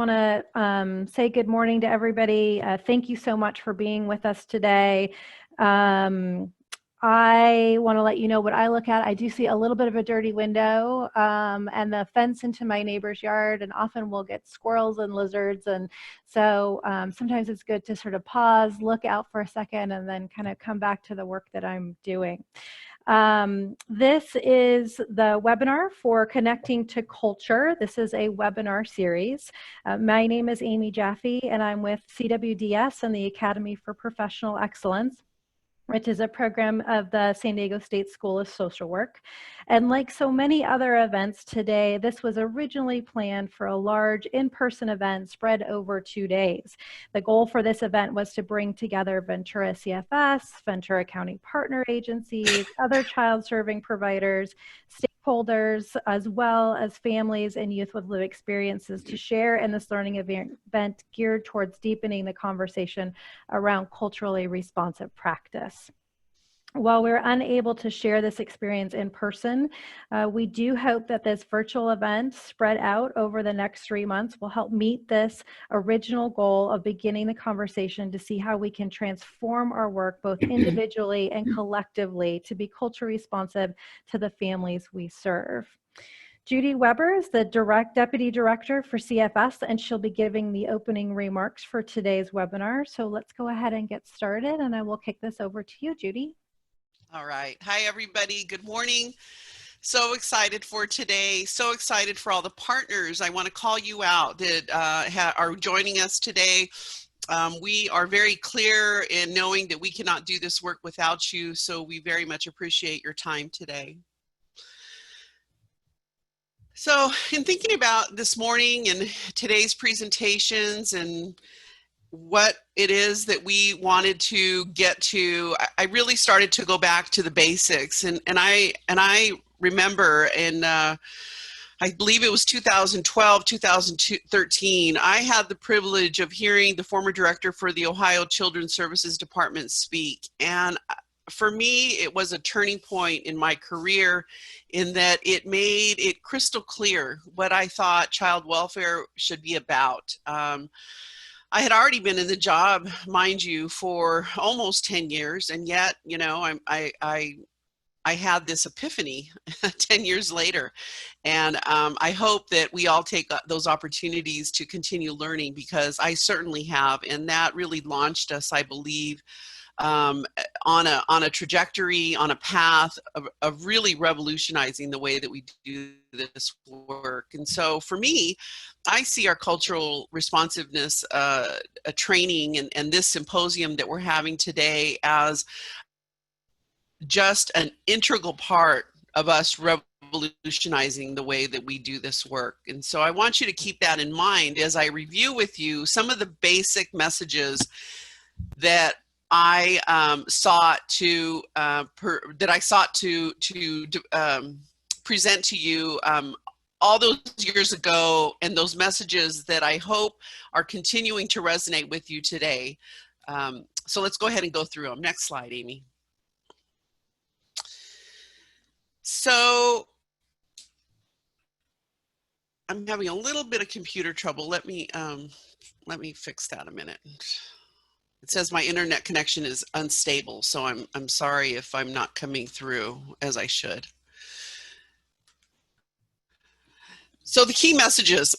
want to say good morning to everybody. Thank you so much for being with us today. I want to let you know what I look at. I do see a little bit of a dirty window and the fence into my neighbor's yard, and often we'll get squirrels and lizards. And so sometimes it's good to sort of pause, look out for a second, and then kind of come back to the work that I'm doing. This is the webinar for Connecting to Culture. This is a webinar series. My name is Amy Jaffe, and I'm with CWDS and the Academy for Professional Excellence, which is a program of the San Diego State School of Social Work. And like so many other events today, this was originally planned for a large in-person event spread over 2 days. The goal for this event was to bring together Ventura CFS, Ventura County partner agencies, other child serving providers, stakeholders, as well as families and youth with lived experiences to share in this learning event geared towards deepening the conversation around culturally responsive practice. While we're unable to share this experience in person, we do hope that this virtual event spread out over the next 3 months will help meet this original goal of beginning the conversation to see how we can transform our work both individually and collectively to be culturally responsive to the families we serve. Judy Weber is the Deputy Director for CFS, and she'll be giving the opening remarks for today's webinar. So let's go ahead and get started, and I will kick this over to you, Judy. All right. Hi, everybody. Good morning. So excited for today. So excited for all the partners. I want to call you out that are joining us today. We are very clear in knowing that we cannot do this work without you. So we very much appreciate your time today. So in thinking about this morning and today's presentations and what it is that we wanted to get to, I really started to go back to the basics, and I remember in I believe it was 2012, 2013, I had the privilege of hearing the former director for the Ohio Children's Services Department speak, and for me it was a turning point in my career in that it made it crystal clear what I thought child welfare should be about. I had already been in the job, mind you, for almost 10 years, and yet, you know, I had this epiphany 10 years later, and I hope that we all take those opportunities to continue learning, because I certainly have, and that really launched us, I believe, on a trajectory, on a path of really revolutionizing the way that we do this work. And so for me, I see our cultural responsiveness training and this symposium that we're having today as just an integral part of us revolutionizing the way that we do this work. And so I want you to keep that in mind as I review with you some of the basic messages that I sought to present to you all those years ago, and those messages that I hope are continuing to resonate with you today. So let's go ahead and go through them. Next slide, Amy. So I'm having a little bit of computer trouble. Let me fix that a minute. It says my internet connection is unstable, so I'm sorry if I'm not coming through as I should. So the key messages,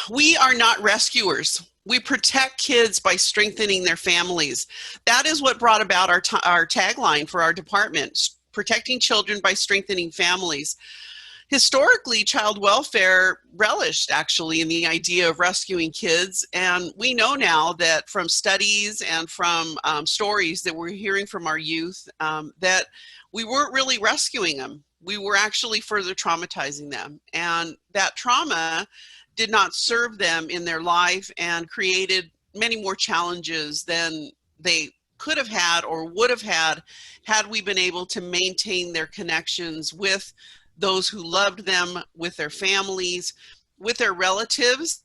we are not rescuers. We protect kids by strengthening their families. That is what brought about our tagline for our department, protecting children by strengthening families. Historically, child welfare relished actually in the idea of rescuing kids, and we know now that from studies and from stories that we're hearing from our youth that we weren't really rescuing them. We were actually further traumatizing them, and that trauma did not serve them in their life and created many more challenges than they could have had or would have had we been able to maintain their connections with those who loved them, with their families, with their relatives,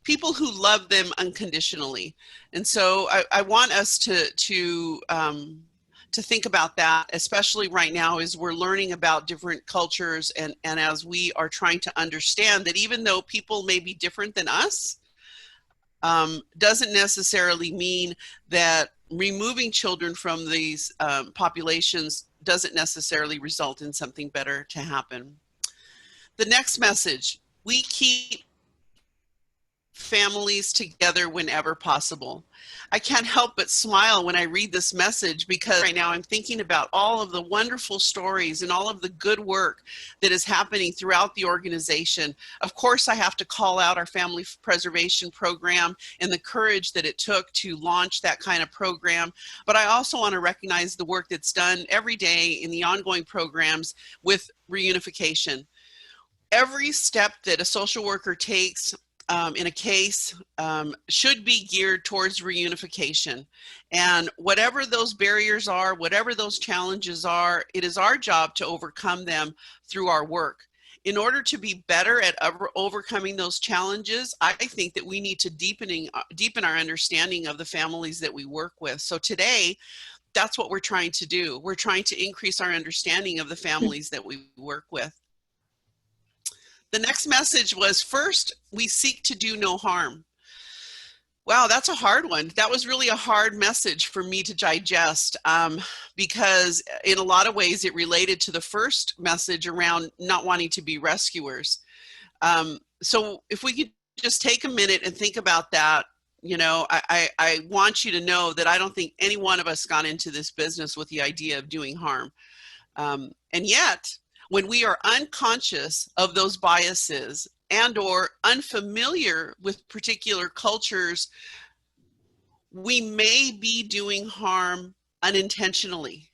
people who love them unconditionally. And so I want us to think about that, especially right now as we're learning about different cultures and as we are trying to understand that even though people may be different than us, doesn't necessarily mean that removing children from these populations doesn't necessarily result in something better to happen. The next message, we keep families together whenever possible. I can't help but smile when I read this message, because right now I'm thinking about all of the wonderful stories and all of the good work that is happening throughout the organization. Of course, I have to call out our family preservation program and the courage that it took to launch that kind of program. But I also want to recognize the work that's done every day in the ongoing programs with reunification. Every step that a social worker takes in a case should be geared towards reunification. And whatever those barriers are, whatever those challenges are, it is our job to overcome them through our work. In order to be better at overcoming those challenges, I think that we need to deepen our understanding of the families that we work with. So today, that's what we're trying to do. We're trying to increase our understanding of the families that we work with. The next message was, first, we seek to do no harm. Wow, that's a hard one. That was really a hard message for me to digest, because in a lot of ways it related to the first message around not wanting to be rescuers. So if we could just take a minute and think about that. You know, I want you to know that I don't think any one of us got into this business with the idea of doing harm. And yet, when we are unconscious of those biases and or unfamiliar with particular cultures, we may be doing harm unintentionally.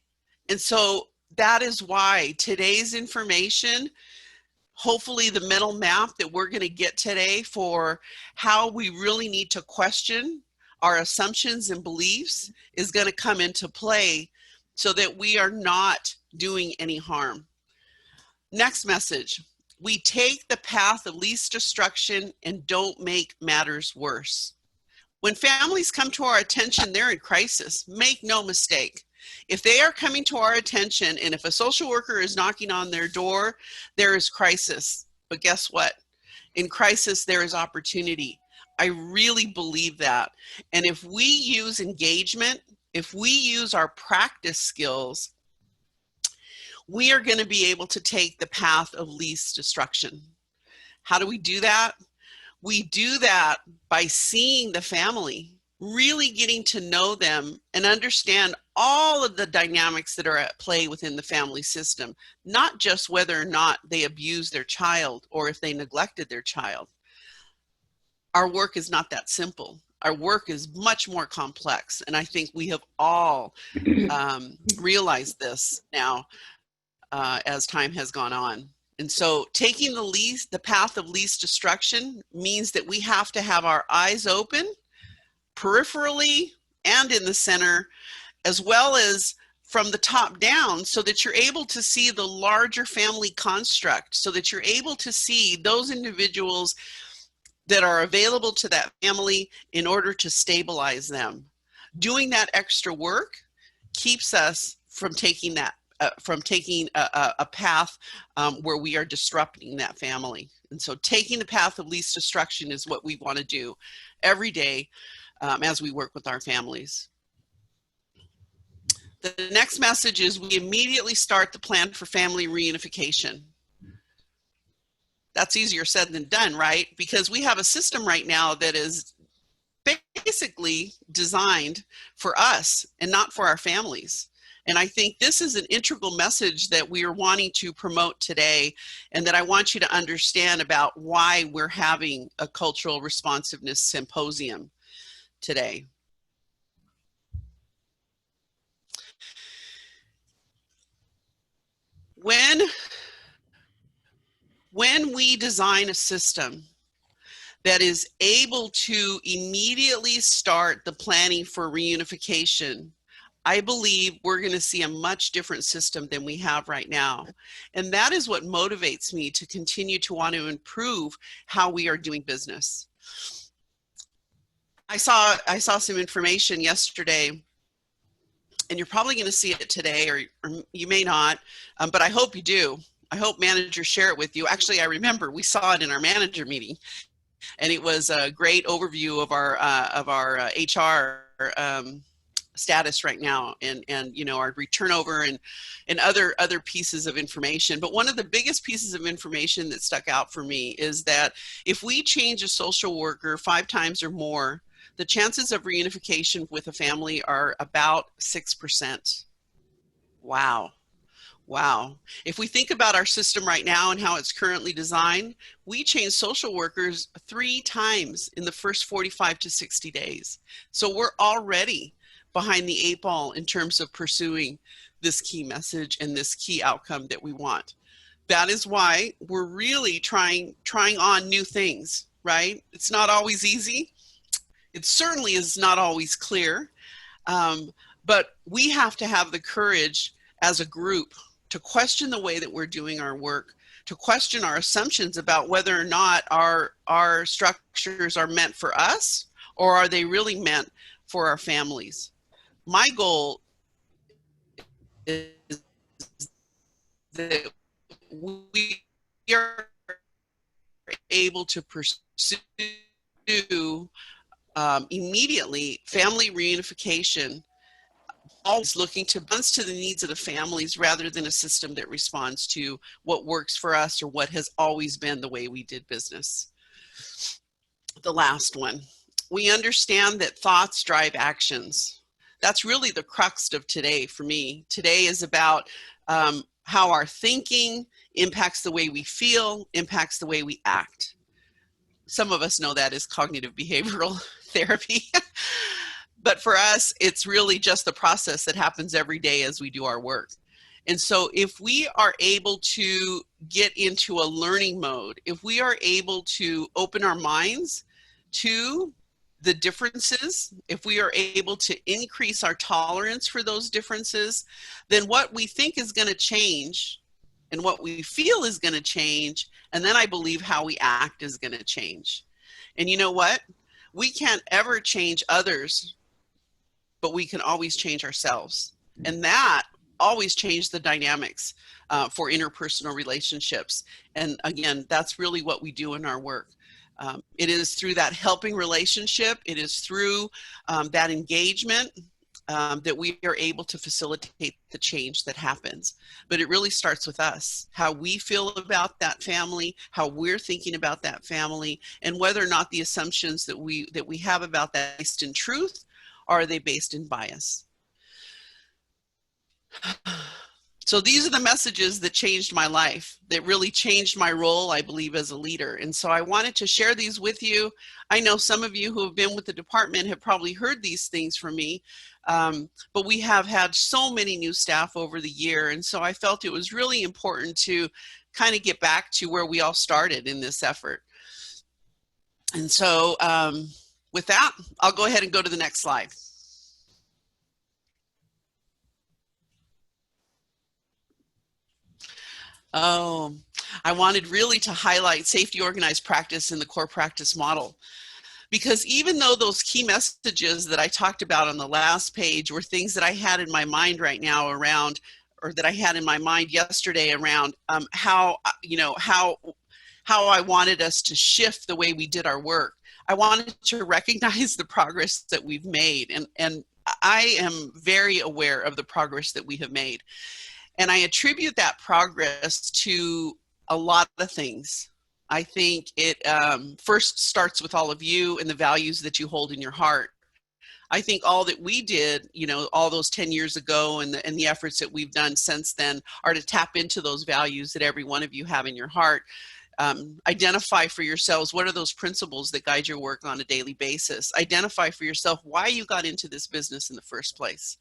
And so that is why today's information, hopefully the mental map that we're going to get today for how we really need to question our assumptions and beliefs, is going to come into play so that we are not doing any harm. Next message, we take the path of least destruction and don't make matters worse. When families come to our attention, they're in crisis. Make no mistake. If they are coming to our attention, and if a social worker is knocking on their door, there is crisis. But guess what? In crisis, there is opportunity. I really believe that. And if we use engagement, if we use our practice skills, we are going to be able to take the path of least destruction. How do we do that? We do that by seeing the family, really getting to know them and understand all of the dynamics that are at play within the family system, not just whether or not they abused their child or if they neglected their child. Our work is not that simple. Our work is much more complex. And I think we have all realized this now as time has gone on. And so taking the path of least destruction means that we have to have our eyes open, peripherally and in the center, as well as from the top down, so that you're able to see the larger family construct, so that you're able to see those individuals that are available to that family in order to stabilize them. Doing that extra work keeps us from taking a path where we are disrupting that family. And so taking the path of least destruction is what we want to do every day as we work with our families. The next message is, we immediately start the plan for family reunification. That's easier said than done, right? Because we have a system right now that is basically designed for us and not for our families. And I think this is an integral message that we are wanting to promote today, and that I want you to understand about why we're having a cultural responsiveness symposium today. When we design a system that is able to immediately start the planning for reunification, I believe we're going to see a much different system than we have right now. And that is what motivates me to continue to want to improve how we are doing business. I saw some information yesterday, and you're probably going to see it today, or you may not, but I hope you do. I hope managers share it with you. Actually, I remember we saw it in our manager meeting. and it was a great overview of our HR status right now, and you know, our turnover and other pieces of information. But one of the biggest pieces of information that stuck out for me is that if we change a social worker 5 times or more, the chances of reunification with a family are about 6%. Wow. Wow. If we think about our system right now and how it's currently designed, we change social workers 3 times in the first 45 to 60 days. So we're already behind the 8 ball in terms of pursuing this key message and this key outcome that we want. That is why we're really trying on new things, right? It's not always easy. It certainly is not always clear, but we have to have the courage as a group to question the way that we're doing our work, to question our assumptions about whether or not our structures are meant for us, or are they really meant for our families. My goal is that we are able to pursue immediately family reunification, always looking to the needs of the families rather than a system that responds to what works for us or what has always been the way we did business. The last one, we understand that thoughts drive actions. That's really the crux of today for me. Today is about how our thinking impacts the way we feel, impacts the way we act. Some of us know that as cognitive behavioral therapy. But for us, it's really just the process that happens every day as we do our work. And so if we are able to get into a learning mode, if we are able to open our minds to the differences, if we are able to increase our tolerance for those differences, then what we think is going to change and what we feel is going to change. And then I believe how we act is going to change. And you know what? We can't ever change others, but we can always change ourselves. And that always changes the dynamics for interpersonal relationships. And again, that's really what we do in our work. It is through that helping relationship, it is through that engagement that we are able to facilitate the change that happens. But it really starts with us, how we feel about that family, how we're thinking about that family, and whether or not the assumptions that we have about that are based in truth, or are they based in bias. So these are the messages that changed my life, that really changed my role, I believe, as a leader. And so I wanted to share these with you. I know some of you who have been with the department have probably heard these things from me, but we have had so many new staff over the year. And so I felt it was really important to kind of get back to where we all started in this effort. And so with that, I'll go ahead and go to the next slide. Oh, I wanted really to highlight safety organized practice in the core practice model. Because even though those key messages that I talked about on the last page were things that I had in my mind right now around, or that I had in my mind yesterday around how I wanted us to shift the way we did our work, I wanted to recognize the progress that we've made. And I am very aware of the progress that we have made. And I attribute that progress to a lot of things. I think it first starts with all of you and the values that you hold in your heart. I think all that we did, you know, all those 10 years ago and the efforts that we've done since then are to tap into those values that every one of you have in your heart. Identify for yourselves what are those principles that guide your work on a daily basis. Identify for yourself why you got into this business in the first place.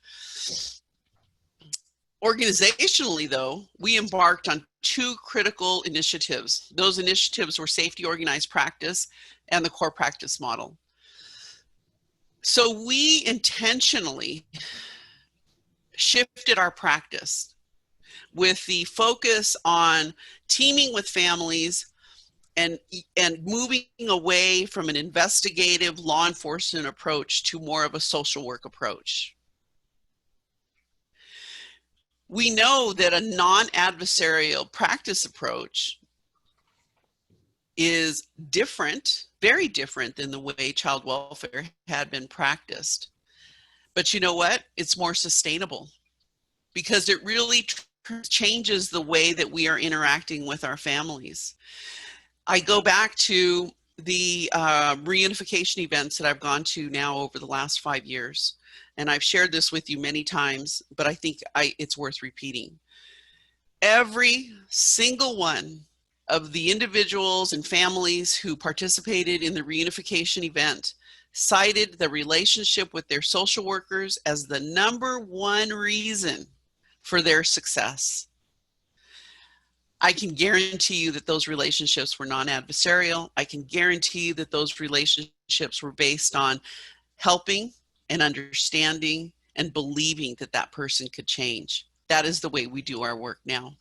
Organizationally, though, we embarked on 2 critical initiatives. Those initiatives were safety organized practice and the core practice model. So we intentionally shifted our practice with the focus on teaming with families and moving away from an investigative law enforcement approach to more of a social work approach. We know that a non-adversarial practice approach is different very different than the way child welfare had been practiced. But you know what? It's more sustainable because it really changes the way that we are interacting with our families. I go back to the reunification events that I've gone to now over the last 5 years. And I've shared this with you many times, but I think it's worth repeating. Every single one of the individuals and families who participated in the reunification event cited the relationship with their social workers as the #1 reason for their success. I can guarantee you that those relationships were non-adversarial. I can guarantee you that those relationships were based on helping and understanding and believing that that person could change. That is the way we do our work now.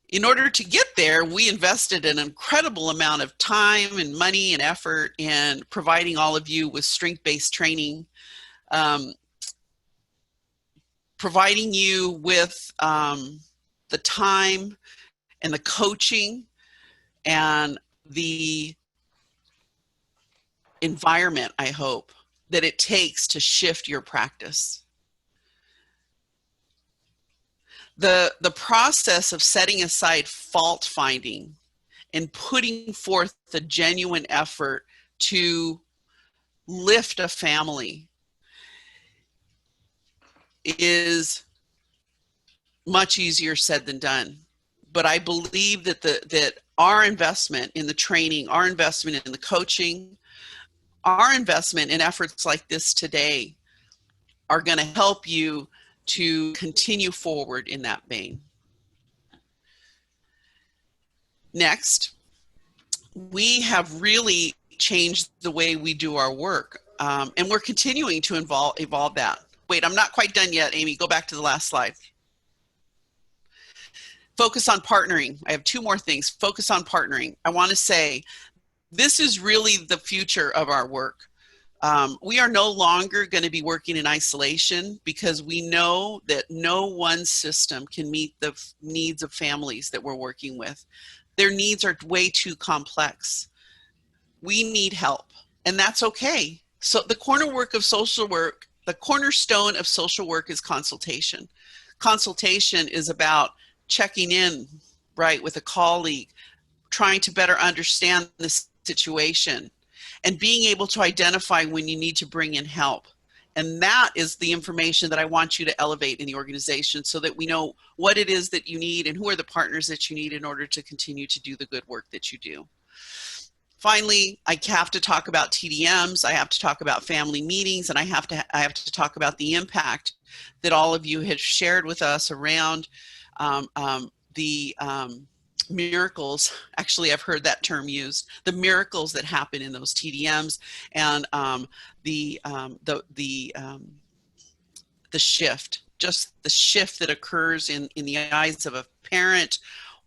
In order to get there, we invested an incredible amount of time and money and effort in providing all of you with strength-based training, providing you with the time and the coaching and the environment, I hope, that it takes to shift your practice. The process of setting aside fault finding and putting forth the genuine effort to lift a family is much easier said than done. But I believe that that our investment in the training, our investment in the coaching, our investment in efforts like this today are going to help you to continue forward in that vein. Next, we have really changed the way we do our work, and we're continuing to evolve that. Wait, I'm not quite done yet, Amy. Go back to the last slide. Focus on partnering. I have 2 more things. Focus on partnering. I want to say this is really the future of our work. We are no longer going to be working in isolation because we know that no one system can meet the needs of families that we're working with. Their needs are way too complex. We need help, and that's okay. So the cornerstone of social work is consultation. Consultation is about checking in, right, with a colleague, trying to better understand the situation, and being able to identify when you need to bring in help. And that is the information that I want you to elevate in the organization so that we know what it is that you need and who are the partners that you need in order to continue to do the good work that you do. Finally, I have to talk about TDMs, I have to talk about family meetings, and I have to talk about the impact that all of you have shared with us around the miracles. Actually, I've heard that term used, the miracles that happen in those TDMs, and the shift, just the shift that occurs in the eyes of a parent,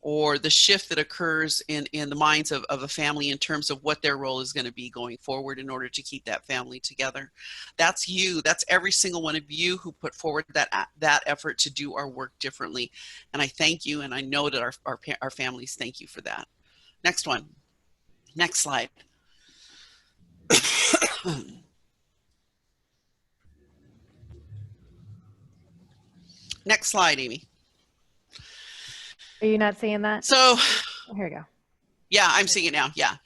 or the shift that occurs in the minds of a family in terms of what their role is going to be going forward in order to keep that family together. That's you. That's every single one of you who put forward that effort to do our work differently. And I thank you, and I know that our families thank you for that. Next one. Next slide. Next slide, Amy. Are you not seeing that? So, oh, here we go. Yeah, I'm seeing it now. Yeah.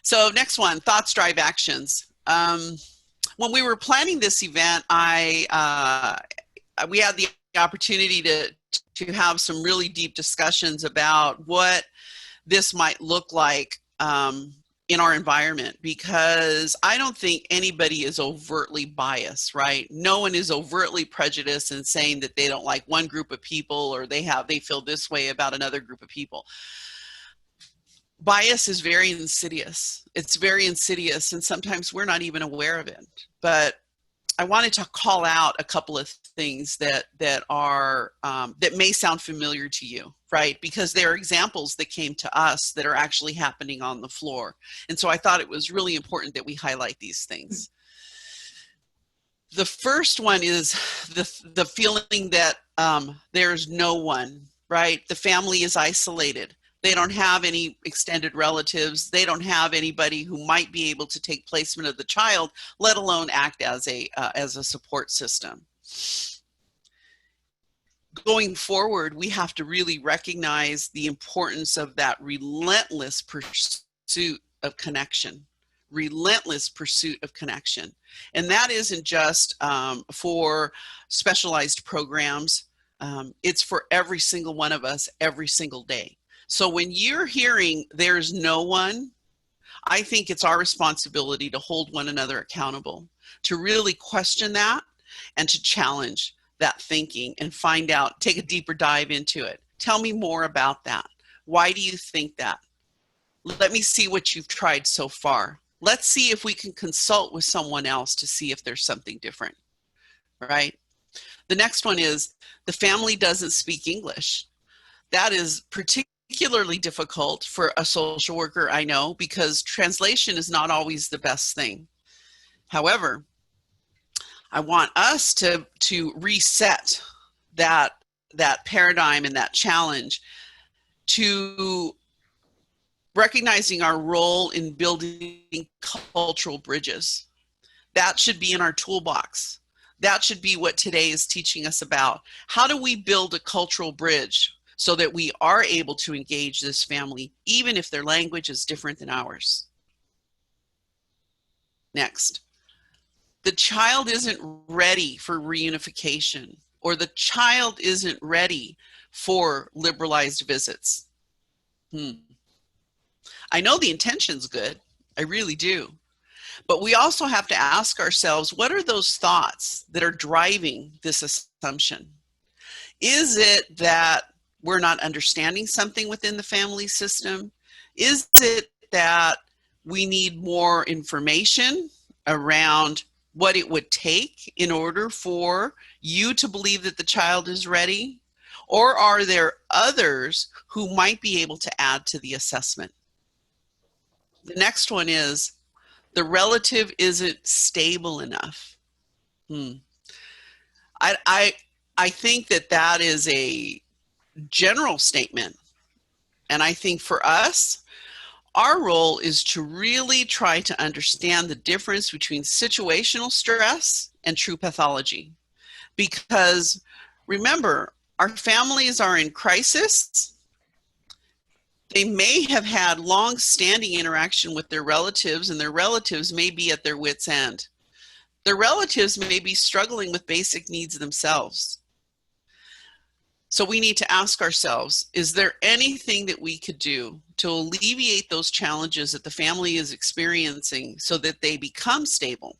So next one, thoughts drive actions. When we were planning this event, we had the opportunity to have some really deep discussions about what this might look like in our environment, because I don't think anybody is overtly biased, right? No one is overtly prejudiced and saying that they don't like one group of people or they feel this way about another group of people. Bias is very insidious. It's very insidious, and sometimes we're not even aware of it. But I wanted to call out a couple of things that may sound familiar to you, right? Because there are examples that came to us that are actually happening on the floor. And so I thought it was really important that we highlight these things. The first one is the feeling that there's no one, right? The family is isolated. They don't have any extended relatives. They don't have anybody who might be able to take placement of the child, let alone act as a support system. Going forward, we have to really recognize the importance of that relentless pursuit of connection. Relentless pursuit of connection. And that isn't just for specialized programs. It's for every single one of us every single day. So when you're hearing there's no one, I think it's our responsibility to hold one another accountable, to really question that and to challenge that thinking and find out, take a deeper dive into it. Tell me more about that. Why do you think that? Let me see what you've tried so far. Let's see if we can consult with someone else to see if there's something different, right? The next one is the family doesn't speak English. That is particularly difficult for a social worker, I know, because translation is not always the best thing. However, I want us to reset that paradigm and that challenge to recognizing our role in building cultural bridges. That should be in our toolbox. That should be what today is teaching us about. How do we build a cultural bridge so that we are able to engage this family, even if their language is different than ours? Next. The child isn't ready for reunification, or the child isn't ready for liberalized visits. I know the intention's good, I really do. But we also have to ask ourselves, what are those thoughts that are driving this assumption? Is it that we're not understanding something within the family system? Is it that we need more information around what it would take in order for you to believe that the child is ready? Or are there others who might be able to add to the assessment? The next one is the relative isn't stable enough. I think that is a general statement. And I think for us, our role is to really try to understand the difference between situational stress and true pathology. Because remember, our families are in crisis. They may have had long-standing interaction with their relatives, and their relatives may be at their wits' end. Their relatives may be struggling with basic needs themselves. So we need to ask ourselves, is there anything that we could do to alleviate those challenges that the family is experiencing so that they become stable,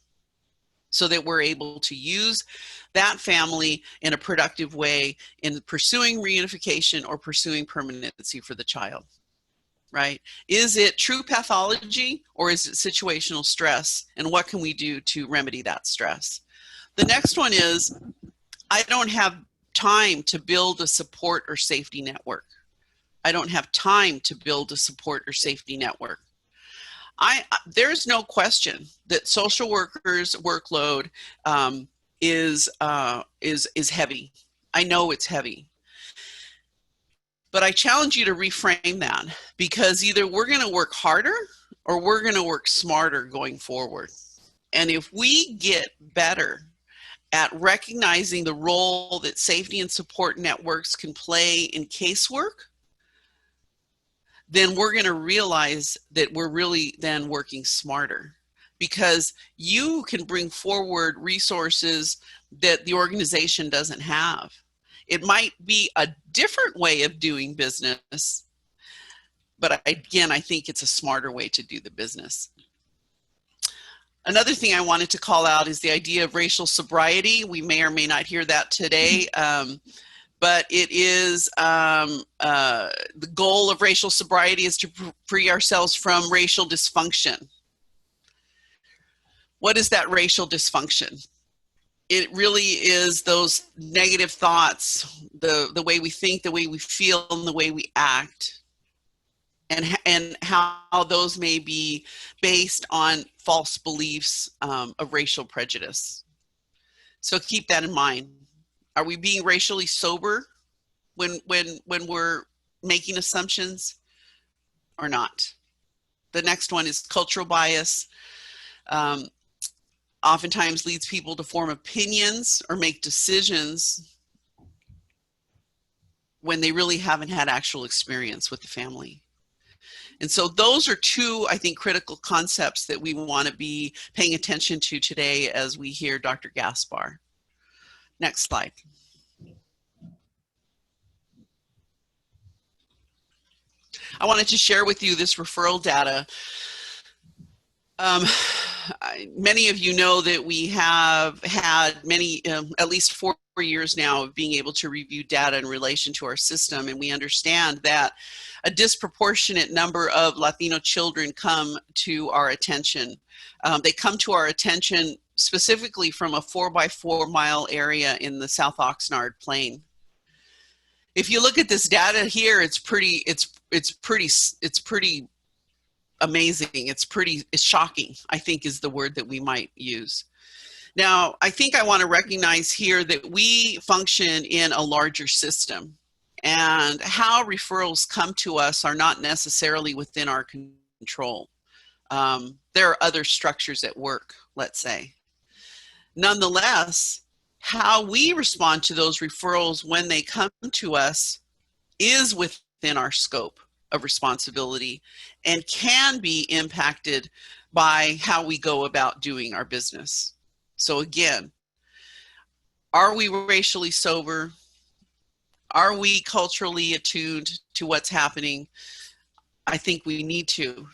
so that we're able to use that family in a productive way in pursuing reunification or pursuing permanency for the child, right? Is it true pathology or is it situational stress? And what can we do to remedy that stress? The next one is, I don't have time to build a support or safety network. I don't have time to build a support or safety network. There's no question that social workers' workload is heavy. I know it's heavy. But I challenge you to reframe that, because either we're going to work harder or we're going to work smarter going forward. And if we get better at recognizing the role that safety and support networks can play in casework, then we're going to realize that we're really then working smarter, because you can bring forward resources that the organization doesn't have. It might be a different way of doing business, but again, I think it's a smarter way to do the business. Another thing I wanted to call out is the idea of racial sobriety. We may or may not hear that today, but it is the goal of racial sobriety is to free ourselves from racial dysfunction. What is that racial dysfunction? It really is those negative thoughts, the way we think, the way we feel, and the way we act. And how those may be based on false beliefs of racial prejudice. So keep that in mind. Are we being racially sober when we're making assumptions? or not. The next one is cultural bias. Oftentimes leads people to form opinions or make decisions when they really haven't had actual experience with the family. And so those are two, I think, critical concepts that we want to be paying attention to today as we hear Dr. Gaspar. Next slide. I wanted to share with you this referral data. Many of you know that we have had many, at least 4 years now of being able to review data in relation to our system, and we understand that a disproportionate number of Latino children come to our attention. They come to our attention specifically from a 4-by-4 mile area in the South Oxnard Plain. If you look at this data here, it's pretty amazing. It's shocking, I think, is the word that we might use. Now, I think I want to recognize here that we function in a larger system, and how referrals come to us are not necessarily within our control. There are other structures at work, let's say. Nonetheless, how we respond to those referrals when they come to us is within our scope of responsibility and can be impacted by how we go about doing our business. So again, are we racially sober? Are we culturally attuned to what's happening? I think we need to.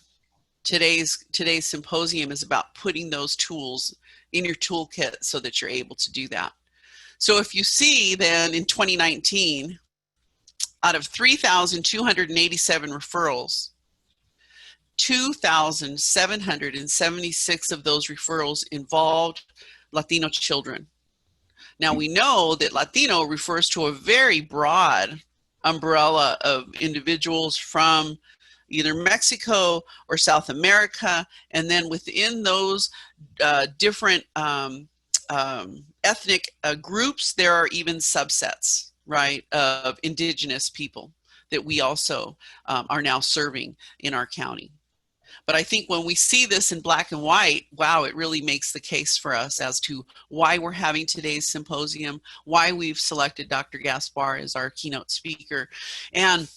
Today's symposium is about putting those tools in your toolkit so that you're able to do that. So if you see then in 2019, out of 3,287 referrals, 2,776 of those referrals involved Latino children. Now we know that Latino refers to a very broad umbrella of individuals from either Mexico or South America, and then within those different ethnic groups, there are even subsets, right, of indigenous people that we also are now serving in our county. But I think when we see this in black and white, wow, it really makes the case for us as to why we're having today's symposium, why we've selected Dr. Gaspar as our keynote speaker, and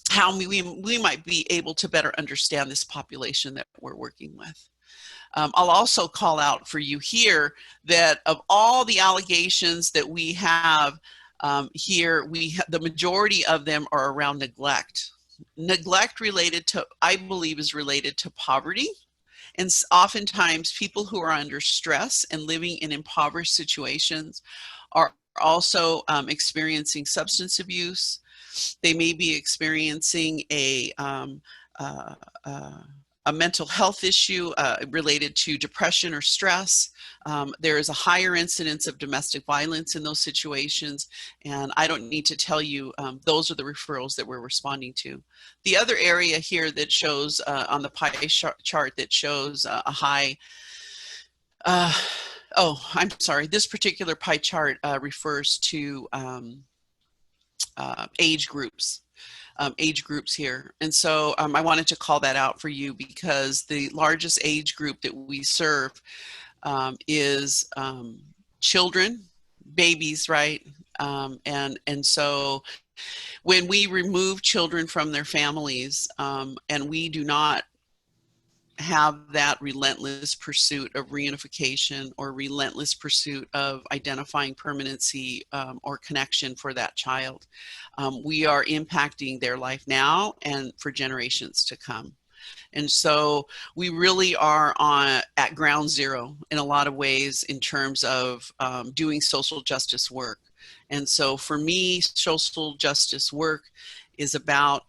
how we might be able to better understand this population that we're working with. I'll also call out for you here that of all the allegations that we have here, the majority of them are around neglect. Neglect related to, I believe, is related to poverty. And oftentimes people who are under stress and living in impoverished situations are also experiencing substance abuse. They may be experiencing a mental health issue related to depression or stress. There is a higher incidence of domestic violence in those situations, and I don't need to tell you those are the referrals that we're responding to. The other area here that shows on the pie chart that shows a high, oh, I'm sorry, this particular pie chart refers to age groups. Here. And so I wanted to call that out for you because the largest age group that we serve is children, babies, right? And so when we remove children from their families and we do not have that relentless pursuit of reunification or relentless pursuit of identifying permanency or connection for that child, we are impacting their life now and for generations to come. And so we really are at ground zero in a lot of ways in terms of doing social justice work. And so for me, social justice work is about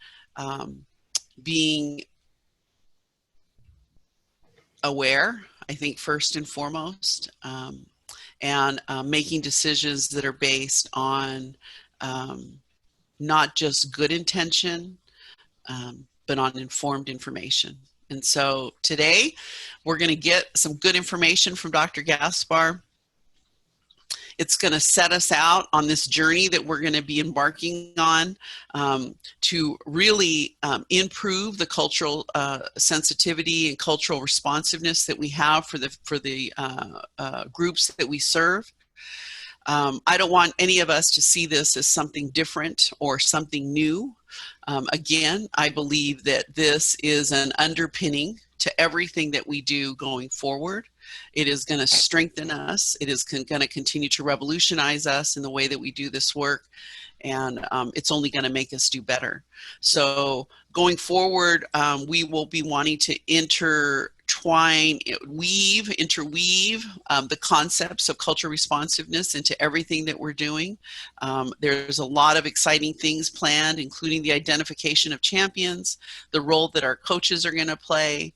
being aware, I think, first and foremost, and making decisions that are based on not just good intention, but on informed information. And so today we're going to get some good information from Dr. Gaspar. It's going to set us out on this journey that we're going to be embarking on to really improve the cultural sensitivity and cultural responsiveness that we have for the groups that we serve. I don't want any of us to see this as something different or something new. Again, I believe that this is an underpinning to everything that we do going forward. It is going to strengthen us. It is going to continue to revolutionize us in the way that we do this work. And it's only going to make us do better. So going forward, we will be wanting to interweave the concepts of cultural responsiveness into everything that we're doing. There's a lot of exciting things planned, including the identification of champions, the role that our coaches are going to play,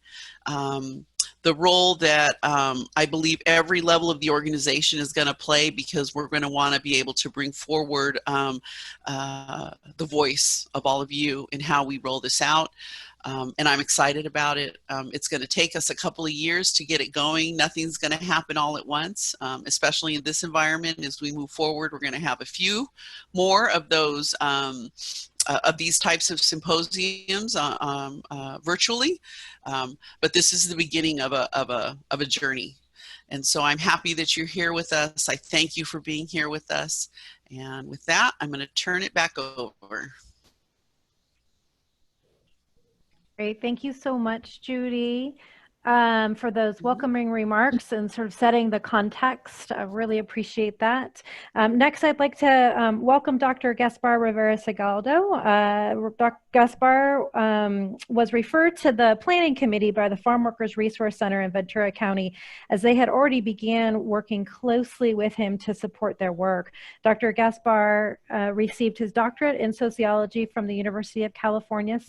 the role that I believe every level of the organization is going to play, because we're going to want to be able to bring forward the voice of all of you in how we roll this out. And I'm excited about it. It's going to take us a couple of years to get it going. Nothing's going to happen all at once, especially in this environment. As we move forward, we're going to have a few more of those of these types of symposiums virtually, but this is the beginning of a journey. And so I'm happy that you're here with us. I thank you for being here with us. And with that, I'm going to turn it back over. Great. Thank you so much, Judy, for those welcoming remarks and sort of setting the context. I really appreciate that. Next, I'd like to welcome Dr. Gaspar Rivera-Salgado. Dr. Gaspar was referred to the planning committee by the Farm Workers Resource Center in Ventura County, as they had already began working closely with him to support their work. Dr. Gaspar received his doctorate in sociology from the University of California,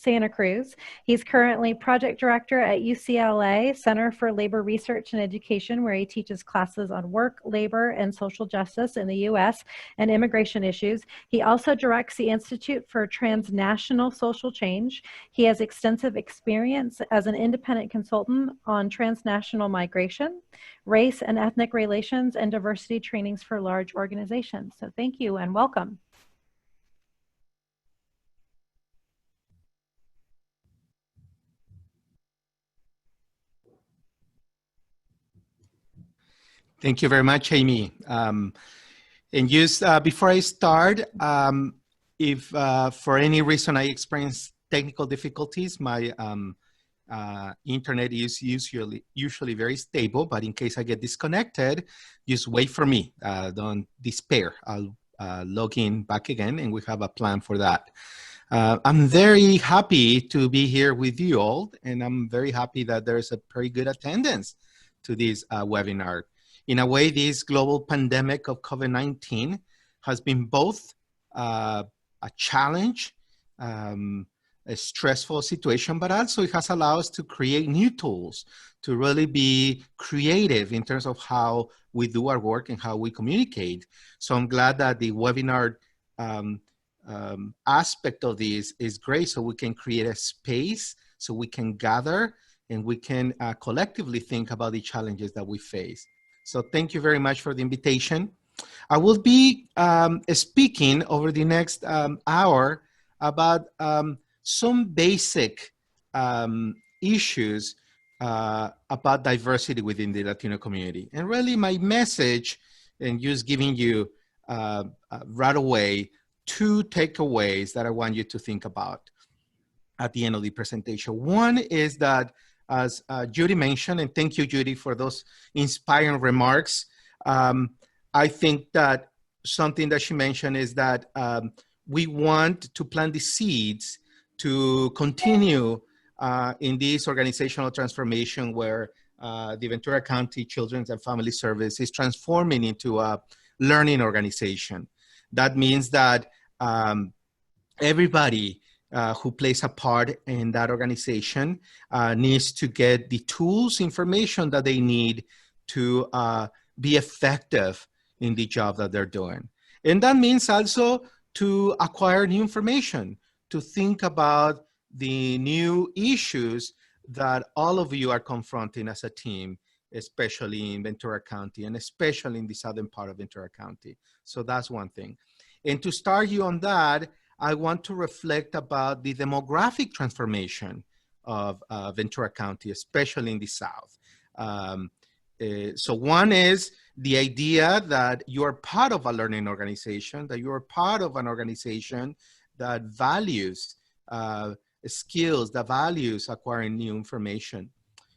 Santa Cruz. He's currently project director at UCLA Center for Labor Research and Education, where he teaches classes on work, labor, and social justice in the U.S. and immigration issues. He also directs the Institute for Transnational Social Change. He has extensive experience as an independent consultant on transnational migration, race and ethnic relations, and diversity trainings for large organizations. So thank you and welcome. Thank you very much, Amy. And just before I start, if for any reason I experience technical difficulties, my internet is usually very stable, but in case I get disconnected, just wait for me. Don't despair. I'll log in back again, and we have a plan for that. I'm very happy to be here with you all, and I'm very happy that there's a very good attendance to this webinar. In a way, this global pandemic of COVID-19 has been both a challenge, a stressful situation, but also it has allowed us to create new tools to really be creative in terms of how we do our work and how we communicate. So I'm glad that the webinar aspect of this is great, so we can create a space so we can gather and we can collectively think about the challenges that we face. So thank you very much for the invitation. I will be speaking over the next hour about some basic issues about diversity within the Latino community. And really my message, and just giving you right away 2 takeaways that I want you to think about at the end of the presentation. One is that, as Judy mentioned, and thank you, Judy, for those inspiring remarks. I think that something that she mentioned is that we want to plant the seeds to continue in this organizational transformation where the Ventura County Children's and Family Service is transforming into a learning organization. That means that everybody who plays a part in that organization needs to get the tools, information that they need to be effective in the job that they're doing. And that means also to acquire new information, to think about the new issues that all of you are confronting as a team especially in Ventura County and especially in the southern part of Ventura County. So that's one thing. And to start you on that, I want to reflect about the demographic transformation of Ventura County, especially in the south. So one is the idea that you are part of a learning organization, that you are part of an organization that values skills, that values acquiring new information.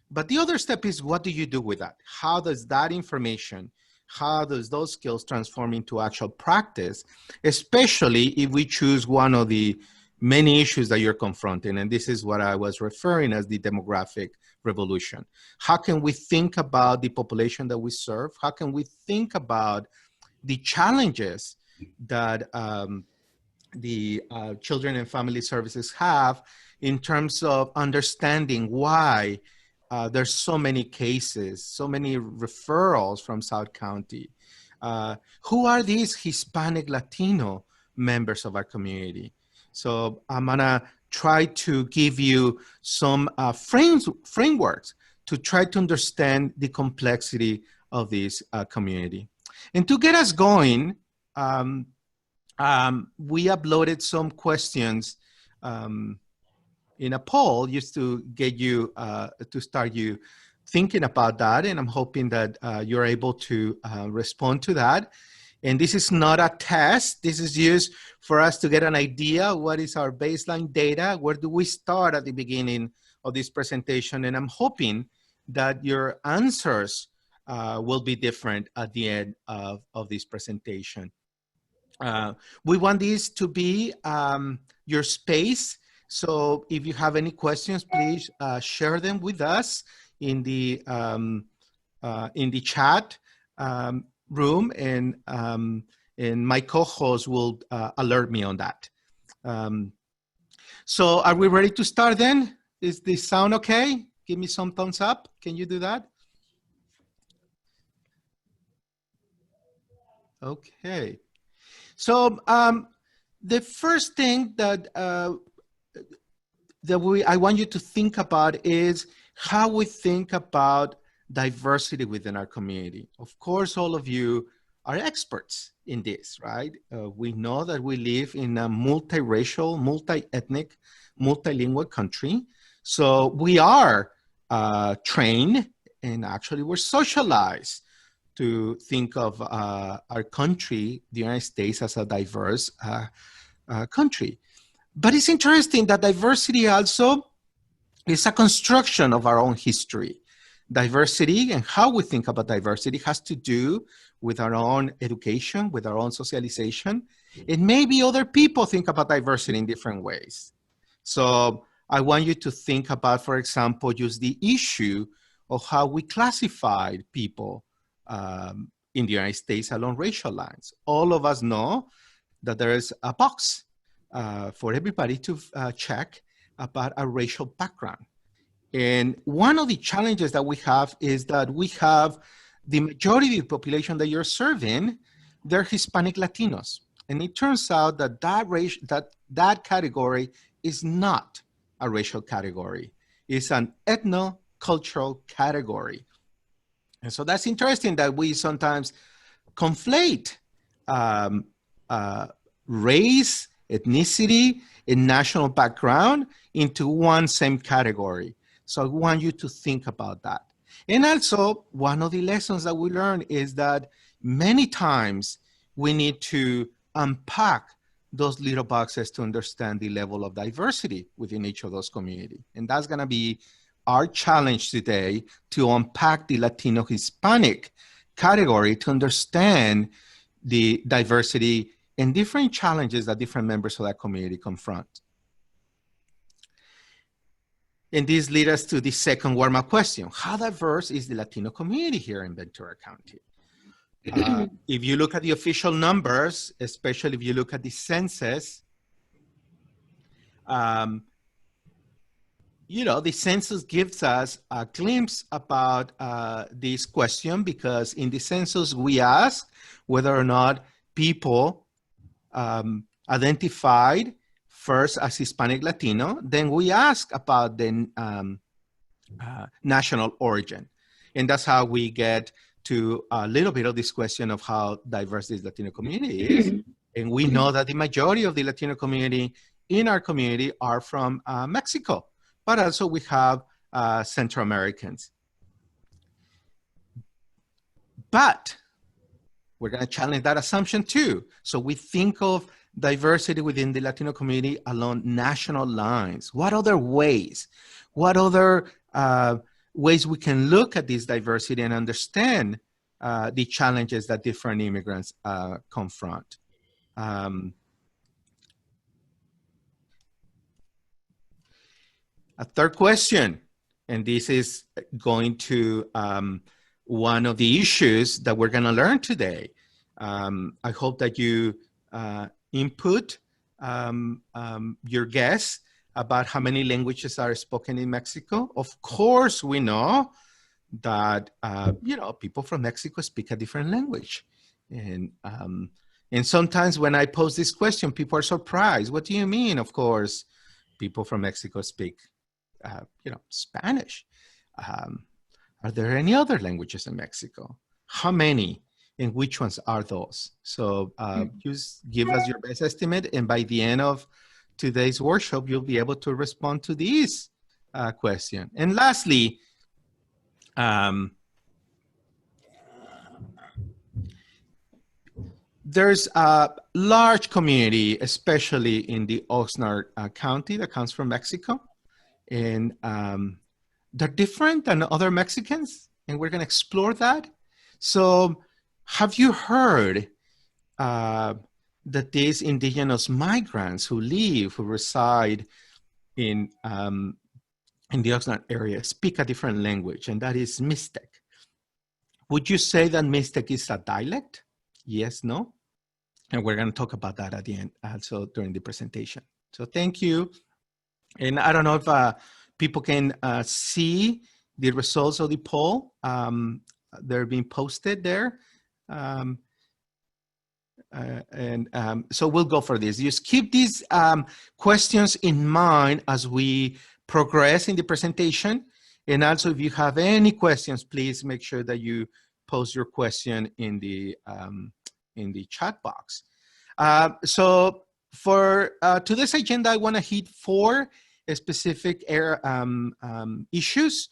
But the other step is, what do you do with that? How does that information, how does those skills transform into actual practice, especially if we choose one of the many issues that you're confronting? And this is what I was referring as the demographic revolution. How can we think about the population that we serve? How can we think about the challenges that the children and family services have in terms of understanding why there's so many cases, so many referrals from South County? Who are these Hispanic Latino members of our community? So I'm gonna try to give you some frameworks to try to understand the complexity of this community. And to get us going, we uploaded some questions in a poll just to get you, to start you thinking about that. And I'm hoping that you're able to respond to that. And this is not a test. This is just for us to get an idea. What is our baseline data? Where do we start at the beginning of this presentation? And I'm hoping that your answers will be different at the end of this presentation. We want this to be your space. So if you have any questions, please share them with us in the chat room, and my co-host will alert me on that. So are we ready to start then? Is this sound okay? Give me some thumbs up. Can you do that? Okay. So the first thing that I want you to think about is how we think about diversity within our community. Of course, all of you are experts in this, right? We know that we live in a multiracial, multi-ethnic, multilingual country. So we are trained, and actually we're socialized to think of our country, the United States, as a diverse country. But it's interesting that diversity also is a construction of our own history. Diversity and how we think about diversity has to do with our own education, with our own socialization, and maybe other people think about diversity in different ways. So I want you to think about, for example, just the issue of how we classified people in the United States along racial lines. All of us know that there is a box for everybody to check about a racial background. And one of the challenges that we have is that we have the majority of the population that you're serving, they're Hispanic Latinos. And it turns out that that category is not a racial category. It's an ethno-cultural category. And so that's interesting that we sometimes conflate race, ethnicity, and national background into one same category. So I want you to think about that. And also, one of the lessons that we learn is that many times we need to unpack those little boxes to understand the level of diversity within each of those communities. And that's gonna be our challenge today, to unpack the Latino Hispanic category to understand the diversity and different challenges that different members of that community confront. And this leads us to the second warm-up question. How diverse is the Latino community here in Ventura County? If you look at the official numbers, especially if you look at the census, you know, the census gives us a glimpse about this question, because in the census we ask whether or not people identified first as Hispanic Latino, then we ask about the national origin. And that's how we get to a little bit of this question of how diverse this Latino community is. And we know that the majority of the Latino community in our community are from Mexico, but also we have Central Americans. But we're going to challenge that assumption too. So we think of diversity within the Latino community along national lines. What other ways? What other ways we can look at this diversity and understand the challenges that different immigrants confront? A third question, and this is going to one of the issues that we're going to learn today. I hope that you input your guess about how many languages are spoken in Mexico. Of course, we know that people from Mexico speak a different language, and sometimes when I pose this question, people are surprised. What do you mean? Of course, people from Mexico speak, Spanish. Are there any other languages in Mexico? How many? And which ones are those? So just give us your best estimate. And by the end of today's workshop, you'll be able to respond to these questions. And lastly, there's a large community, especially in the Oxnard County, that comes from Mexico. And they're different than other Mexicans, and we're going to explore that. So have you heard that these indigenous migrants who reside in the Oxnard area speak a different language, and that is Mixtec? Would you say that Mixtec is a dialect? Yes, no? And we're going to talk about that at the end, also during the presentation. So thank you. And I don't know if people can see the results of the poll. They're being posted there. So we'll go for this. Just keep these questions in mind as we progress in the presentation. And also, if you have any questions, please make sure that you post your question in the chat box. So for today's agenda, I want to hit 4 specific issues.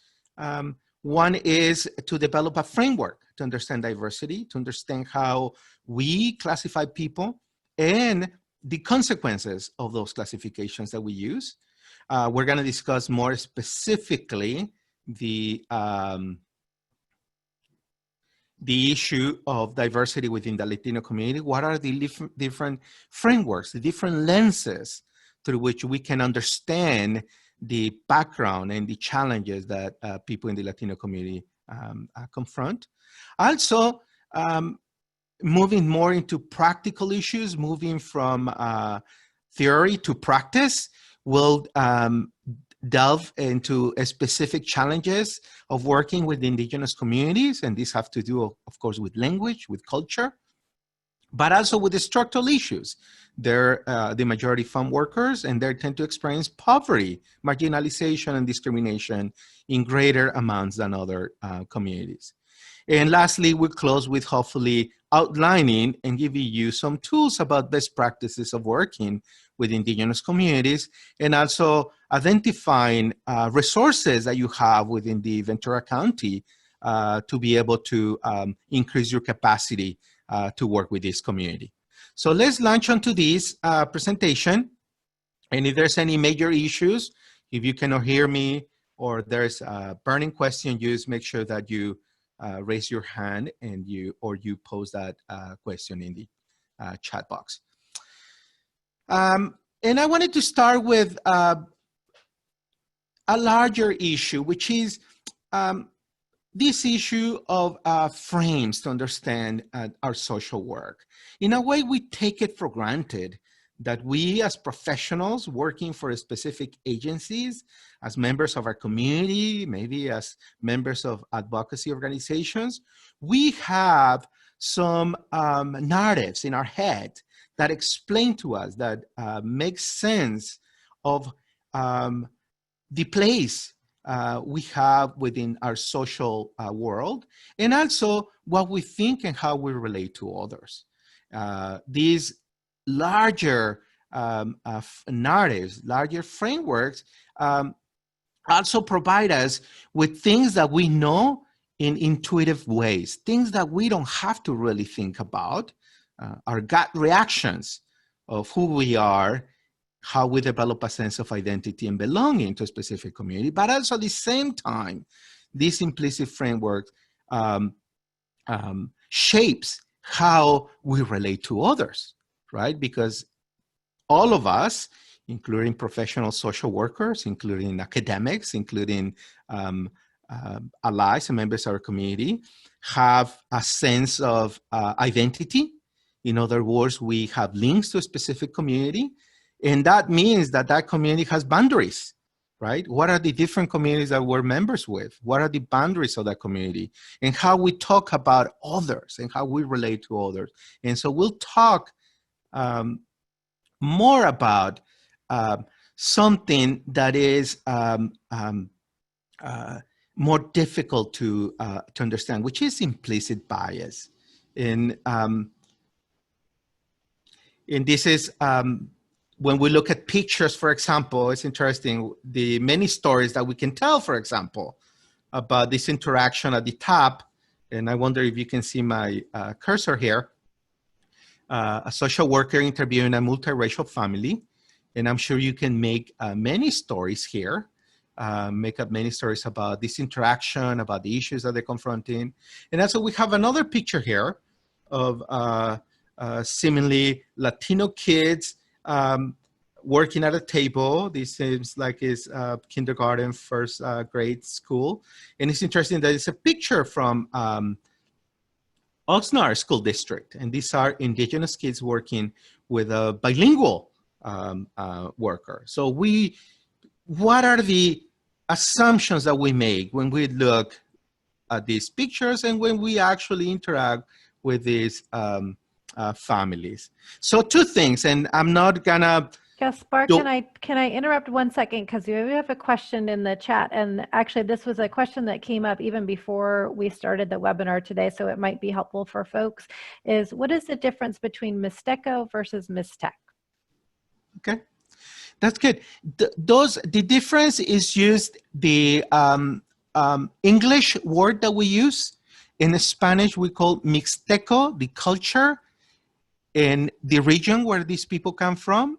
One is to develop a framework to understand diversity, to understand how we classify people and the consequences of those classifications that we use. We're going to discuss more specifically the issue of diversity within the Latino community. What are the different frameworks, the different lenses through which we can understand the background and the challenges that people in the Latino community confront. Also, moving more into practical issues, moving from theory to practice, we'll delve into specific challenges of working with indigenous communities, and these have to do, of course, with language, with culture, but also with the structural issues. They're the majority farm workers, and they tend to experience poverty, marginalization, and discrimination in greater amounts than other communities. And lastly, we'll close with hopefully outlining and giving you some tools about best practices of working with indigenous communities, and also identifying resources that you have within the Ventura County to be able to increase your capacity to work with this community. So let's launch onto this presentation. And if there's any major issues, if you cannot hear me or there's a burning question, just make sure that you raise your hand and you pose that question in the chat box. And I wanted to start with a larger issue, which is this issue of frames to understand our social work. In a way, we take it for granted that we as professionals working for specific agencies, as members of our community, maybe as members of advocacy organizations, we have some narratives in our head that explain to us, that make sense of the place we have within our social world, and also what we think and how we relate to others. These larger narratives, larger frameworks also provide us with things that we know in intuitive ways, things that we don't have to really think about, our gut reactions of who we are, how we develop a sense of identity and belonging to a specific community, but also at the same time, this implicit framework shapes how we relate to others, right? Because all of us, including professional social workers, including academics, including allies and members of our community, have a sense of identity. In other words, we have links to a specific community, and that means that that community has boundaries, right? What are the different communities that we're members with? What are the boundaries of that community? And how we talk about others and how we relate to others. And so we'll talk more about something that is more difficult to understand, which is implicit bias. And this is, when we look at pictures, for example, it's interesting, the many stories that we can tell, for example, about this interaction at the top. And I wonder if you can see my cursor here. A social worker interviewing a multiracial family. And I'm sure you can make many stories here, make up many stories about this interaction, about the issues that they're confronting. And also we have another picture here of seemingly Latino kids working at a table. This seems like it's kindergarten, first grade school. And it's interesting that it's a picture from Oxnard School District. And these are Indigenous kids working with a bilingual worker. So what are the assumptions that we make when we look at these pictures and when we actually interact with these families? So two things, and I'm not gonna... Gaspar, can I interrupt 1 second? Because we have a question in the chat, and actually this was a question that came up even before we started the webinar today, so it might be helpful for folks, is what is the difference between Mixteco versus Mixtec? Okay, that's good. The difference is used the English word that we use. In Spanish, we call Mixteco, the culture, in the region where these people come from.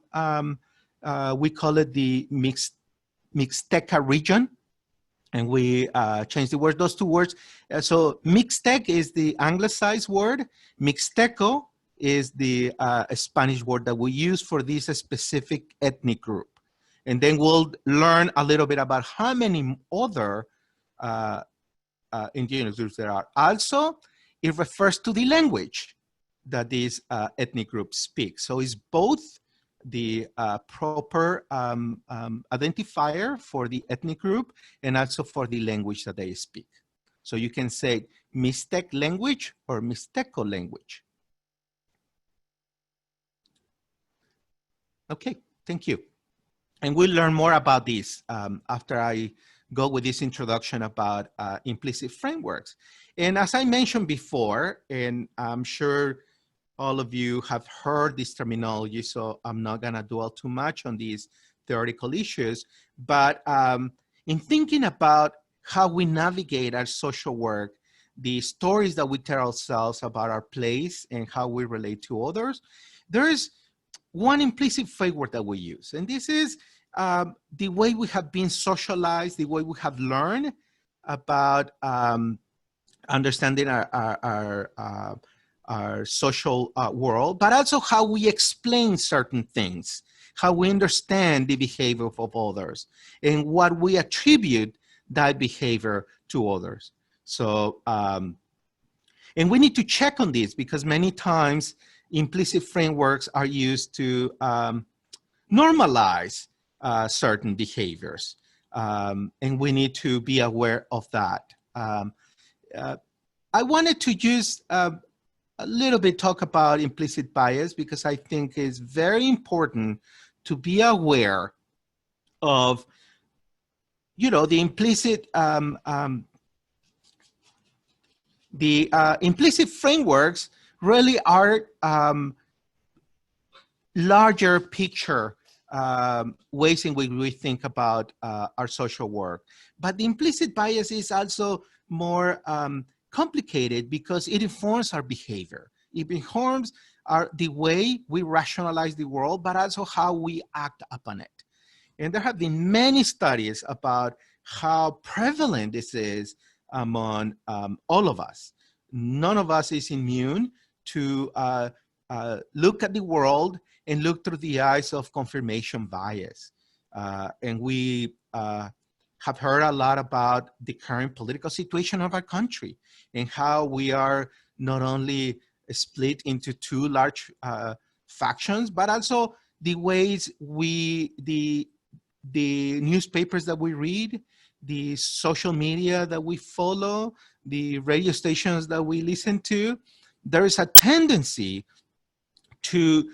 We call it the Mixteca region, and we change the word, those two words. So Mixtec is the anglicized word. Mixteco is the Spanish word that we use for this specific ethnic group. And then we'll learn a little bit about how many other indigenous groups there are. Also, it refers to the language that these ethnic groups speak. So it's both the proper identifier for the ethnic group and also for the language that they speak. So you can say Mixtec language or Mixteco language. Okay, thank you. And we'll learn more about this after I go with this introduction about implicit frameworks. And as I mentioned before, and I'm sure all of you have heard this terminology, so I'm not gonna dwell too much on these theoretical issues, but in thinking about how we navigate our social work, the stories that we tell ourselves about our place and how we relate to others, there is one implicit framework that we use. And this is the way we have been socialized, the way we have learned about understanding our social world, but also how we explain certain things, how we understand the behavior of others, and what we attribute that behavior to others. So, and we need to check on this because many times implicit frameworks are used to normalize certain behaviors, and we need to be aware of that. I wanted to use a little bit talk about implicit bias because I think it's very important to be aware of, you know, the implicit frameworks really are larger picture ways in which we think about our social work. But the implicit bias is also more complicated because it informs our behavior. It informs the way we rationalize the world, but also how we act upon it. And there have been many studies about how prevalent this is among all of us. None of us is immune to look at the world and look through the eyes of confirmation bias. And we have heard a lot about the current political situation of our country and how we are not only split into two large factions, but also the ways the newspapers that we read, the social media that we follow, the radio stations that we listen to, there is a tendency to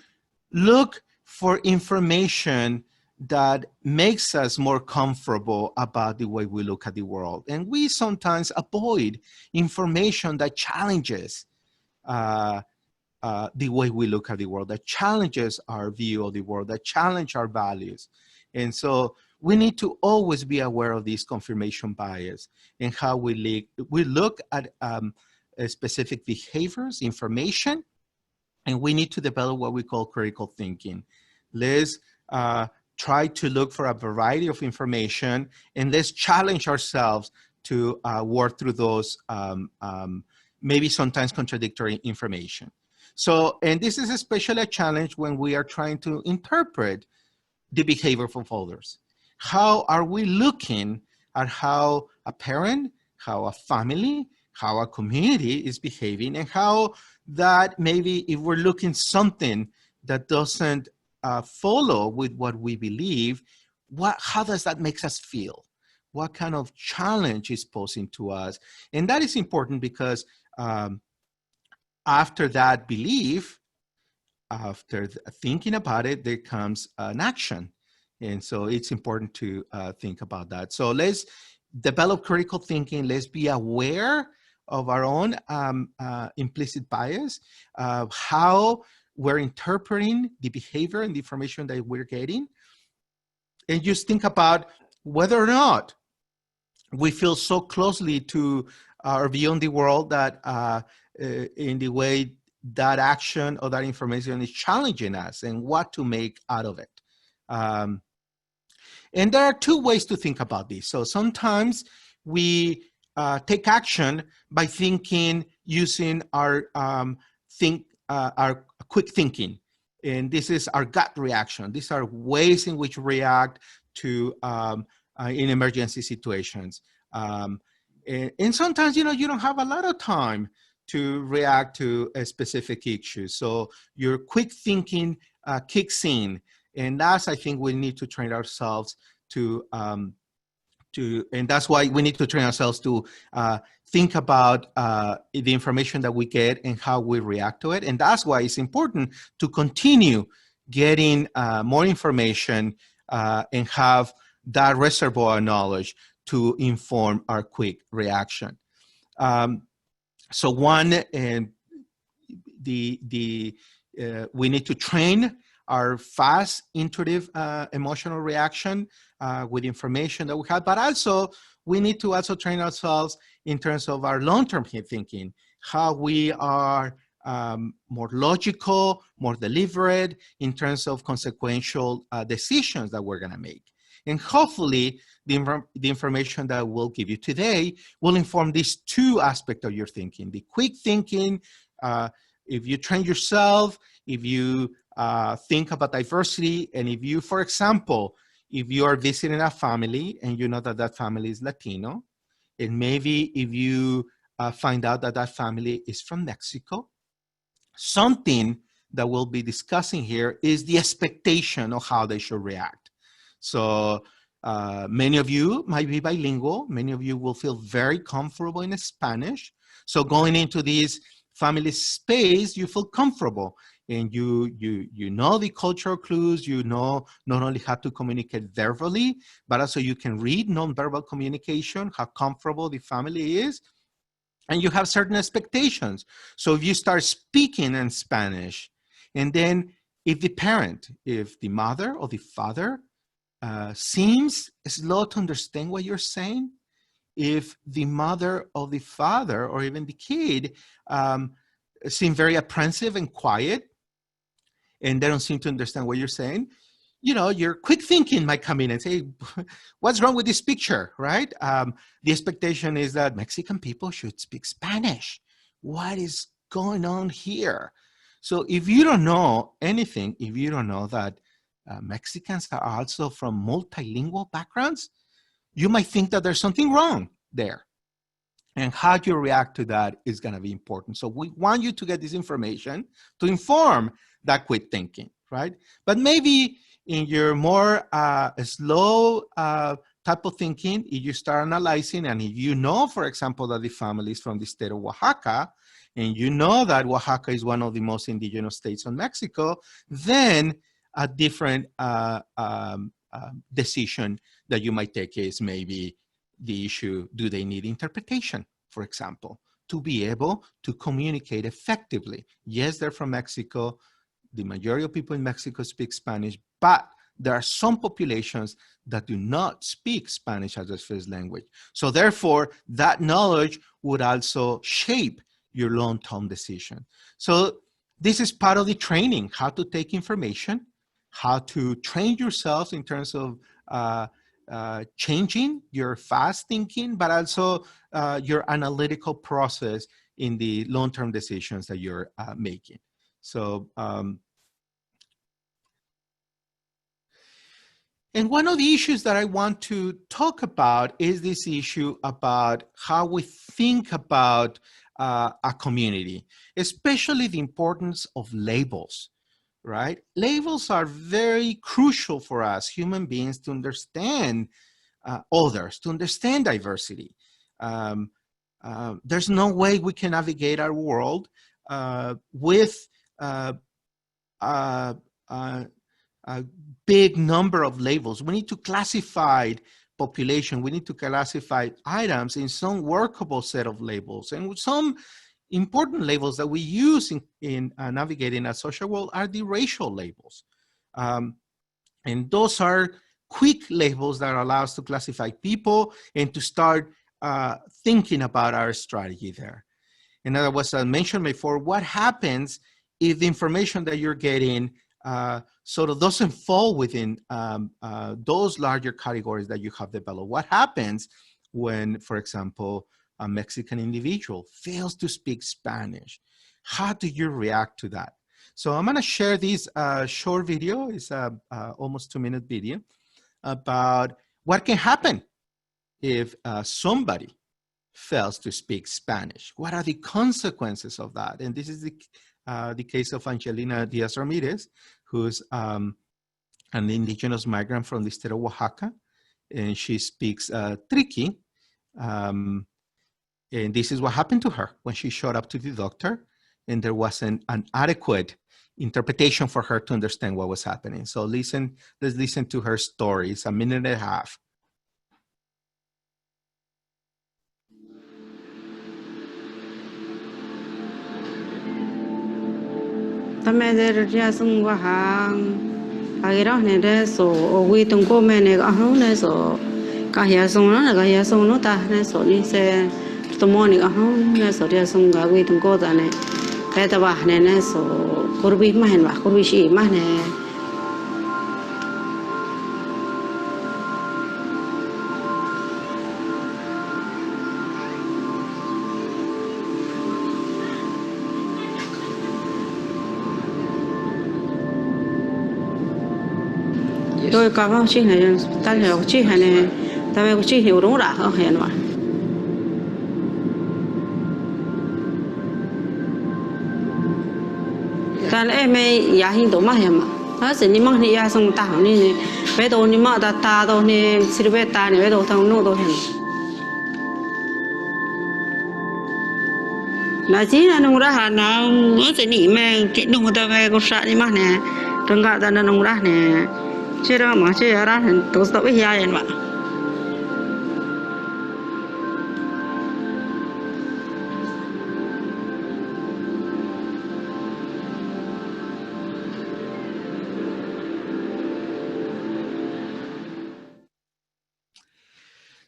look for information that makes us more comfortable about the way we look at the world. And we sometimes avoid information that challenges the way we look at the world, that challenges our view of the world, that challenge our values. And so we need to always be aware of this confirmation bias and how we look at specific behaviors, information, and we need to develop what we call critical thinking. Let's try to look for a variety of information, and let's challenge ourselves to work through those maybe sometimes contradictory information. So, and this is especially a challenge when we are trying to interpret the behavior of others. How are we looking at how a parent, how a family, how a community is behaving, and how that maybe if we're looking something that doesn't follow with what we believe, how does that make us feel? What kind of challenge is posing to us? And that is important because after that belief, after thinking about it, there comes an action. And so it's important to think about that. So let's develop critical thinking. Let's be aware of our own implicit bias, how we're interpreting the behavior and the information that we're getting. And just think about whether or not we feel so closely to our view on the world that in the way that action or that information is challenging us and what to make out of it. And there are two ways to think about this. So sometimes we take action by thinking using our quick thinking. And this is our gut reaction. These are ways in which we react to in emergency situations. And sometimes, you know, you don't have a lot of time to react to a specific issue. So your quick thinking kicks in. And that's, I think, we need to train ourselves to and that's why we need to train ourselves to think about the information that we get and how we react to it. And that's why it's important to continue getting more information and have that reservoir of knowledge to inform our quick reaction. So one, we need to train our fast, intuitive, emotional reaction with information that we have, but also we need to also train ourselves in terms of our long-term thinking, how we are more logical, more deliberate in terms of consequential decisions that we're gonna make. And hopefully the information that we'll give you today will inform these two aspects of your thinking. The quick thinking, if you train yourself, if you think about diversity, and if you, for example, if you are visiting a family and you know that that family is Latino, and maybe if you find out that that family is from Mexico, something that we'll be discussing here is the expectation of how they should react. So many of you might be bilingual. Many of you will feel very comfortable in Spanish. So going into this family space, you feel comfortable. and you know the cultural clues, you know not only how to communicate verbally, but also you can read nonverbal communication, how comfortable the family is, and you have certain expectations. So if you start speaking in Spanish, and then if the mother or the father seems slow to understand what you're saying, if the mother or the father or even the kid seem very apprehensive and quiet, and they don't seem to understand what you're saying, your quick thinking might come in and say, what's wrong with this picture, right? The expectation is that Mexican people should speak Spanish. What is going on here? So if you don't know anything, if you don't know that Mexicans are also from multilingual backgrounds, you might think that there's something wrong there. And how you react to that is going to be important. So we want you to get this information to inform that quick thinking, right? But maybe in your more slow type of thinking, if you start analyzing, and if you know, for example, that the family is from the state of Oaxaca, and you know that Oaxaca is one of the most indigenous states in Mexico, then a different decision that you might take is maybe the issue, do they need interpretation, for example, to be able to communicate effectively? Yes, they're from Mexico. The majority of people in Mexico speak Spanish, but there are some populations that do not speak Spanish as their first language. So therefore, that knowledge would also shape your long-term decision. So this is part of the training, how to take information, how to train yourself in terms of changing your fast thinking, but also your analytical process in the long-term decisions that you're making. So, and one of the issues that I want to talk about is this issue about how we think about a community, especially the importance of labels. Right? Labels are very crucial for us human beings to understand others, to understand diversity. There's no way we can navigate our world with a big number of labels. We need to classify population. We need to classify items in some workable set of labels. And some important labels that we use in navigating a social world are the racial labels. And those are quick labels that allow us to classify people and to start thinking about our strategy there. And as was mentioned before, what happens if the information that you're getting sort of doesn't fall within those larger categories that you have developed? What happens when, for example, a Mexican individual fails to speak Spanish? How do you react to that? So I'm going to share this short video. It's a almost 2-minute video about what can happen if somebody fails to speak Spanish. What are the consequences of that? And this is the case of Angelina Diaz-Ramirez, who's an indigenous migrant from the state of Oaxaca, and she speaks Triqui. And this is what happened to her when she showed up to the doctor, and there wasn't an adequate interpretation for her to understand what was happening. So let's listen to her story. It's 1.5 minutes. Tomoni ahon ne so dia sung ga wi tung ko da ne ka ta ba ne so kurbi ma hen ba kurbi shi ma ne tôi cả vào chi này ta hiểu chi này ta về chi hiểu đúng là không hẹn mà但哎没牙龈都嘛些嘛，他是你忙你牙生大行你呢，别都你忙大都呢，吃的别大呢，别都他弄都些。là chỉ là nông ra nó ở trên này mà cái nông ta về có sát đi mà nè trong cả ta nông ra nè chỉ đó mà chỉ ra thì tôi sẽ bị hại vậy mà.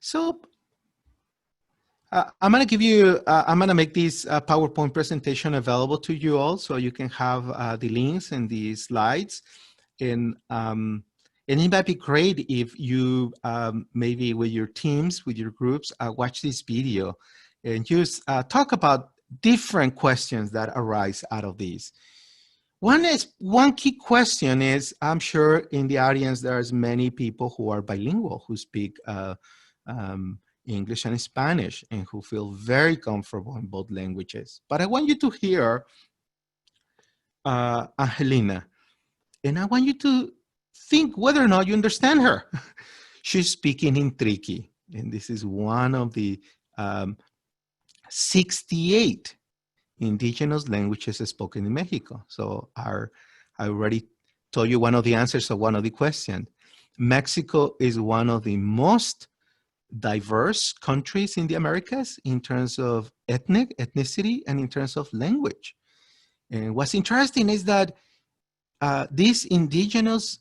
So I'm going to give you, I'm going to make this PowerPoint presentation available to you all so you can have the links and the slides. And it might be great if you maybe with your teams, with your groups, watch this video and just talk about different questions that arise out of these. One key question is, I'm sure in the audience there's many people who are bilingual, who speak English and Spanish, and who feel very comfortable in both languages. But I want you to hear Angelina, and I want you to think whether or not you understand her. She's speaking in Triqui, and this is one of the 68 indigenous languages spoken in Mexico. So I already told you one of the answers of one of the questions. Mexico is one of the most diverse countries in the Americas in terms of ethnicity and in terms of language. And what's interesting is that these indigenous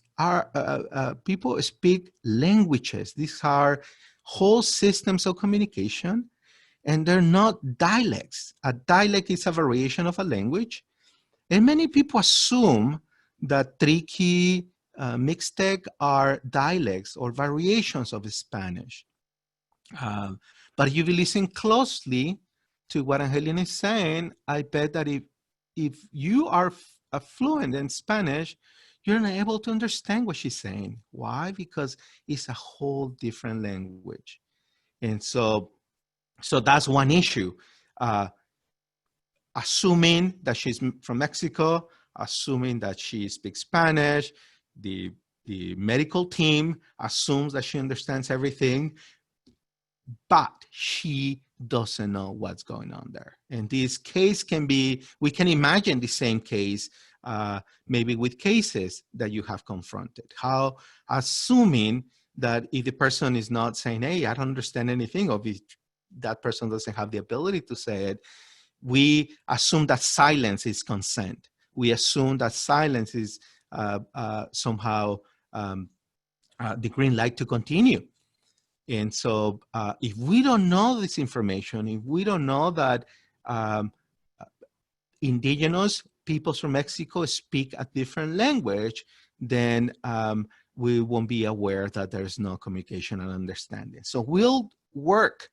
people speak languages. These are whole systems of communication, and they're not dialects. A dialect is a variation of a language. And many people assume that Triqui, Mixtec are dialects or variations of Spanish. But if you listen closely to what Angelina is saying, I bet that if you are fluent in Spanish, you're not able to understand what she's saying. Why? Because it's a whole different language. And so that's one issue. Assuming that she's from Mexico, assuming that she speaks Spanish, the medical team assumes that she understands everything, but she doesn't know what's going on there. And this case can be, we can imagine the same case maybe with cases that you have confronted. How assuming that if the person is not saying, hey, I don't understand anything, or if that person doesn't have the ability to say it, we assume that silence is consent. We assume that silence is somehow the green light to continue. And so if we don't know this information, if we don't know that indigenous peoples from Mexico speak a different language, then we won't be aware that there's no communication and understanding. So we'll work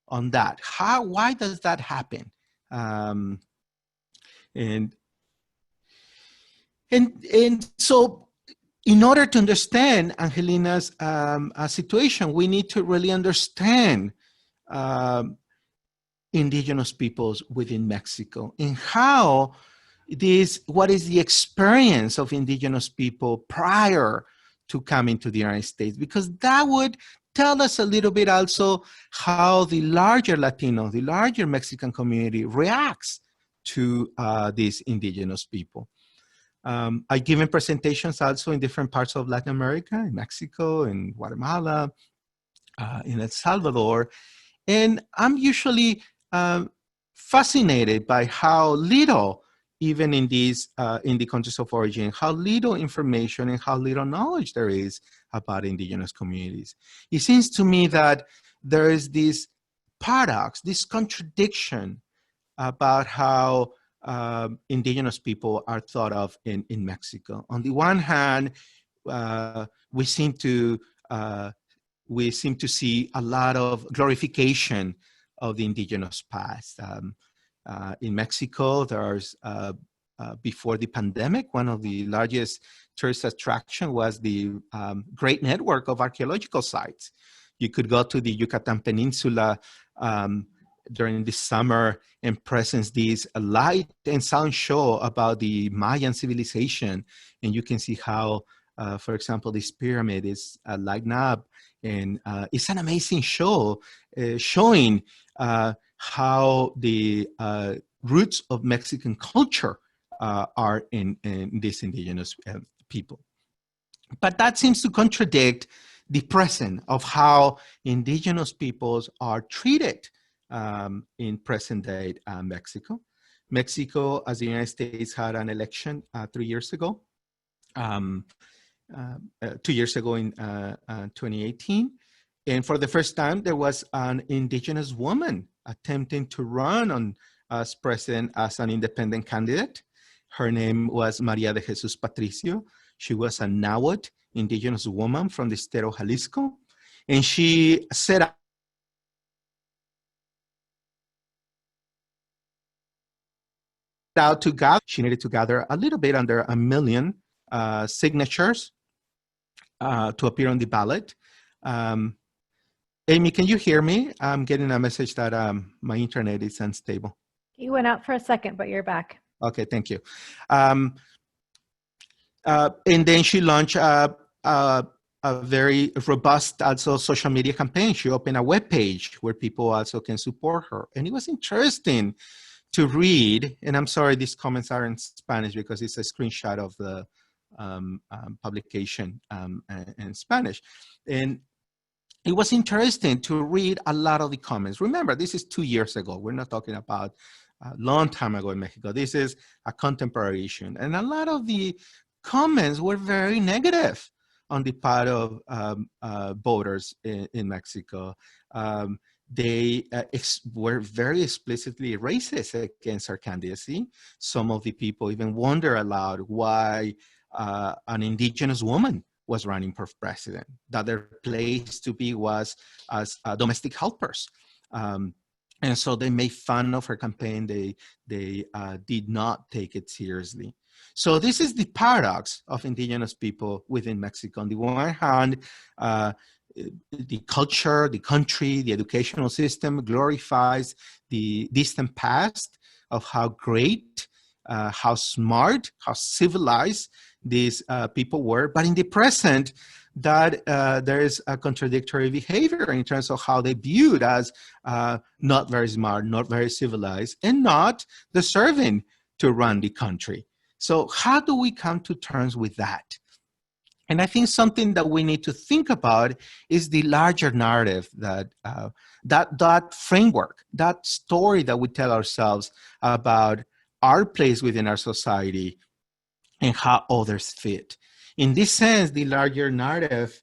on that. Why does that happen? And so in order to understand Angelina's situation, we need to really understand indigenous peoples within Mexico and what is the experience of indigenous people prior to coming to the United States, because that would tell us a little bit also how the larger Latino, the larger Mexican community reacts to these indigenous people. I've given presentations also in different parts of Latin America, in Mexico, in Guatemala, in El Salvador, and I'm usually fascinated by how little, even in these in the countries of origin, how little information and how little knowledge there is about indigenous communities. It seems to me that there is this paradox, this contradiction about how indigenous people are thought of in Mexico. On the one hand, we seem to see a lot of glorification of the indigenous past. In Mexico, there's before the pandemic, one of the largest tourist attraction was the great network of archaeological sites. You could go to the Yucatan Peninsula during the summer and presence this light and sound show about the Mayan civilization. And you can see how, for example, this pyramid is lighting up. And it's an amazing show showing how the roots of Mexican culture are in these indigenous people. But that seems to contradict the present of how indigenous peoples are treated in present day Mexico. Mexico, as the United States, had an election 3 years ago, 2 years ago in 2018. And for the first time, there was an indigenous woman attempting to run on as president as an independent candidate. Her name was Maria de Jesus Patricio. She was a Nahuatl indigenous woman from the state of Jalisco. And she set out to gather, she needed to gather a little bit under 1 million signatures to appear on the ballot. Amy, can you hear me? I'm getting a message that my internet is unstable. You went out for a second, but you're back. Okay, thank you. And then she launched a very robust also social media campaign. She opened a webpage where people also can support her. And it was interesting to read, and I'm sorry these comments are in Spanish because it's a screenshot of the publication in Spanish. And it was interesting to read a lot of the comments. Remember, this is 2 years ago. We're not talking about a long time ago in Mexico. This is a contemporary issue. And a lot of the comments were very negative on the part of voters in Mexico. They were very explicitly racist against her candidacy. Some of the people even wonder aloud why an indigenous woman was running for president, that their place to be was as domestic helpers. And so they made fun of her campaign. They did not take it seriously. So this is the paradox of indigenous people within Mexico. On the one hand, the culture, the country, the educational system glorifies the distant past of how great, how smart, how civilized these people were. But in the present, that there is a contradictory behavior in terms of how they viewed as not very smart, not very civilized, and not deserving to run the country. So how do we come to terms with that? And I think something that we need to think about is the larger narrative that that framework, that story that we tell ourselves about our place within our society and how others fit. In this sense, the larger narrative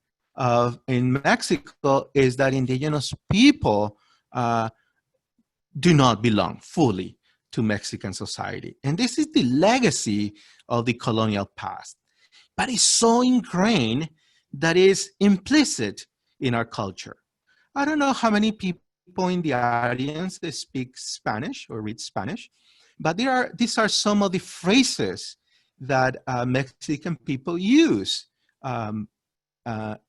in Mexico is that indigenous people do not belong fully to Mexican society. And this is the legacy of the colonial past. But it's so ingrained that it's implicit in our culture. I don't know how many people in the audience speak Spanish or read Spanish, but these are some of the phrases that Mexican people use in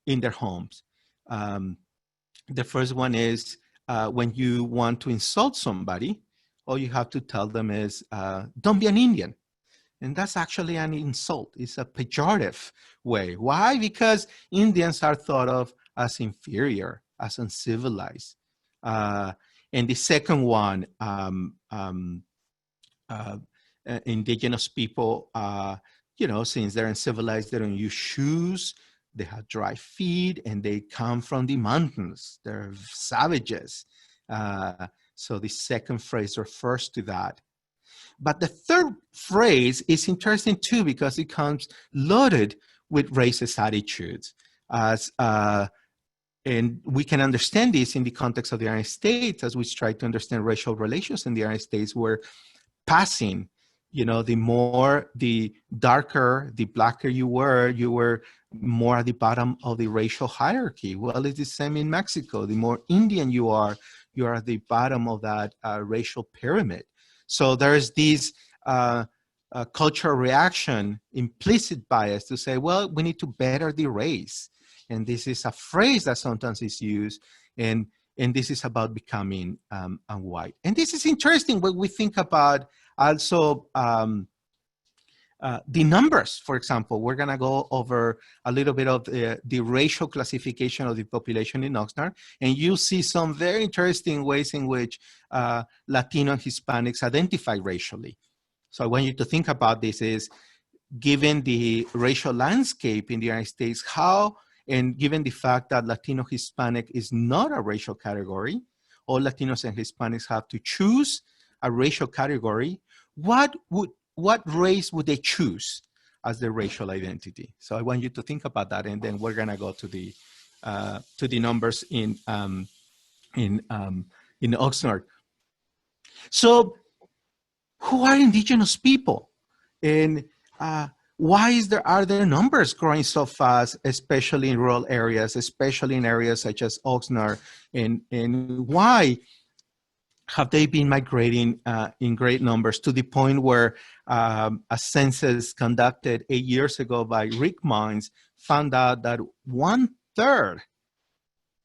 their homes. The first one is when you want to insult somebody, all you have to tell them is, don't be an Indian. And that's actually an insult. It's a pejorative way. Why? Because Indians are thought of as inferior, as uncivilized. And the second one, indigenous people, since they're uncivilized, they don't use shoes, they have dry feet, and they come from the mountains. They're savages. So the second phrase refers to that. But the third phrase is interesting too, because it comes loaded with racist attitudes. And we can understand this in the context of the United States as we try to understand racial relations in the United States, where passing, the darker, the blacker you were more at the bottom of the racial hierarchy. Well, it's the same in Mexico. The more Indian you are at the bottom of that racial pyramid. So there's this cultural reaction, implicit bias to say, well, we need to better the race. And this is a phrase that sometimes is used, and this is about becoming white. And this is interesting when we think about also the numbers, for example, we're going to go over a little bit of the racial classification of the population in Oxnard, and you see some very interesting ways in which Latino and Hispanics identify racially. So I want you to think about this is, given the racial landscape in the United States, how, and given the fact that Latino Hispanic is not a racial category, all Latinos and Hispanics have to choose a racial category, what race would they choose as their racial identity? So I want you to think about that, and then we're gonna go to the numbers in Oxnard. So who are indigenous people? And why are their numbers growing so fast, especially in rural areas, especially in areas such as Oxnard, and why have they been migrating in great numbers to the point where a census conducted 8 years ago by Rick Mines found out that 1/3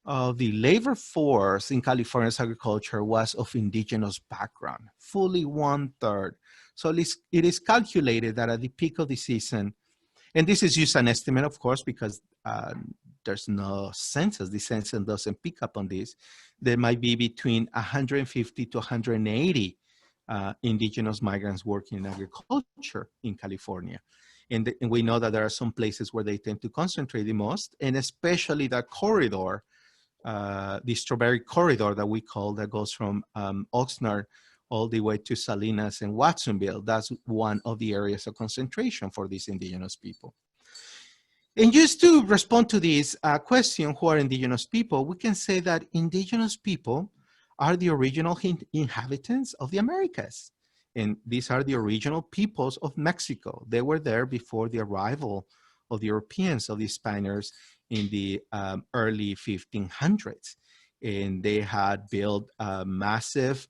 of the labor force in California's agriculture was of indigenous background, fully 1/3. So it is calculated that at the peak of the season, and this is just an estimate, of course, because there's no census. The census doesn't pick up on this. There might be between 150 to 180 indigenous migrants working in agriculture in California. And we know that there are some places where they tend to concentrate the most, and especially that corridor, the strawberry corridor that we call, that goes from Oxnard all the way to Salinas and Watsonville. That's one of the areas of concentration for these indigenous people. And just to respond to this question, who are indigenous people, we can say that indigenous people are the original inhabitants of the Americas. And these are the original peoples of Mexico. They were there before the arrival of the Europeans, of the Spaniards, in the early 1500s. And they had built massive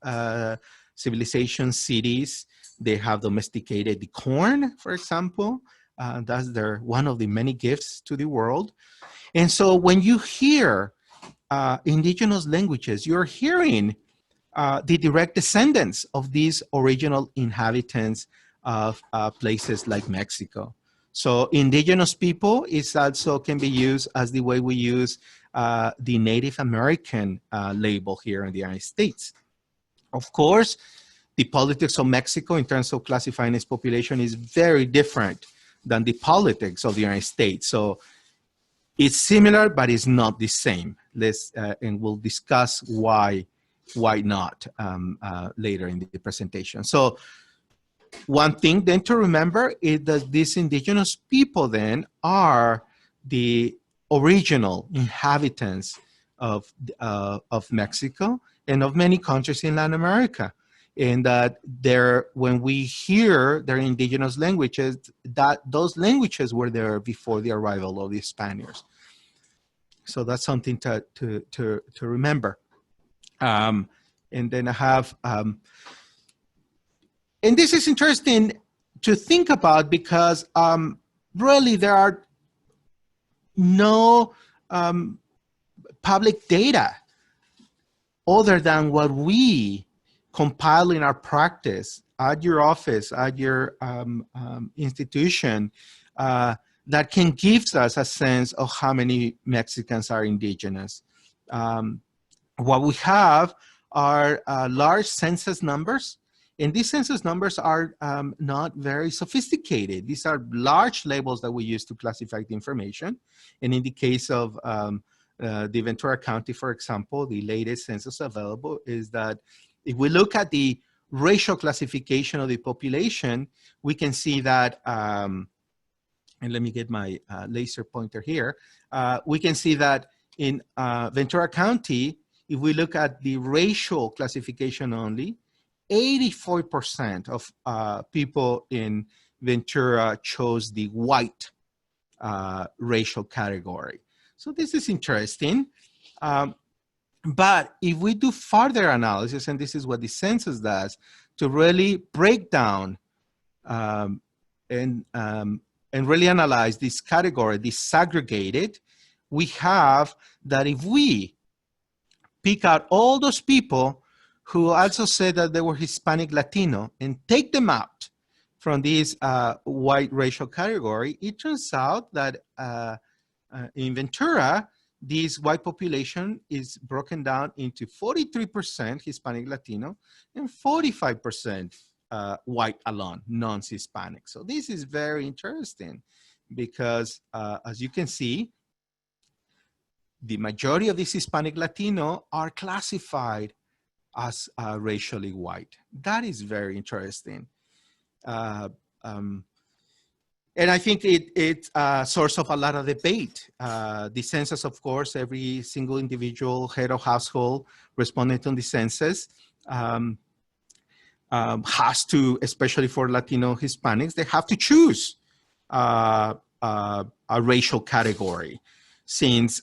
civilization cities. They have domesticated the corn, for example. That's one of the many gifts to the world. And so when you hear indigenous languages, you're hearing the direct descendants of these original inhabitants of places like Mexico. So indigenous people is also can be used as the way we use the Native American label here in the United States. Of course, the politics of Mexico in terms of classifying its population is very different than the politics of the United States. So it's similar, but it's not the same. And we'll discuss why not later in the presentation. So one thing then to remember is that these indigenous people then are the original inhabitants of Mexico and of many countries in Latin America. And that when we hear their indigenous languages, that those languages were there before the arrival of the Spaniards. So that's something to remember. And then I have, and this is interesting to think about because really there are no public data other than what we compile in our practice at your office, at your institution, that can give us a sense of how many Mexicans are indigenous. What we have are large census numbers, and these census numbers are not very sophisticated. These are large labels that we use to classify the information. And in the case of the Ventura County, for example, the latest census available is that if we look at the racial classification of the population, we can see that, and let me get my laser pointer here. We can see that in Ventura County, if we look at the racial classification only, 84% of people in Ventura chose the white racial category. So this is interesting. But if we do further analysis, and this is what the census does, to really break down and really analyze this category, disaggregate it, we have that if we pick out all those people who also said that they were Hispanic Latino and take them out from this white racial category, it turns out that in Ventura, this white population is broken down into 43% Hispanic Latino and 45% white alone, non-Hispanic. So this is very interesting because as you can see, the majority of these Hispanic Latino are classified as racially white. That is very interesting. And I think it's a source of a lot of debate. The census, of course, every single individual head of household responding to the census has to, especially for Latino Hispanics, they have to choose a racial category, since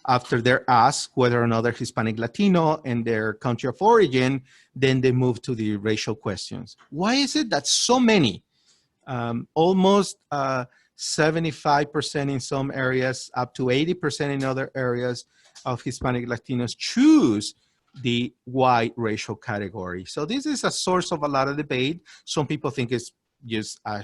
after they're asked whether or not they're Hispanic Latino and their country of origin, then they move to the racial questions. Why is it that so many, almost 75% in some areas, up to 80% in other areas of Hispanic Latinos choose the white racial category? So this is a source of a lot of debate. Some people think it's just a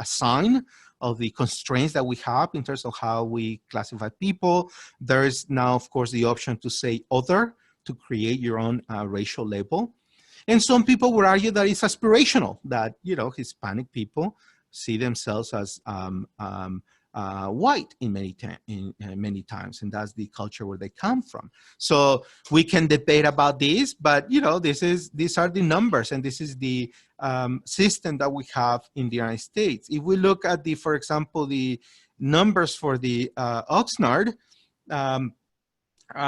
sign of the constraints that we have in terms of how we classify people. There is now, of course, the option to say other, to create your own racial label. And some people would argue that it's aspirational, that, you know, Hispanic people see themselves as white in many times, and that's the culture where they come from. So we can debate about this, but, you know, these are the numbers, and this is the system that we have in the United States. If we look at the, for example, the numbers for the Oxnard,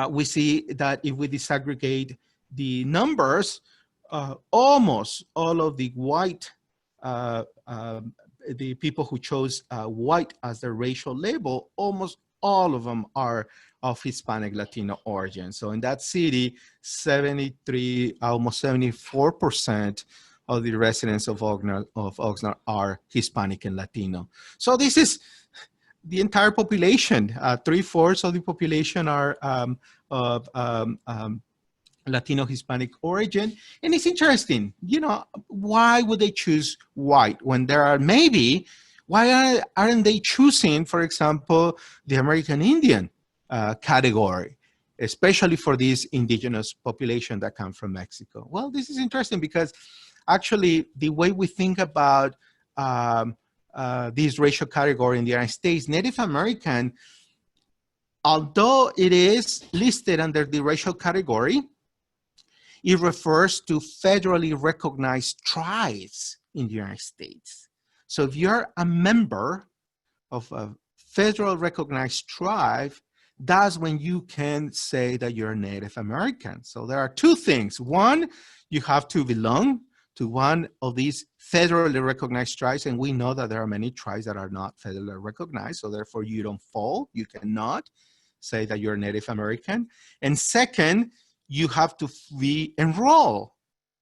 we see that if we disaggregate the numbers, almost all of the white, the people who chose white as their racial label, almost all of them are of Hispanic Latino origin. So in that city, 73, almost 74% of the residents of Oxnard are Hispanic and Latino. So this is the entire population. 3/4 of the population are of Latino Hispanic origin. And it's interesting, you know, why would they choose white when there are maybe, why aren't they choosing, for example, the American Indian category, especially for this indigenous population that come from Mexico? Well, this is interesting because actually the way we think about this racial category in the United States, Native American, although it is listed under the racial category, it refers to federally recognized tribes in the United States. So if you're a member of a federal recognized tribe, that's when you can say that you're Native American. So there are two things. One, you have to belong to one of these federally recognized tribes, and we know that there are many tribes that are not federally recognized, so therefore you don't fall. You cannot say that you're Native American. And second, you have to be enrolled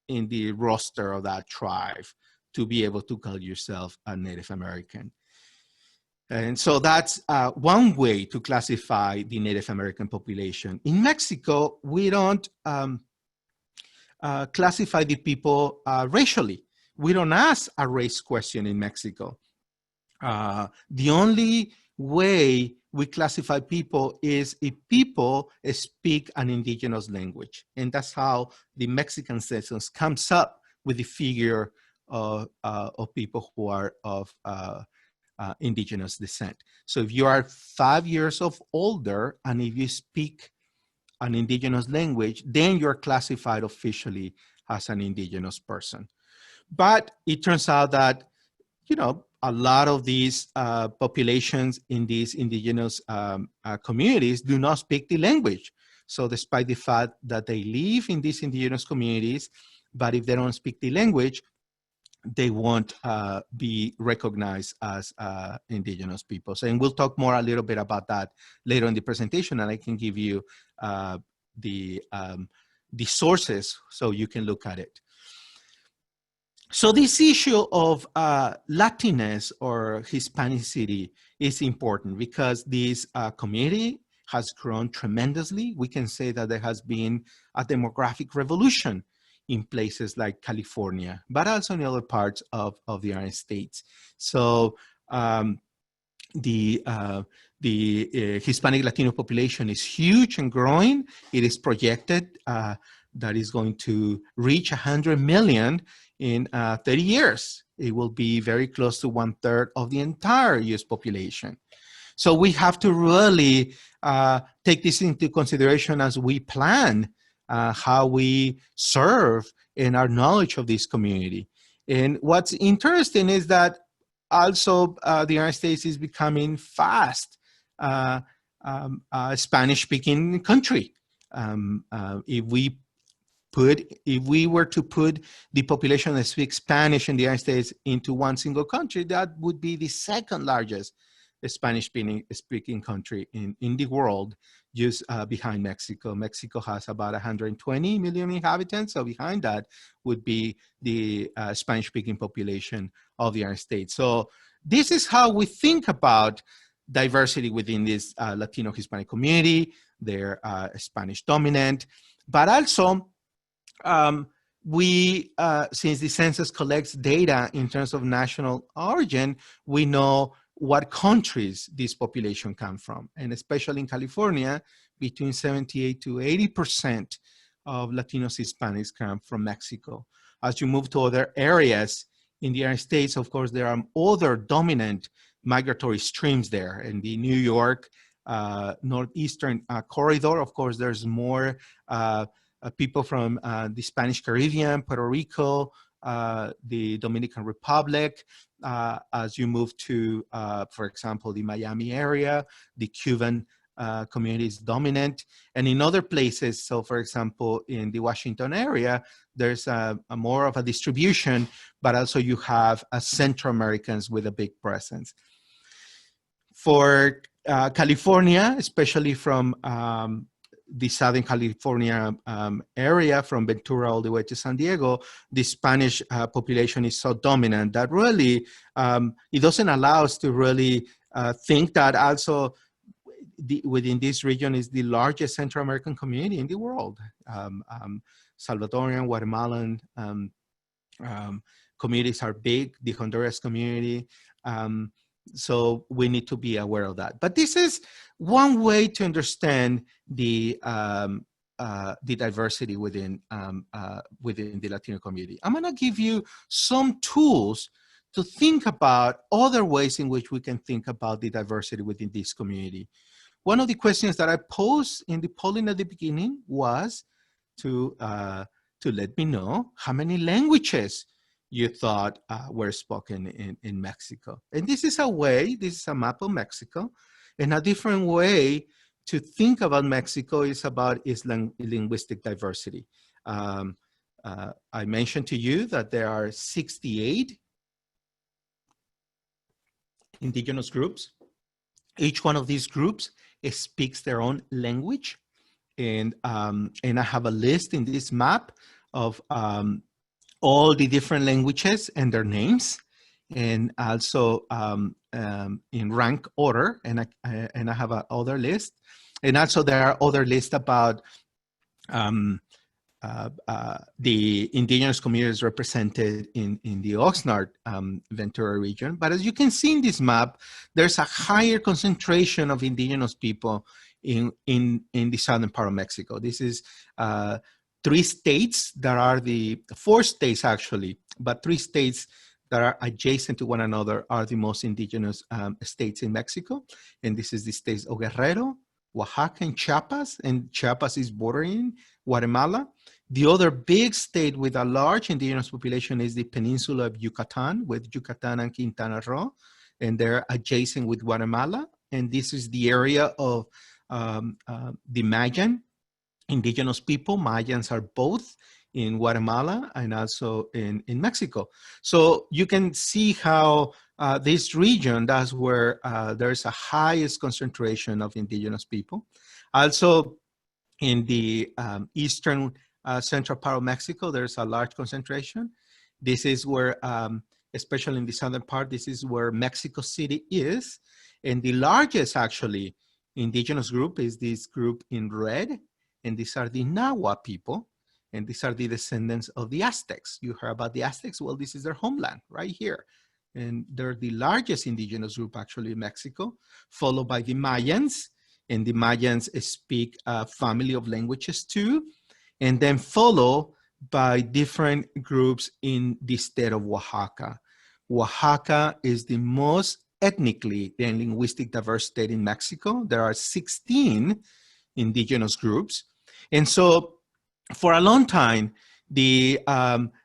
in the roster of that tribe to be able to call yourself a Native American. And so that's one way to classify the Native American population. In Mexico, we don't classify the people racially. We don't ask a race question in Mexico. The only way we classify people is if people speak an indigenous language. And that's how the Mexican census comes up with the figure of people who are of indigenous descent. So if you are 5 years of older and if you speak an indigenous language, then you're classified officially as an indigenous person. But it turns out that, you know, a lot of these populations in these indigenous communities do not speak the language. So despite the fact that they live in these indigenous communities, but if they don't speak the language, they won't be recognized as indigenous people. So, and we'll talk more a little bit about that later in the presentation, and I can give you the sources so you can look at it. So this issue of Latinx or Hispanicity is important because this community has grown tremendously. We can say that there has been a demographic revolution in places like California, but also in other parts of the United States. So the Hispanic Latino population is huge and growing. It is projected that is going to reach 100 million in 30 years. It will be very close to 1/3 of the entire US population. So we have to really take this into consideration as we plan how we serve and our knowledge of this community. And what's interesting is that also the United States is becoming fast Spanish-speaking country. If we were to put the population that speaks Spanish in the United States into one single country, that would be the second largest Spanish-speaking country in the world, just behind Mexico. Mexico has about 120 million inhabitants, so behind that would be the Spanish-speaking population of the United States. So this is how we think about diversity within this Latino Hispanic community. They're Spanish dominant, but also since the census collects data in terms of national origin, we know what countries this population come from. And especially in California, between 78 to 80% of Latinos Hispanics come from Mexico. As you move to other areas in the United States, of course, there are other dominant migratory streams there. In the New York northeastern corridor, of course, there's more people from the Spanish Caribbean, Puerto Rico, the Dominican Republic. As you move to, for example, the Miami area, the Cuban community is dominant. And in other places, so for example, in the Washington area, there's a more of a distribution, but also you have Central Americans with a big presence. For California, especially from the Southern California area, from Ventura all the way to San Diego, the Spanish population is so dominant that really it doesn't allow us to really think that also within this region is the largest Central American community in the world. Salvadorian, Guatemalan communities are big, the Honduras community. So we need to be aware of that. But this is one way to understand the diversity within the Latino community. I'm going to give you some tools to think about other ways in which we can think about the diversity within this community. One of the questions that I posed in the polling at the beginning was to let me know how many languages you thought were spoken in Mexico. And this is a way, this is a map of Mexico, and a different way to think about Mexico is about its linguistic diversity. I mentioned to you that there are 68 indigenous groups. Each one of these groups speaks their own language. And I have a list in this map of all the different languages and their names, and also in rank order. And I have another list. And also there are other lists about the indigenous communities represented in the Oxnard Ventura region. But as you can see in this map, there's a higher concentration of indigenous people in the southern part of Mexico. This is 3 states that are four states actually, but 3 states that are adjacent to one another are the most indigenous states in Mexico. And this is the states of Guerrero, Oaxaca, and Chiapas is bordering Guatemala. The other big state with a large indigenous population is the peninsula of Yucatan, with Yucatan and Quintana Roo, and they're adjacent with Guatemala. And this is the area of the Mayan indigenous people. Mayans are both in Guatemala and also in Mexico. So you can see how this region, that's where there's a highest concentration of indigenous people. Also in the eastern central part of Mexico, there's a large concentration. This is where, especially in the southern part, this is where Mexico City is. And the largest actually indigenous group is this group in red. And these are the Nahua people. And these are the descendants of the Aztecs. You heard about the Aztecs? Well, this is their homeland right here. And they're the largest indigenous group actually in Mexico, followed by the Mayans. And the Mayans speak a family of languages too. And then followed by different groups in the state of Oaxaca. Oaxaca is the most ethnically and linguistic diverse state in Mexico. There are 16 indigenous groups. And so for a long time, the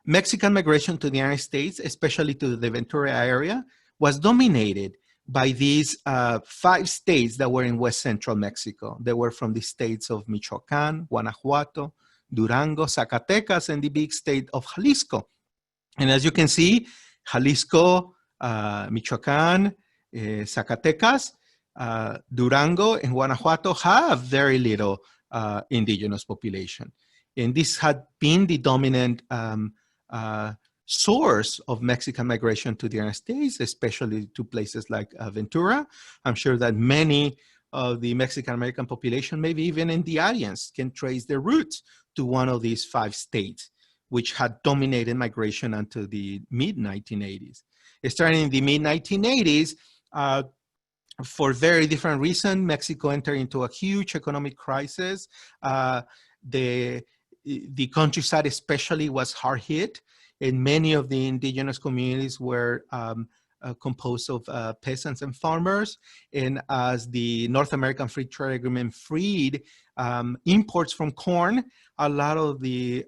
Mexican migration to the United States, especially to the Ventura area, was dominated by these 5 states that were in West Central Mexico. They were from the states of Michoacán, Guanajuato, Durango, Zacatecas, and the big state of Jalisco. And as you can see, Jalisco, Michoacán, Zacatecas, Durango, and Guanajuato have very little indigenous population. And this had been the dominant source of Mexican migration to the United States, especially to places like Ventura. I'm sure that many of the Mexican-American population, maybe even in the audience, can trace their roots to one of these 5 states, which had dominated migration until the mid-1980s. Starting in the mid-1980s, for very different reasons, Mexico entered into a huge economic crisis. The countryside especially was hard hit, and many of the indigenous communities were composed of peasants and farmers. And as the North American Free Trade Agreement freed imports from corn, a lot of the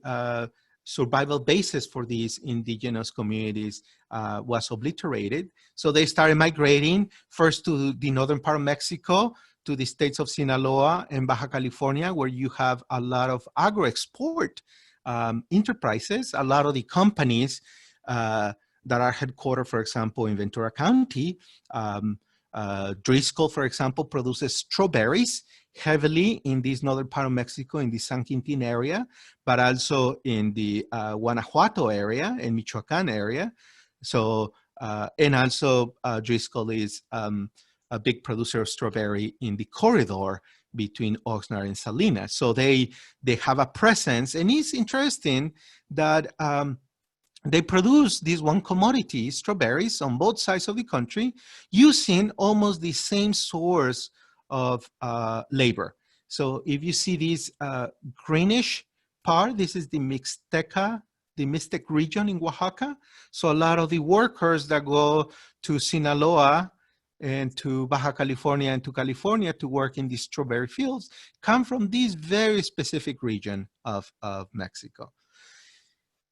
survival basis for these indigenous communities was obliterated. So they started migrating first to the northern part of Mexico, to the states of Sinaloa and Baja California, where you have a lot of agro-export enterprises. A lot of the companies that are headquartered, for example, in Ventura County, Driscoll, for example, produces strawberries heavily in this northern part of Mexico, in the San Quintin area, but also in the Guanajuato area and Michoacan area. So, and also Driscoll is a big producer of strawberry in the corridor between Oxnard and Salinas. So they have a presence, and it's interesting that they produce this one commodity, strawberries, on both sides of the country, using almost the same source of labor. So if you see this greenish part, this is the Mixteca, the Mixtec region in Oaxaca. So a lot of the workers that go to Sinaloa and to Baja California and to California to work in the strawberry fields come from this very specific region of Mexico.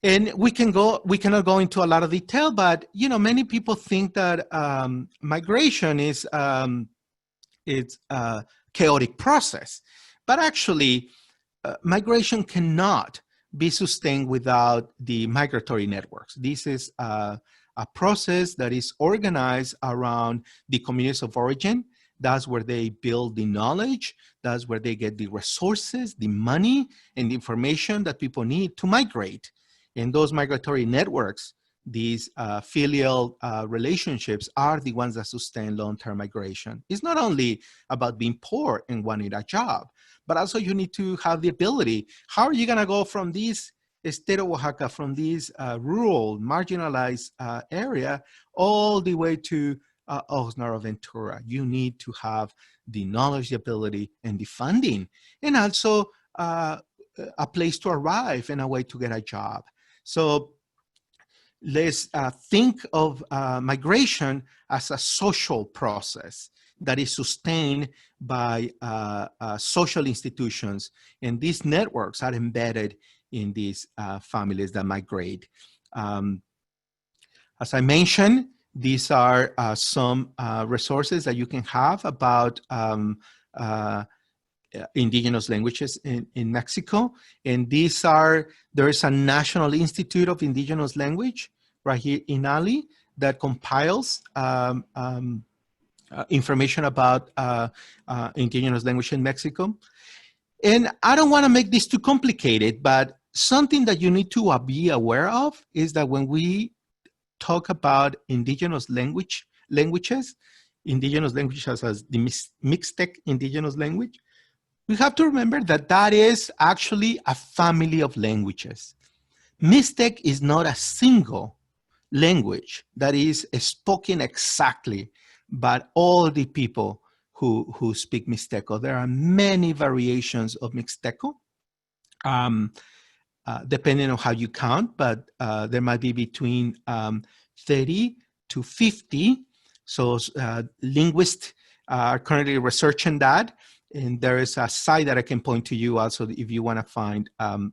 And we cannot go into a lot of detail, but many people think that migration is it's a chaotic process, but actually migration cannot be sustained without the migratory networks. This is a process that is organized around the communities of origin. That's where they build the knowledge. That's where they get the resources, the money, and the information that people need to migrate. And those migratory networks, these filial relationships, are the ones that sustain long-term migration. It's not only about being poor and wanting a job, but also you need to have the ability. How are you going to go from this state of Oaxaca, from this rural, marginalized area, all the way to Oxnard or Ventura? You need to have the knowledge, the ability, and the funding, and also a place to arrive and a way to get a job. So let's think of migration as a social process that is sustained by social institutions, and these networks are embedded in these families that migrate. As I mentioned, these are some resources that you can have about indigenous languages in Mexico. And these are, there is a National Institute of Indigenous Language right here in Ali that compiles information about indigenous language in Mexico. And I don't want to make this too complicated, but something that you need to be aware of is that when we talk about indigenous languages as the Mixtec indigenous language, we have to remember that that is actually a family of languages. Mixtec is not a single language that is spoken exactly by all the people who speak Mixteco. There are many variations of Mixteco, depending on how you count, but there might be between 30 to 50. So linguists are currently researching that. And there is a site that I can point to you also if you want to find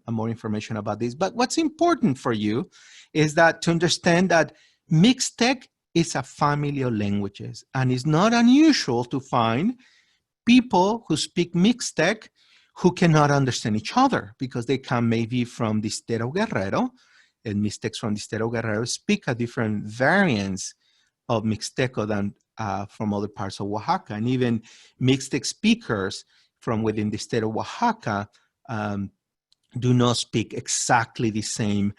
more information about this. But what's important for you is that to understand that Mixtec is a family of languages, and it's not unusual to find people who speak Mixtec who cannot understand each other because they come maybe from the state of Guerrero, and Mixtecs from the state of Guerrero speak a different variants of Mixteco than from other parts of Oaxaca. And even Mixtec speakers from within the state of Oaxaca do not speak exactly the same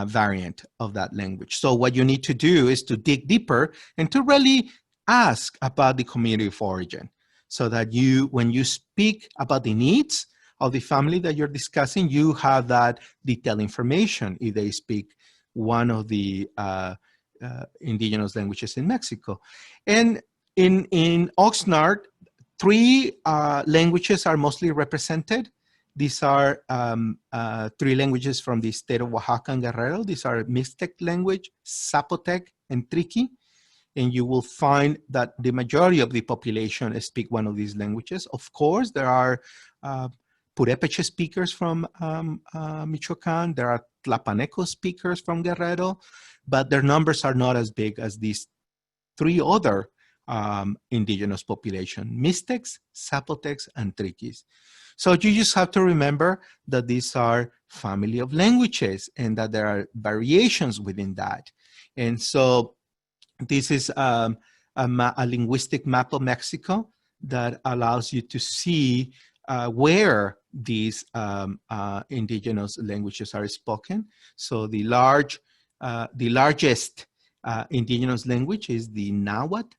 variant of that language. So what you need to do is to dig deeper and to really ask about the community of origin, so that you, when you speak about the needs of the family that you're discussing, you have that detailed information if they speak one of the indigenous languages in Mexico. And in Oxnard, 3 languages are mostly represented. These are 3 languages from the state of Oaxaca and Guerrero. These are Mixtec language, Zapotec, and Triqui. And you will find that the majority of the population speak one of these languages. Of course, there are Purépecha speakers from Michoacán. There are Tlapaneco speakers from Guerrero, but their numbers are not as big as these 3 other indigenous population: Mixtecs, Zapotecs, and Triquis. So you just have to remember that these are family of languages and that there are variations within that. And so this is a linguistic map of Mexico that allows you to see where these indigenous languages are spoken. So the largest indigenous language is the Nahuatl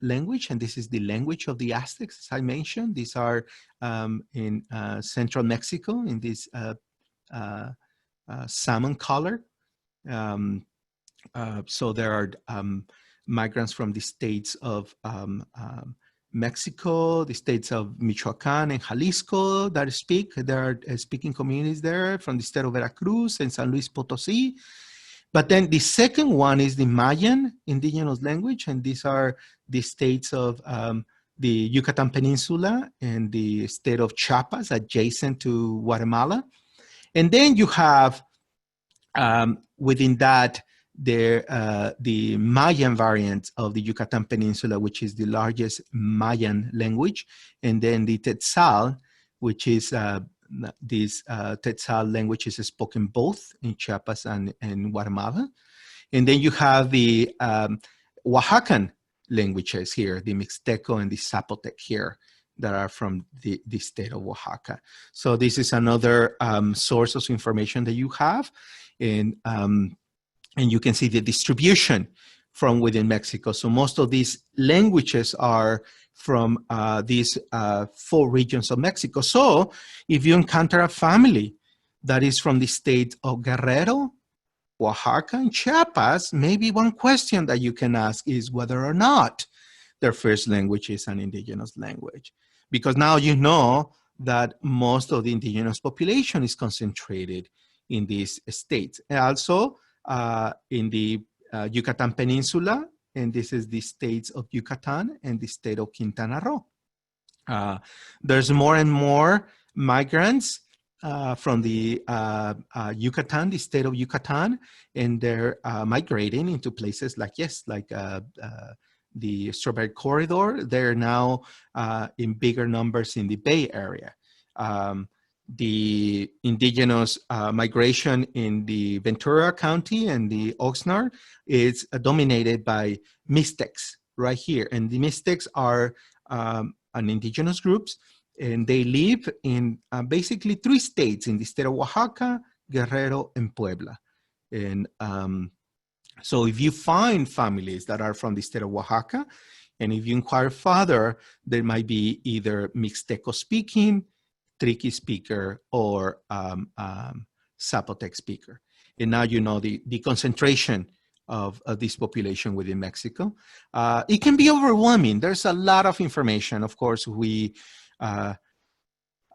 language, and this is the language of the Aztecs, as I mentioned. These are in central Mexico in this salmon color. So there are migrants from the states of Mexico, the states of Michoacán and Jalisco that speak. There are speaking communities there from the state of Veracruz and San Luis Potosí. But then the second one is the Mayan indigenous language, and these are the states of the Yucatan Peninsula and the state of Chiapas adjacent to Guatemala. And then you have within that the Mayan variant of the Yucatan Peninsula, which is the largest Mayan language, and then the Tetzal, which is this Tetzal language is spoken both in Chiapas and Guatemala. And then you have the Oaxacan languages here, the Mixteco and the Zapotec here, that are from the state of Oaxaca. So this is another source of information that you have. And you can see the distribution from within Mexico. So most of these languages are from these 4 regions of Mexico. So if you encounter a family that is from the state of Guerrero, Oaxaca, and Chiapas, maybe one question that you can ask is whether or not their first language is an indigenous language. Because now you know that most of the indigenous population is concentrated in these states. And also in the Yucatan Peninsula, and this is the states of Yucatan and the state of Quintana Roo. There's more and more migrants from the Yucatan, the state of Yucatan, and they're migrating into places like, like the Strawberry Corridor. They're now in bigger numbers in the Bay Area. The indigenous migration in the Ventura County and the Oxnard is dominated by Mixtecs right here. And the Mixtecs are an indigenous groups, and they live in basically 3 states in the state of Oaxaca, Guerrero, and Puebla. And so if you find families that are from the state of Oaxaca, and if you inquire further, there might be either Mixteco speaking, Triqui speaker or Zapotec speaker. And now you know the concentration of this population within Mexico. It can be overwhelming. There's a lot of information. Of course,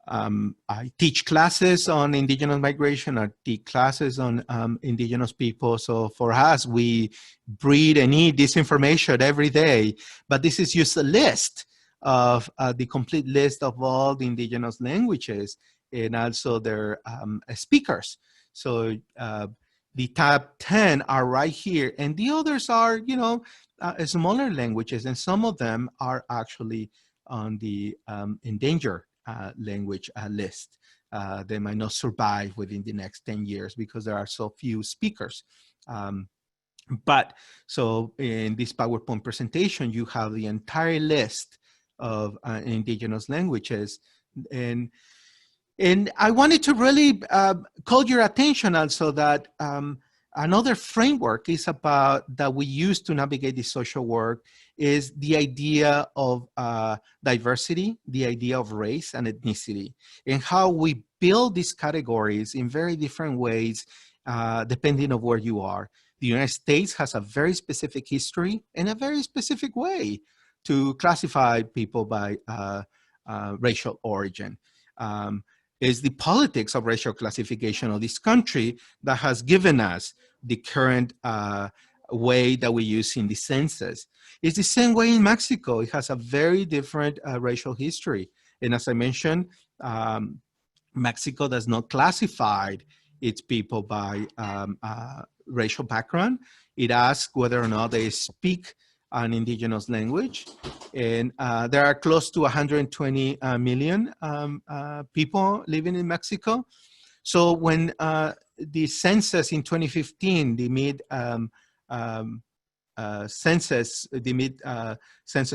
I teach classes on indigenous migration. I teach classes on indigenous people. So for us, we breathe and eat this information every day. But this is just a list of the complete list of all the indigenous languages and also their speakers. So the top 10 are right here, and the others are, smaller languages, and some of them are actually on the endangered language list. They might not survive within the next 10 years because there are so few speakers. But so in this PowerPoint presentation, you have the entire list of indigenous languages. And I wanted to really call your attention also that another framework is about that we use to navigate the social work is the idea of diversity, the idea of race and ethnicity, and how we build these categories in very different ways depending on where you are. The United States has a very specific history and a very specific way to classify people by racial origin. Is the politics of racial classification of this country that has given us the current way that we use in the census. It's the same way in Mexico. It has a very different racial history. And as I mentioned, Mexico does not classify its people by racial background. It asks whether or not they speak an indigenous language. And there are close to 120 million people living in Mexico. So when the census in 2015, the mid census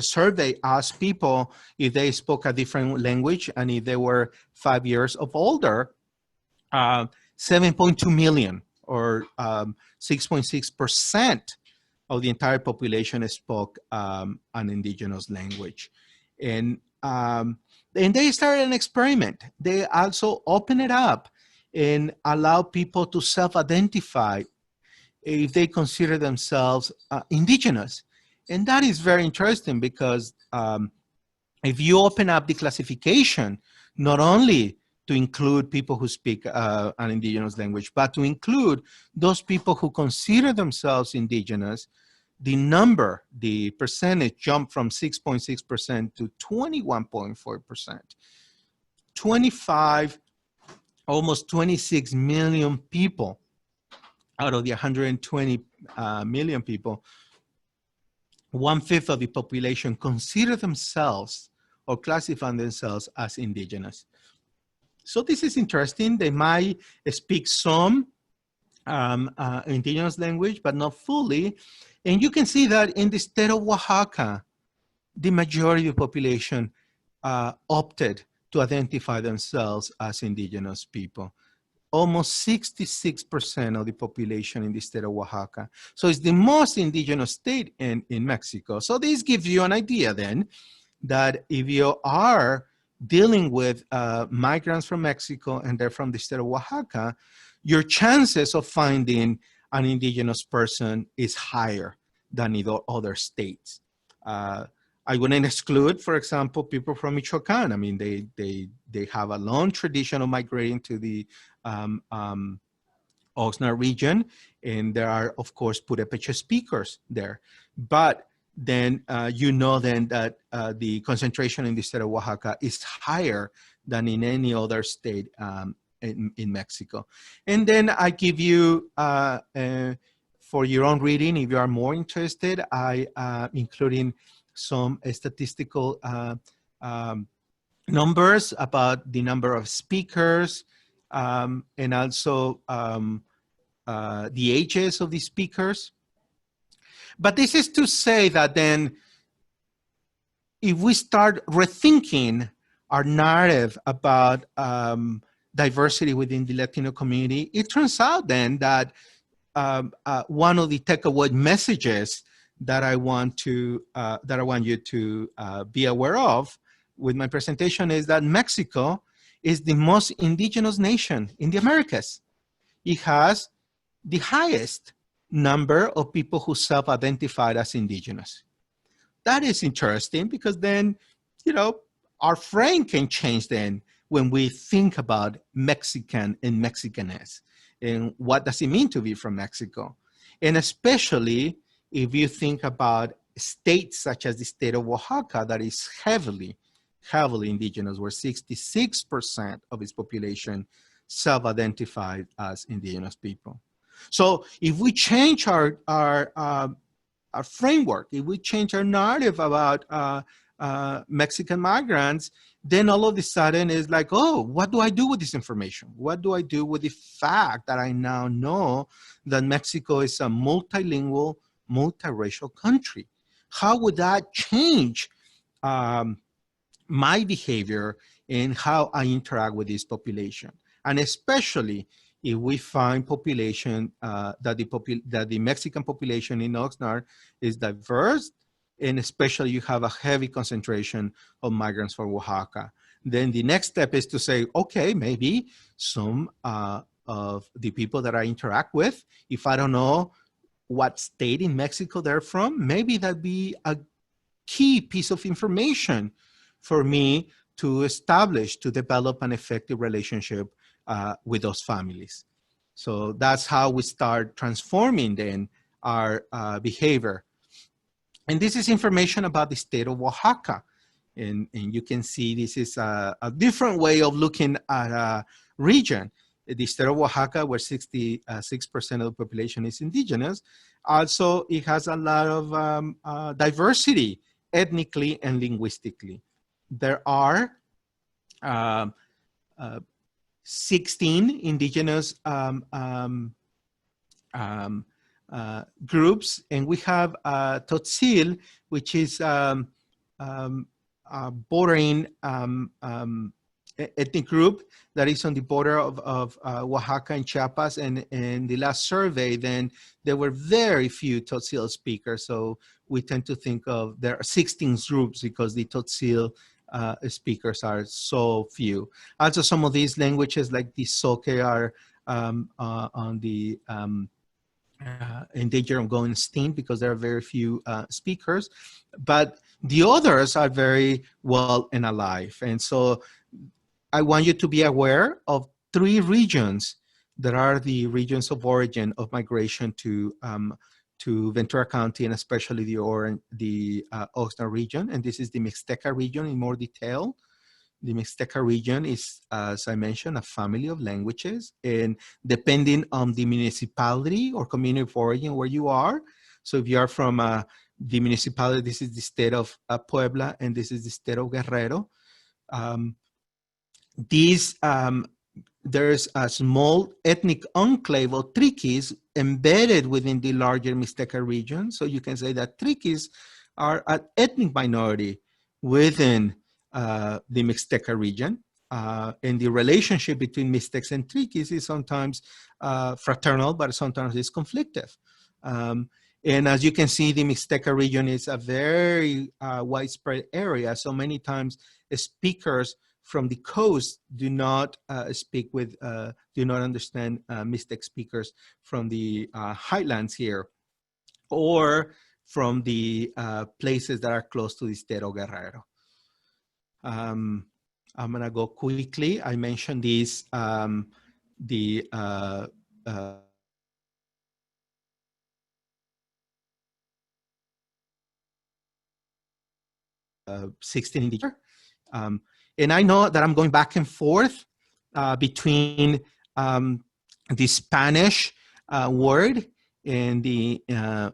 survey asked people if they spoke a different language and if they were 5 years of older, 7.2 million or 6.6% of the entire population spoke an indigenous language. And they started an experiment. They also opened it up and allow people to self-identify if they consider themselves indigenous. And that is very interesting because if you open up the classification, not only to include people who speak an indigenous language, but to include those people who consider themselves indigenous, the percentage jumped from 6.6% to 21.4%. Almost 26 million people out of the 120 million people, 1/5 of the population consider themselves or classify themselves as indigenous. So this is interesting. They might speak some indigenous language, but not fully. And you can see that in the state of Oaxaca, the majority of the population opted to identify themselves as indigenous people. Almost 66% of the population in the state of Oaxaca. So it's the most indigenous state in Mexico. So this gives you an idea then that if you are dealing with migrants from Mexico and they're from the state of Oaxaca, your chances of finding an indigenous person is higher than in other states. I wouldn't exclude, for example, people from Michoacan. I mean, they have a long tradition of migrating to the Oxnard region, and there are, of course, Purepecha speakers there. But then then that the concentration in the state of Oaxaca is higher than in any other state in Mexico. And then I give you, for your own reading, if you are more interested, I including some statistical numbers about the number of speakers and also the ages of the speakers. But this is to say that then if we start rethinking our narrative about diversity within the Latino community, it turns out then that one of the takeaway messages that I want you to be aware of with my presentation is that Mexico is the most indigenous nation in the Americas. It has the highest number of people who self-identified as indigenous. That is interesting because then, you know, our frame can change then when we think about Mexican and Mexicanness and what does it mean to be from Mexico. And especially if you think about states such as the state of Oaxaca that is heavily indigenous, where 66% of its population self-identified as indigenous people. So if we change our framework, if we change our narrative about Mexican migrants, then all of a sudden it's like, oh, what do I do with this information? What do I do with the fact that I now know that Mexico is a multilingual, multiracial country? How would that change my behavior and how I interact with this population? And especially if we find population, that the Mexican population in Oxnard is diverse, and especially you have a heavy concentration of migrants from Oaxaca, then the next step is to say, okay, maybe some of the people that I interact with, if I don't know what state in Mexico they're from, maybe that'd be a key piece of information for me to establish, to develop an effective relationship with those families. So that's how we start transforming then our behavior. And this is information about the state of Oaxaca. And you can see this is a different way of looking at a region. The state of Oaxaca, where 66% of the population is indigenous, also it has a lot of diversity ethnically and linguistically. There are 16 indigenous groups, and we have Tzotzil, which is bordering ethnic group that is on the border of Oaxaca and Chiapas. And in the last survey, then there were very few Tzotzil speakers. So we tend to think of there are 16 groups because the Tzotzil speakers are so few. Also, some of these languages like the Soke are on the in danger of going extinct because there are very few speakers, but the others are very well and alive. And so I want you to be aware of 3 regions that are the regions of origin of migration to Ventura County, and especially the Oxnard region. And this is the Mixteca region in more detail. The Mixteca region is, as I mentioned, a family of languages, and depending on the municipality or community of origin where you are. So if you are from the municipality, this is the state of Puebla, and this is the state of Guerrero. There's a small ethnic enclave of Triquis embedded within the larger Mixteca region. So you can say that Triquis are an ethnic minority within the Mixteca region. And the relationship between Mixtecs and Triquis is sometimes fraternal, but sometimes it's conflictive. And as you can see, the Mixteca region is a very widespread area. So many times speakers from the coast do not do not understand Mixtec speakers from the highlands here, or from the places that are close to the state of Guerrero. I'm gonna go quickly. I mentioned these, the 16 indigenous. And I know that I'm going back and forth between the Spanish word and the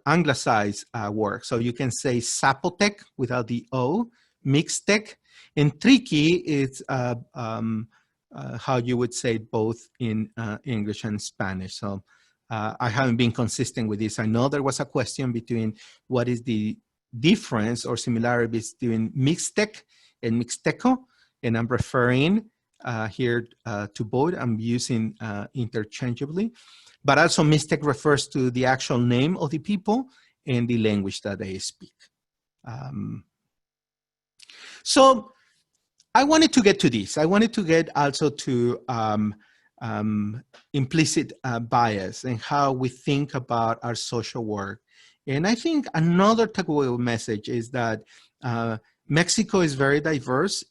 anglicized word. So you can say Zapotec without the O, Mixtec, and Triqui is how you would say it both in English and Spanish. So I haven't been consistent with this. I know there was a question between what is the difference or similarity between Mixtec and Mixteco, and I'm referring here to both. I'm using interchangeably, but also Mixtec refers to the actual name of the people and the language that they speak. So I wanted to get to this. I wanted to get also to implicit bias and how we think about our social work. And I think another takeaway message is that Mexico is very diverse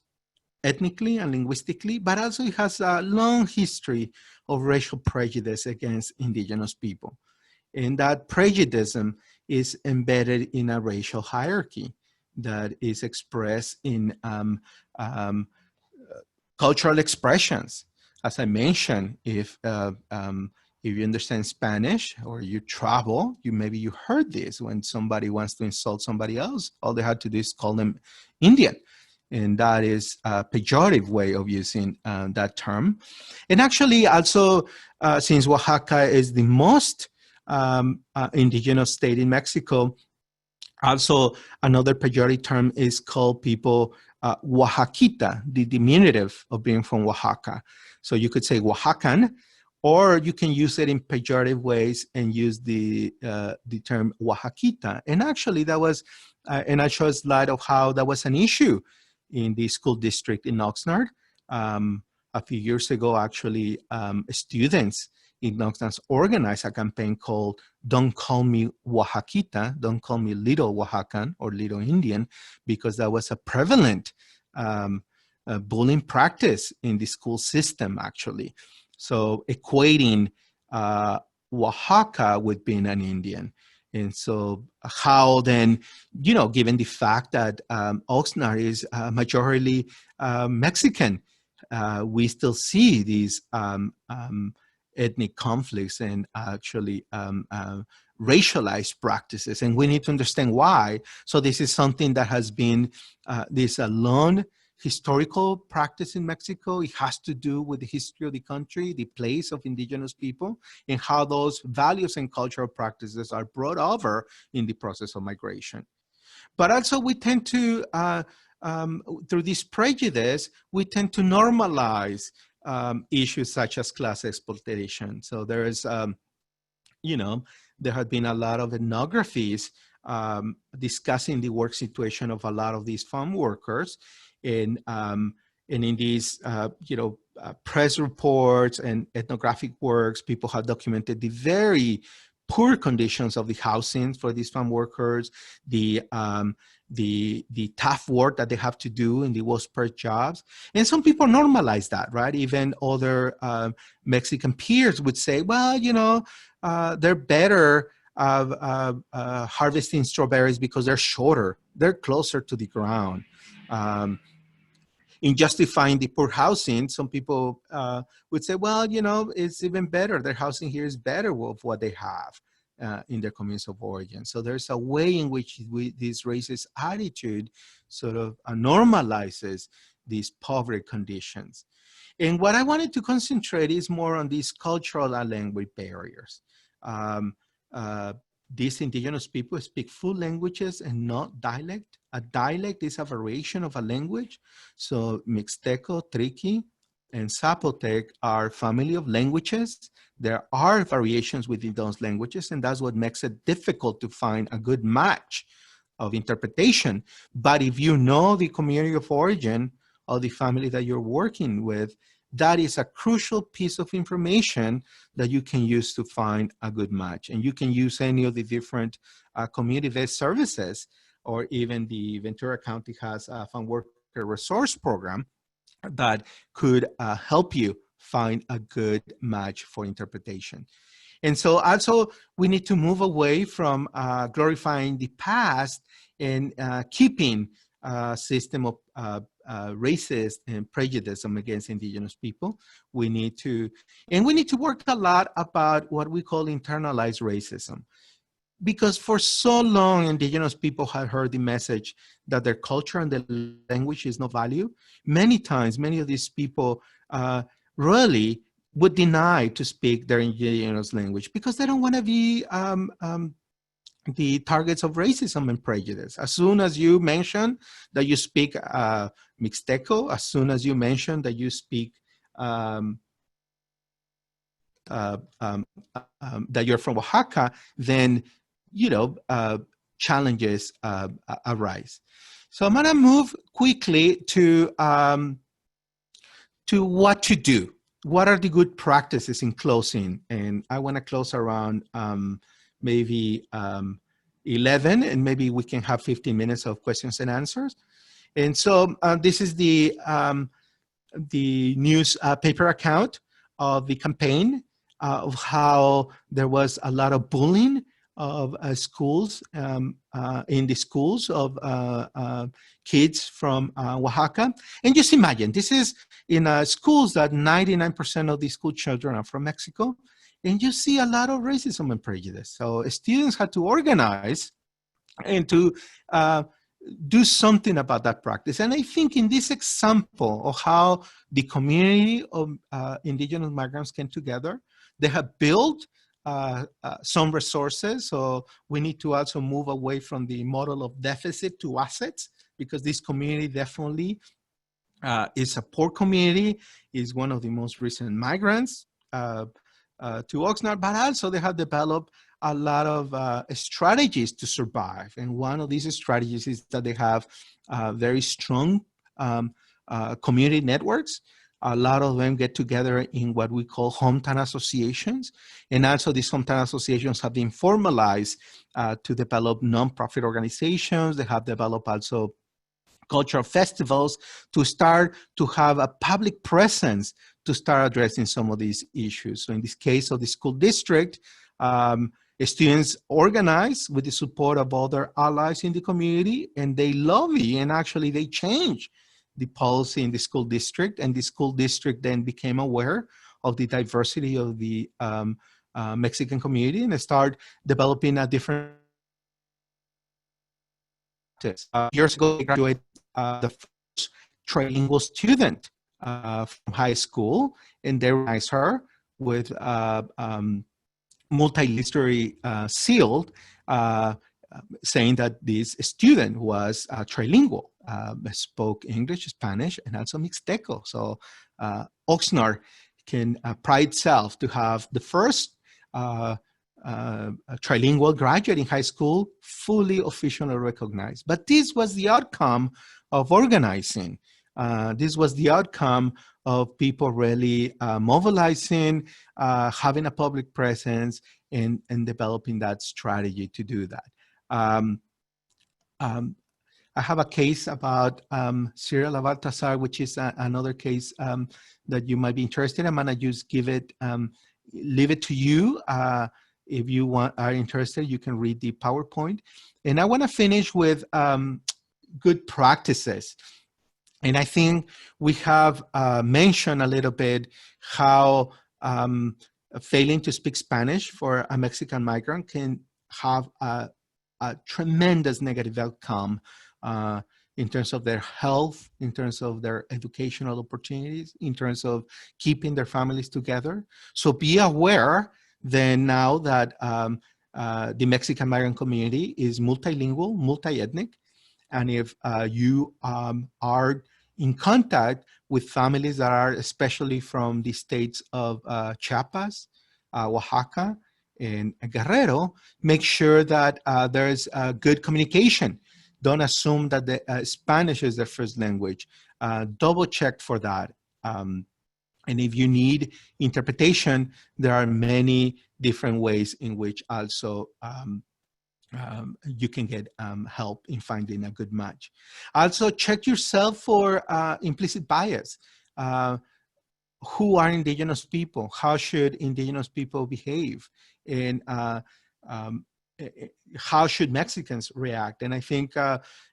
ethnically and linguistically, but also it has a long history of racial prejudice against indigenous people. And that prejudice is embedded in a racial hierarchy that is expressed in cultural expressions. As I mentioned, if you understand Spanish or you travel, maybe you heard this when somebody wants to insult somebody else, all they had to do is call them Indian. And that is a pejorative way of using that term. And actually also, since Oaxaca is the most indigenous state in Mexico, also another pejorative term is called people Oaxaquita, the diminutive of being from Oaxaca. So you could say Oaxacan, or you can use it in pejorative ways and use the term Oaxaquita. And actually that was, and I showed a slide of how that was an issue in the school district in Oxnard. A few years ago, actually, students in Oxnard organized a campaign called "Don't Call Me Oaxaquita," don't call me Little Oaxacan or Little Indian, because that was a prevalent bullying practice in the school system, actually. So equating Oaxaca with being an Indian. And so how then, given the fact that Oxnard is majorly Mexican, we still see these ethnic conflicts and actually racialized practices. And we need to understand why. So this is something that has been this long historical practice in Mexico. It has to do with the history of the country, the place of indigenous people, and how those values and cultural practices are brought over in the process of migration. But also we tend to, through this prejudice, we tend to normalize issues such as class exploitation. So there is, there have been a lot of ethnographies discussing the work situation of a lot of these farm workers. And in these, press reports and ethnographic works, people have documented the very poor conditions of the housing for these farm workers, the tough work that they have to do in the worst jobs. And some people normalize that, right? Even other Mexican peers would say, well, they're better harvesting strawberries because they're shorter, they're closer to the ground. In justifying the poor housing, some people would say, well, it's even better. Their housing here is better with what they have in their communities of origin. So there's a way in which this racist attitude sort of normalizes these poverty conditions. And what I wanted to concentrate is more on these cultural and language barriers. These indigenous people speak full languages and not dialect. A dialect is a variation of a language. So Mixteco, Triqui, and Zapotec are family of languages. There are variations within those languages, and that's what makes it difficult to find a good match of interpretation. But if you know the community of origin of the family that you're working with, that is a crucial piece of information that you can use to find a good match. And you can use any of the different community-based services, or even the Ventura County has a farm worker resource program that could help you find a good match for interpretation. And so also we need to move away from glorifying the past and keeping a system of racist and prejudice against indigenous people. We need to work a lot about what we call internalized racism. Because for so long, indigenous people have heard the message that their culture and their language is no value. Many times, many of these people really would deny to speak their indigenous language because they don't want to be the targets of racism and prejudice. As soon as you mention that you speak Mixteco, as soon as you mention that you speak that you're from Oaxaca, then challenges arise. So I'm gonna move quickly to what to do. What are the good practices in closing? And I wanna close around maybe 11, and maybe we can have 15 minutes of questions and answers. And so this is the newspaper account of the campaign, of how there was a lot of bullying of schools, in the schools of kids from Oaxaca. And just imagine, this is in schools that 99% of the school children are from Mexico. And you see a lot of racism and prejudice. So students had to organize and to do something about that practice. And I think in this example of how the community of indigenous migrants came together, they have built some resources. So we need to also move away from the model of deficit to assets, because this community definitely is a poor community, is one of the most recent migrants to Oxnard, but also they have developed a lot of strategies to survive. And one of these strategies is that they have very strong community networks. A lot of them get together in what we call hometown associations. And also these hometown associations have been formalized to develop nonprofit organizations. They have developed also cultural festivals to start to have a public presence to start addressing some of these issues. So in this case of the school district, students organize with the support of other allies in the community, and they lobby, and actually they change the policy in the school district, and the school district then became aware of the diversity of the Mexican community, and they start developing a different years ago, they graduated the first trilingual student from high school, and they recognized her with multi-literary sealed, saying that this student was trilingual, spoke English, Spanish, and also Mixteco. So Oxnard can pride itself to have the first trilingual graduate in high school fully officially recognized. But this was the outcome of organizing. This was the outcome of people really mobilizing, having a public presence, and developing that strategy to do that. I have a case about Cyril Baltasar, which is another case that you might be interested in. I'm gonna just leave it to you. If you are interested, you can read the PowerPoint. And I wanna finish with good practices. And I think we have mentioned a little bit how failing to speak Spanish for a Mexican migrant can have a tremendous negative outcome in terms of their health, in terms of their educational opportunities, in terms of keeping their families together. So be aware then now that the Mexican migrant community is multilingual, multi-ethnic, and if you are in contact with families that are especially from the states of Chiapas, Oaxaca, and Guerrero, make sure that there's good communication. Don't assume that the Spanish is their first language. Double check for that. And if you need interpretation, there are many different ways in which also you can get help in finding a good match. Also, check yourself for implicit bias. Who are indigenous people? How should indigenous people behave? And how should Mexicans react? And I think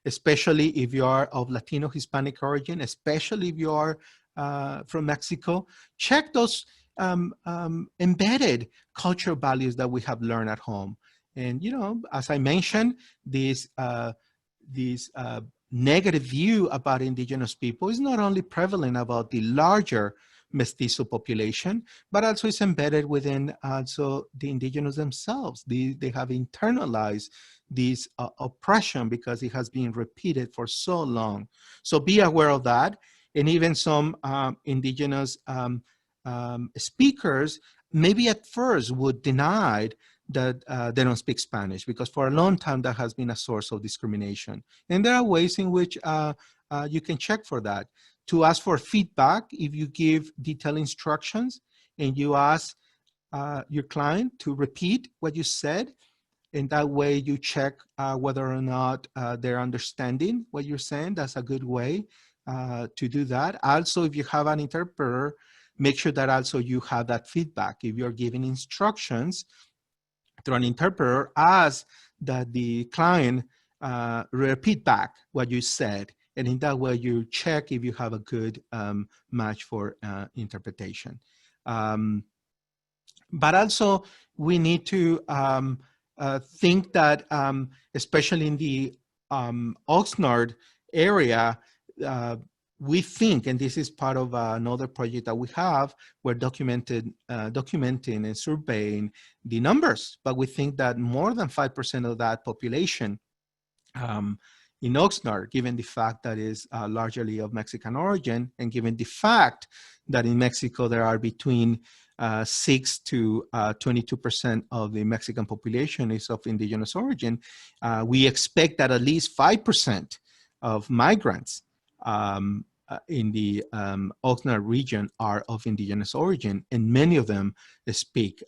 especially if you are of Latino Hispanic origin, especially if you are from Mexico, check those embedded cultural values that we have learned at home. And, you know, as I mentioned, this negative view about indigenous people is not only prevalent about the larger mestizo population, but also it's embedded within also the indigenous themselves. They have internalized this oppression because it has been repeated for so long. So be aware of that. And even some indigenous speakers maybe at first would deny that they don't speak Spanish, because for a long time that has been a source of discrimination. And there are ways in which you can check for that. To ask for feedback, if you give detailed instructions and you ask your client to repeat what you said, and that way you check whether or not they're understanding what you're saying. That's a good way to do that. Also, if you have an interpreter, make sure that also you have that feedback. If you're giving instructions through an interpreter, ask that the client repeat back what you said. And in that way, you check if you have a good match for interpretation. But also, we need to think that, especially in the Oxnard area, we think, and this is part of another project that we have, we're documenting and surveying the numbers, but we think that more than 5% of that population in Oxnard, given the fact that is largely of Mexican origin, and given the fact that in Mexico there are between 6 to 22% of the Mexican population is of indigenous origin, we expect that at least 5% of migrants in the Oxnard region are of indigenous origin, and many of them speak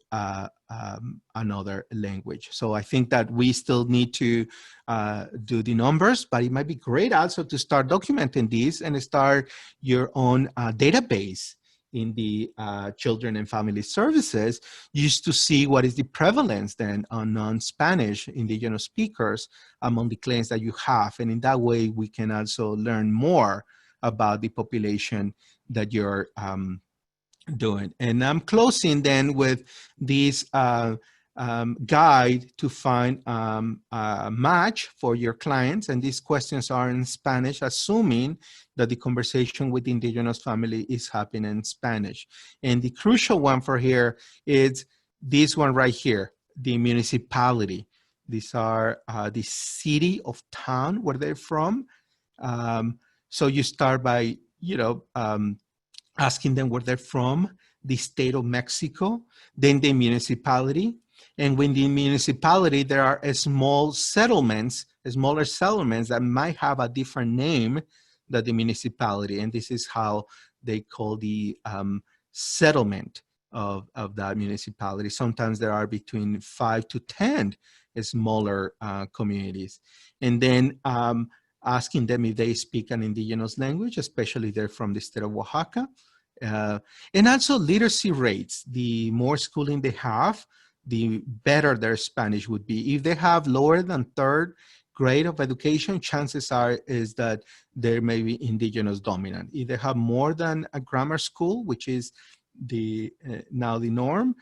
another language. So I think that we still need to do the numbers, but it might be great also to start documenting these and start your own database in the Children and Family Services, used to see what is the prevalence then on non-Spanish indigenous speakers among the claims that you have. And in that way, we can also learn more about the population that you're doing. And I'm closing then with this guide to find a match for your clients. And these questions are in Spanish, assuming that the conversation with the indigenous family is happening in Spanish. And the crucial one for here is this one right here, the municipality. These are the city of town where they're from. So you start by, asking them where they're from, the state of Mexico, then the municipality. And when the municipality, there are smaller settlements that might have a different name than the municipality. And this is how they call the settlement of that municipality. Sometimes there are between 5 to 10 smaller communities. And then asking them if they speak an indigenous language, especially if they're from the state of Oaxaca. And also literacy rates. The more schooling they have, the better their Spanish would be. If they have lower than third grade of education, chances are is that they may be indigenous dominant. If they have more than a grammar school, which is now the norm,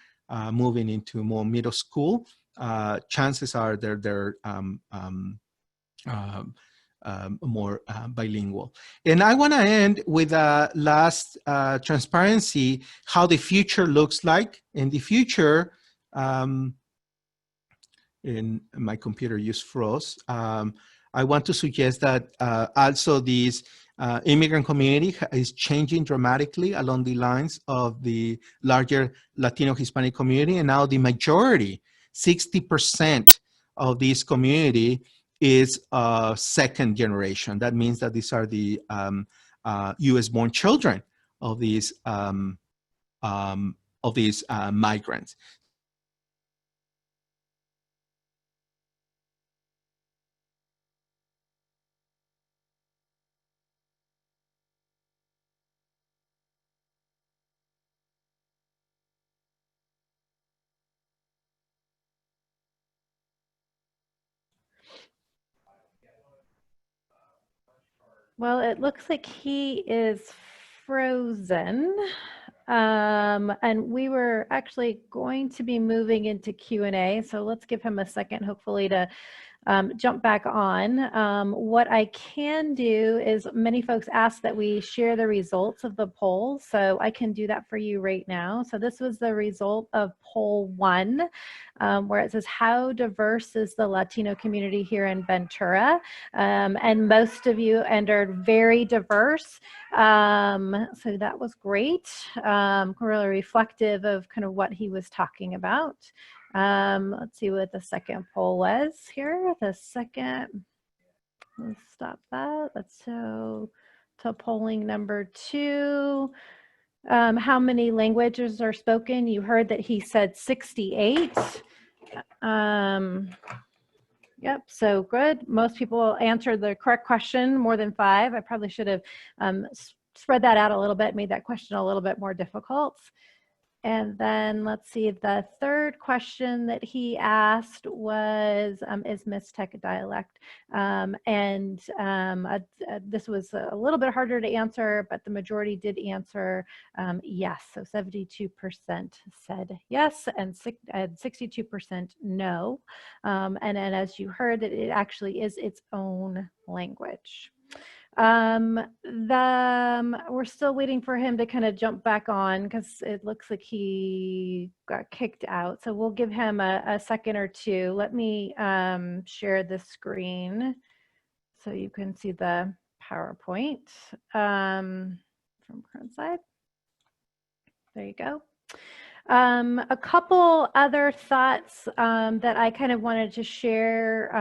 moving into more middle school, chances are they're more bilingual. And I want to end with a last transparency, how the future looks like. In the future, in my computer just froze. I want to suggest that also this immigrant community is changing dramatically along the lines of the larger Latino Hispanic community. And now the majority, 60% of this community is second generation. That means that these are the US-born children of these migrants. Well, it looks like he is frozen. And we were actually going to be moving into Q&A. So let's give him a second, hopefully, to jump back on. What I can do is, many folks ask that we share the results of the poll, so I can do that for you right now. So this was the result of poll 1, where it says, how diverse is the Latino community here in Ventura? And most of you entered very diverse. So that was great, really reflective of kind of what he was talking about. Let's see what the second poll was here. The second, let's stop that. Let's go to polling number 2. How many languages are spoken? You heard that he said 68. Yep, so good. Most people answered the correct question, more than 5. I probably should have spread that out a little bit, made that question a little bit more difficult. And then let's see, the third question that he asked was, is Mixtec dialect? This was a little bit harder to answer, but the majority did answer yes. So 72% said yes, and 62% no. And then as you heard, that it actually is its own language. We're still waiting for him to kind of jump back on because it looks like he got kicked out. So we'll give him a second or two. Let me share the screen so you can see the PowerPoint from current slide. There you go. A couple other thoughts that I kind of wanted to share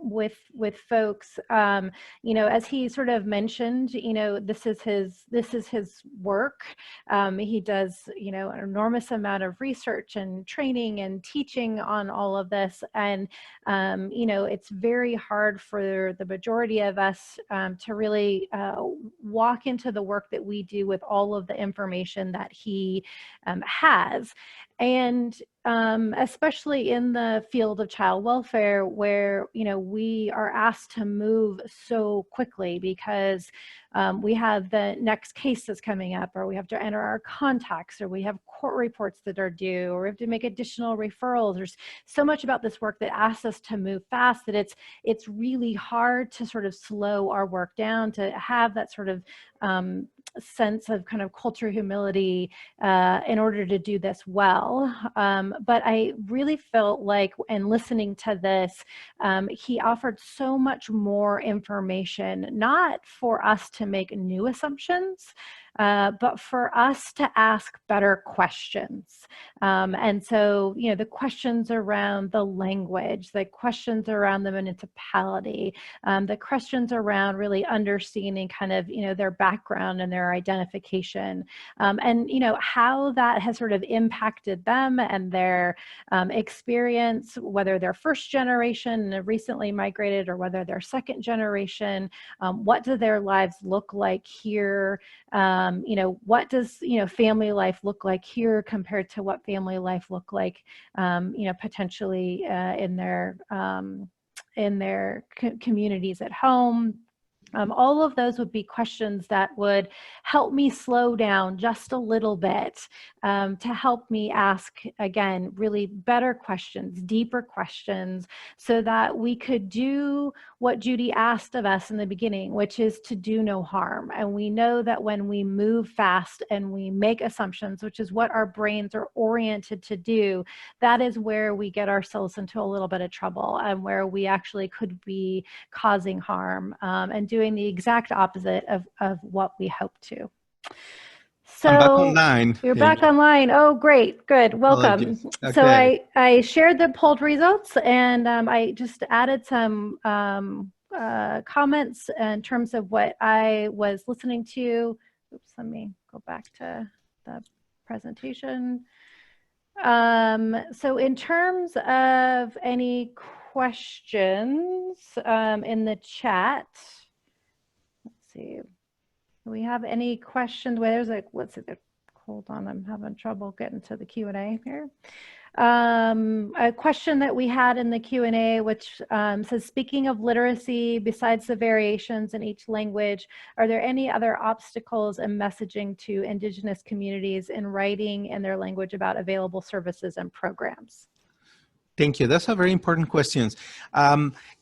with folks. You know, as he sort of mentioned, you know, this is his work. He does, you know, an enormous amount of research and training and teaching on all of this, and you know, it's very hard for the majority of us to really walk into the work that we do with all of the information that he has. And especially in the field of child welfare, where, you know, we are asked to move so quickly because we have the next case that's coming up, or we have to enter our contacts, or we have court reports that are due, or we have to make additional referrals. There's so much about this work that asks us to move fast that it's really hard to sort of slow our work down, to have that sort of sense of kind of cultural humility in order to do this well. But I really felt like, in listening to this, he offered so much more information, not for us to make new assumptions, but for us to ask better questions. And so, you know, the questions around the language, the questions around the municipality, the questions around really understanding kind of, you know, their background and their identification, and, you know, how that has sort of impacted them and their experience, whether they're first generation and recently migrated, or whether they're second generation. What do their lives look like here? You know, what does, you know, family life look like here compared to what family life look like, you know, potentially in their communities at home? All of those would be questions that would help me slow down just a little bit, to help me ask, again, really better questions, deeper questions, so that we could do what Judy asked of us in the beginning, which is to do no harm. And we know that when we move fast and we make assumptions, which is what our brains are oriented to do, that is where we get ourselves into a little bit of trouble, and where we actually could be causing harm and doing the exact opposite of what we hope to. So I'm back online. You're back online. Oh, great. Good. Welcome. Okay. So I shared the polled results, and I just added some comments in terms of what I was listening to. Oops, let me go back to the presentation. So in terms of any questions in the chat, let's see. Do we have any questions? Well, there's a, let's see, hold on, I'm having trouble getting to the Q&A here. A question that we had in the Q&A, which says, speaking of literacy, besides the variations in each language, are there any other obstacles in messaging to Indigenous communities in writing in their language about available services and programs? Thank you. That's a very important question.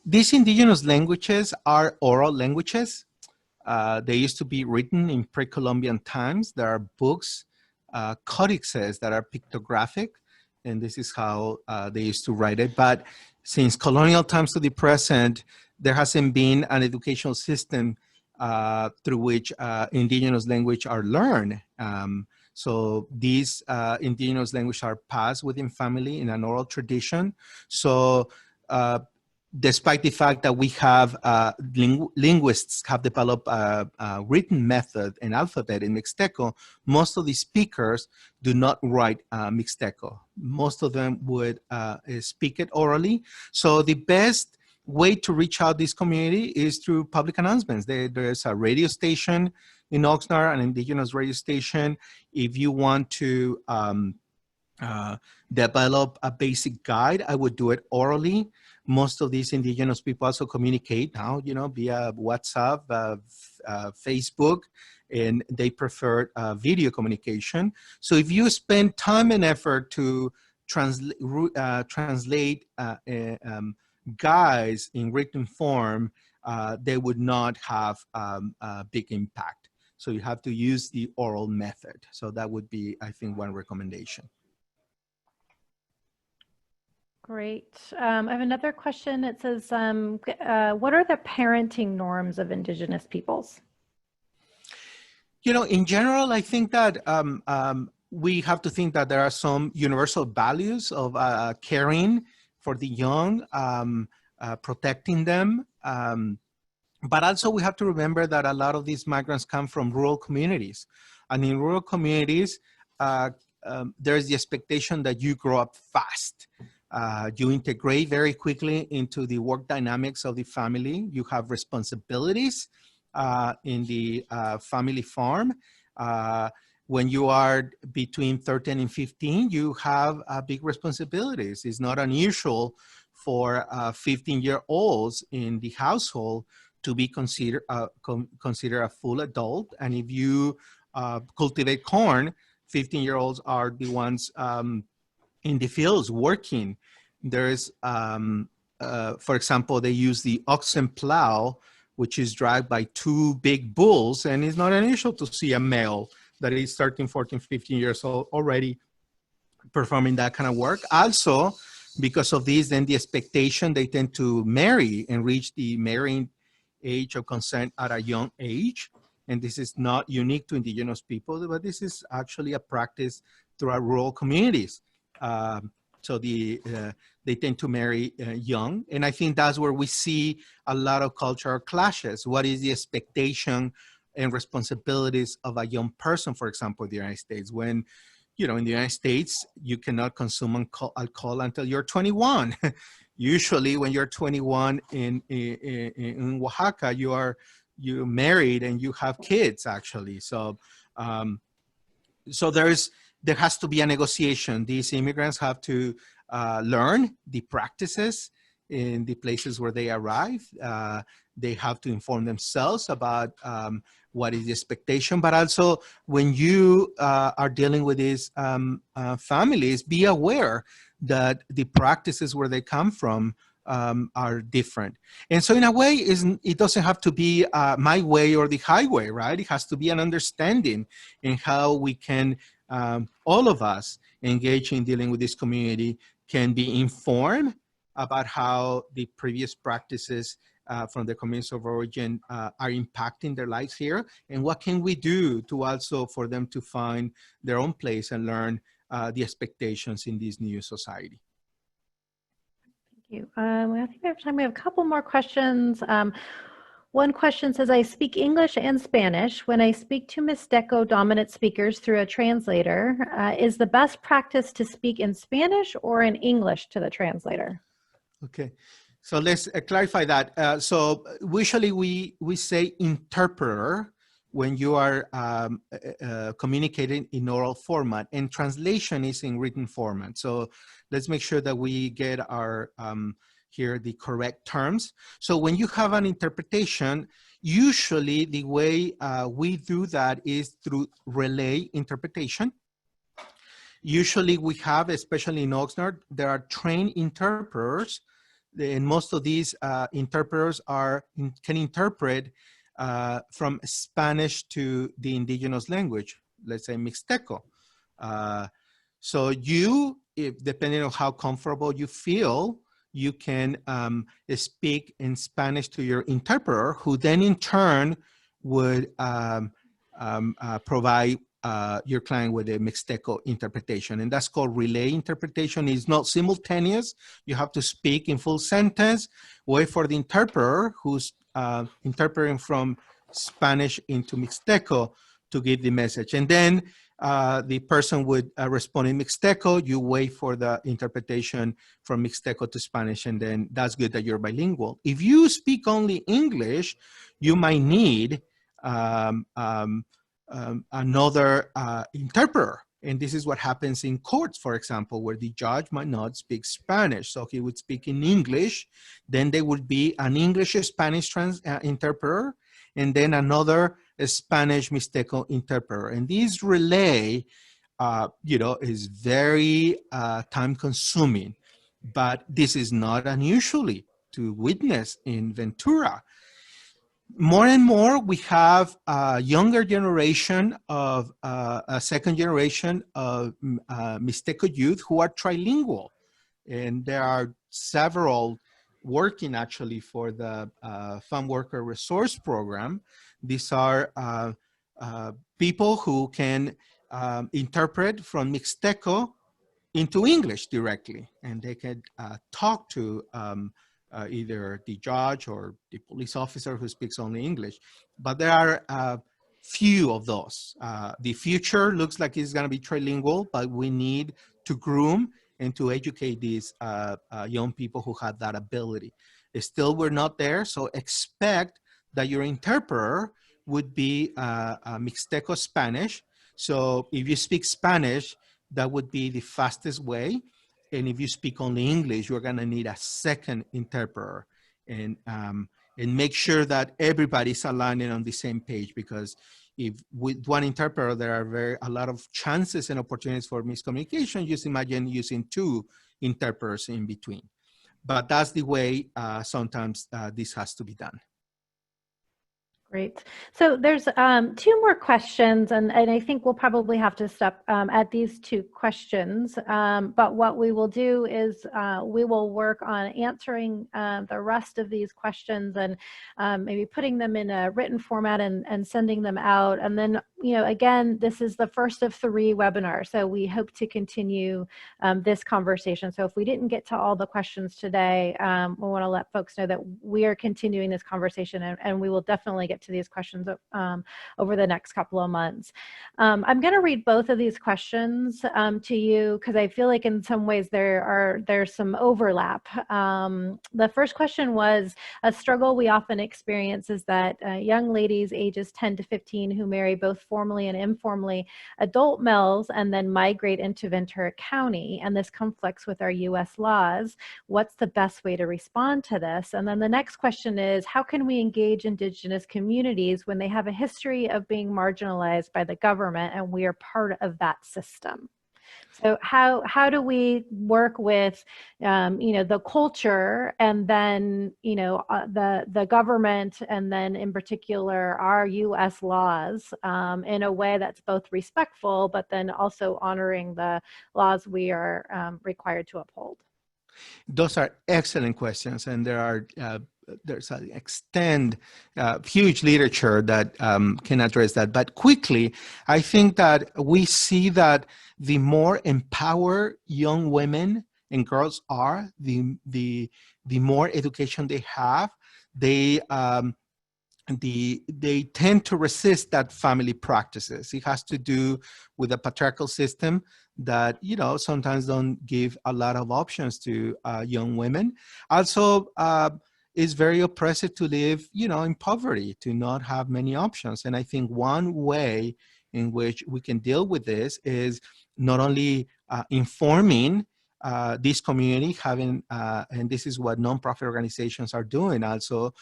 These Indigenous languages are oral languages. They used to be written in pre-Columbian times. There are books, codices that are pictographic, and this is how they used to write it. But since colonial times to the present, there hasn't been an educational system through which Indigenous language are learned. So these indigenous languages are passed within family in an oral tradition. So despite the fact that we have linguists have developed a written method and alphabet in Mixteco, most of the speakers do not write Mixteco. Most of them would speak it orally. So the best way to reach out this community is through public announcements. There's a radio station in Oxnard, an indigenous radio station. If you want to develop a basic guide, I would do it orally. Most of these indigenous people also communicate now, via WhatsApp, Facebook, and they prefer video communication. So if you spend time and effort to translate guides in written form, they would not have a big impact. So you have to use the oral method. So that would be, I think, one recommendation. Great. I have another question. It says, what are the parenting norms of Indigenous peoples? In general, I think that we have to think that there are some universal values of caring for the young, protecting them. But also we have to remember that a lot of these migrants come from rural communities. And in rural communities, there's the expectation that you grow up fast. You integrate very quickly into the work dynamics of the family. You have responsibilities in the family farm. When you are between 13 and 15, you have big responsibilities. It's not unusual for 15-year-olds in the household to be considered a full adult. And if you cultivate corn, 15-year-olds are the ones in the fields working. There's, for example, they use the oxen plow, which is dragged by 2 big bulls, and it's not unusual to see a male that is 13, 14, 15 years old already performing that kind of work. Also, because of this, then the expectation, they tend to marry and reach the marrying age of consent at a young age. And this is not unique to indigenous people, but this is actually a practice throughout rural communities. So they tend to marry young. And I think that's where we see a lot of cultural clashes. What is the expectation and responsibilities of a young person, for example, in the United States? When, in the United States, you cannot consume alcohol until you're 21. Usually when you're 21 in Oaxaca, you're married and you have kids, actually. So, so there has to be a negotiation. These immigrants have to learn the practices in the places where they arrive. They have to inform themselves about what is the expectation, but also when you are dealing with these families, be aware that the practices where they come from are different. And so in a way, it doesn't have to be my way or the highway, right? It has to be an understanding in how we can, all of us engage in dealing with this community can be informed about how the previous practices from the communities of origin are impacting their lives here, and what can we do to also for them to find their own place and learn the expectations in this new society. Thank you. I think we have time. We have a couple more questions. One question says, I speak English and Spanish. When I speak to Mixteco dominant speakers through a translator, is the best practice to speak in Spanish or in English to the translator? Okay, so let's clarify that. So usually we say interpreter when you are communicating in oral format, and translation is in written format. So let's make sure that we get our here the correct terms. So when you have an interpretation, usually the way we do that is through relay interpretation. Usually we have, especially in Oxnard, there are trained interpreters, and most of these interpreters can interpret from Spanish to the indigenous language, let's say Mixteco. So you, depending on how comfortable you feel, you can speak in Spanish to your interpreter, who then in turn would provide your client with a Mixteco interpretation, and that's called relay interpretation. It's not simultaneous. You have to speak in full sentence, wait for the interpreter who's interpreting from Spanish into Mixteco to give the message. And then the person would respond in Mixteco. You wait for the interpretation from Mixteco to Spanish, and then that's good that you're bilingual. If you speak only English, you might need another interpreter. And this is what happens in courts, for example, where the judge might not speak Spanish. So he would speak in English, then there would be an English-Spanish interpreter, and then another Spanish Mixteco interpreter. And this relay, is very time-consuming, but this is not unusually to witness in Ventura. More and more, we have a younger generation of a second generation of Mixteco youth who are trilingual. And there are several working actually for the Farm Worker Resource Program. These are people who can interpret from Mixteco into English directly, and they can talk to either the judge or the police officer who speaks only English. But there are few of those. The future looks like it's going to be trilingual, but we need to groom and to educate these young people who have that ability. Still, we're not there, so expect that your interpreter would be Mixteco Spanish. So if you speak Spanish, that would be the fastest way. And if you speak only English, you're going to need a second interpreter. And make sure that everybody's aligning on the same page, because if with one interpreter, there are a lot of chances and opportunities for miscommunication. Just imagine using two interpreters in between. But that's the way sometimes this has to be done. Great. So there's two more questions, and I think we'll probably have to stop at these two questions. But what we will do is we will work on answering the rest of these questions and maybe putting them in a written format and sending them out. And then, again, this is the first of 3 webinars, so we hope to continue this conversation. So if we didn't get to all the questions today, we want to let folks know that we are continuing this conversation, and we will definitely get to these questions over the next couple of months. I'm going to read both of these questions to you because I feel like in some ways there's some overlap. The first question was, a struggle we often experience is that young ladies ages 10 to 15 who marry both formally and informally adult males and then migrate into Ventura County, and this conflicts with our U.S. laws. What's the best way to respond to this? And then the next question is, how can we engage Indigenous communities when they have a history of being marginalized by the government and we are part of that system? So how do we work with the culture and then the government, and then in particular our U.S. laws in a way that's both respectful but then also honoring the laws we are required to uphold? Those are excellent questions, and there's an extent, huge literature that can address that. But quickly, I think that we see that the more empowered young women and girls are, the more education they have, they tend to resist that family practices. It has to do with the patriarchal system that sometimes don't give a lot of options to young women. Also, it's very oppressive to live, in poverty, to not have many options. And I think one way in which we can deal with this is not only informing this community, having, and this is what nonprofit organizations are doing, also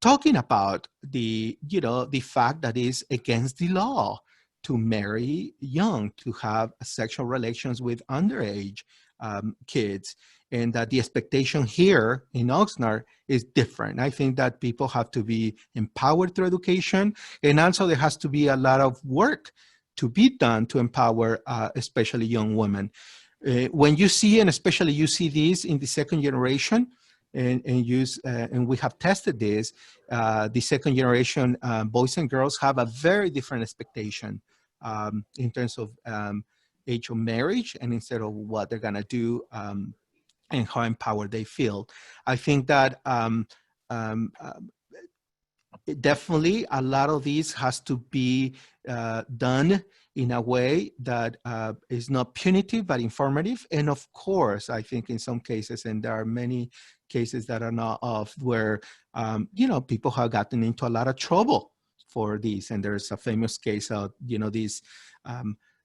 talking about the fact that it's against the law to marry young, to have sexual relations with underage kids, and that the expectation here in Oxnard is different. I think that people have to be empowered through education, and also there has to be a lot of work to be done to empower especially young women. When you see, and especially you see these in the second generation, and we have tested this, the second generation boys and girls have a very different expectation in terms of age of marriage and instead of what they're going to do and how empowered they feel. I think that definitely a lot of these has to be done in a way that is not punitive but informative. And of course, I think in some cases, and there are many cases that are not of where you know, people have gotten into a lot of trouble for these. And there's a famous case of, you know, this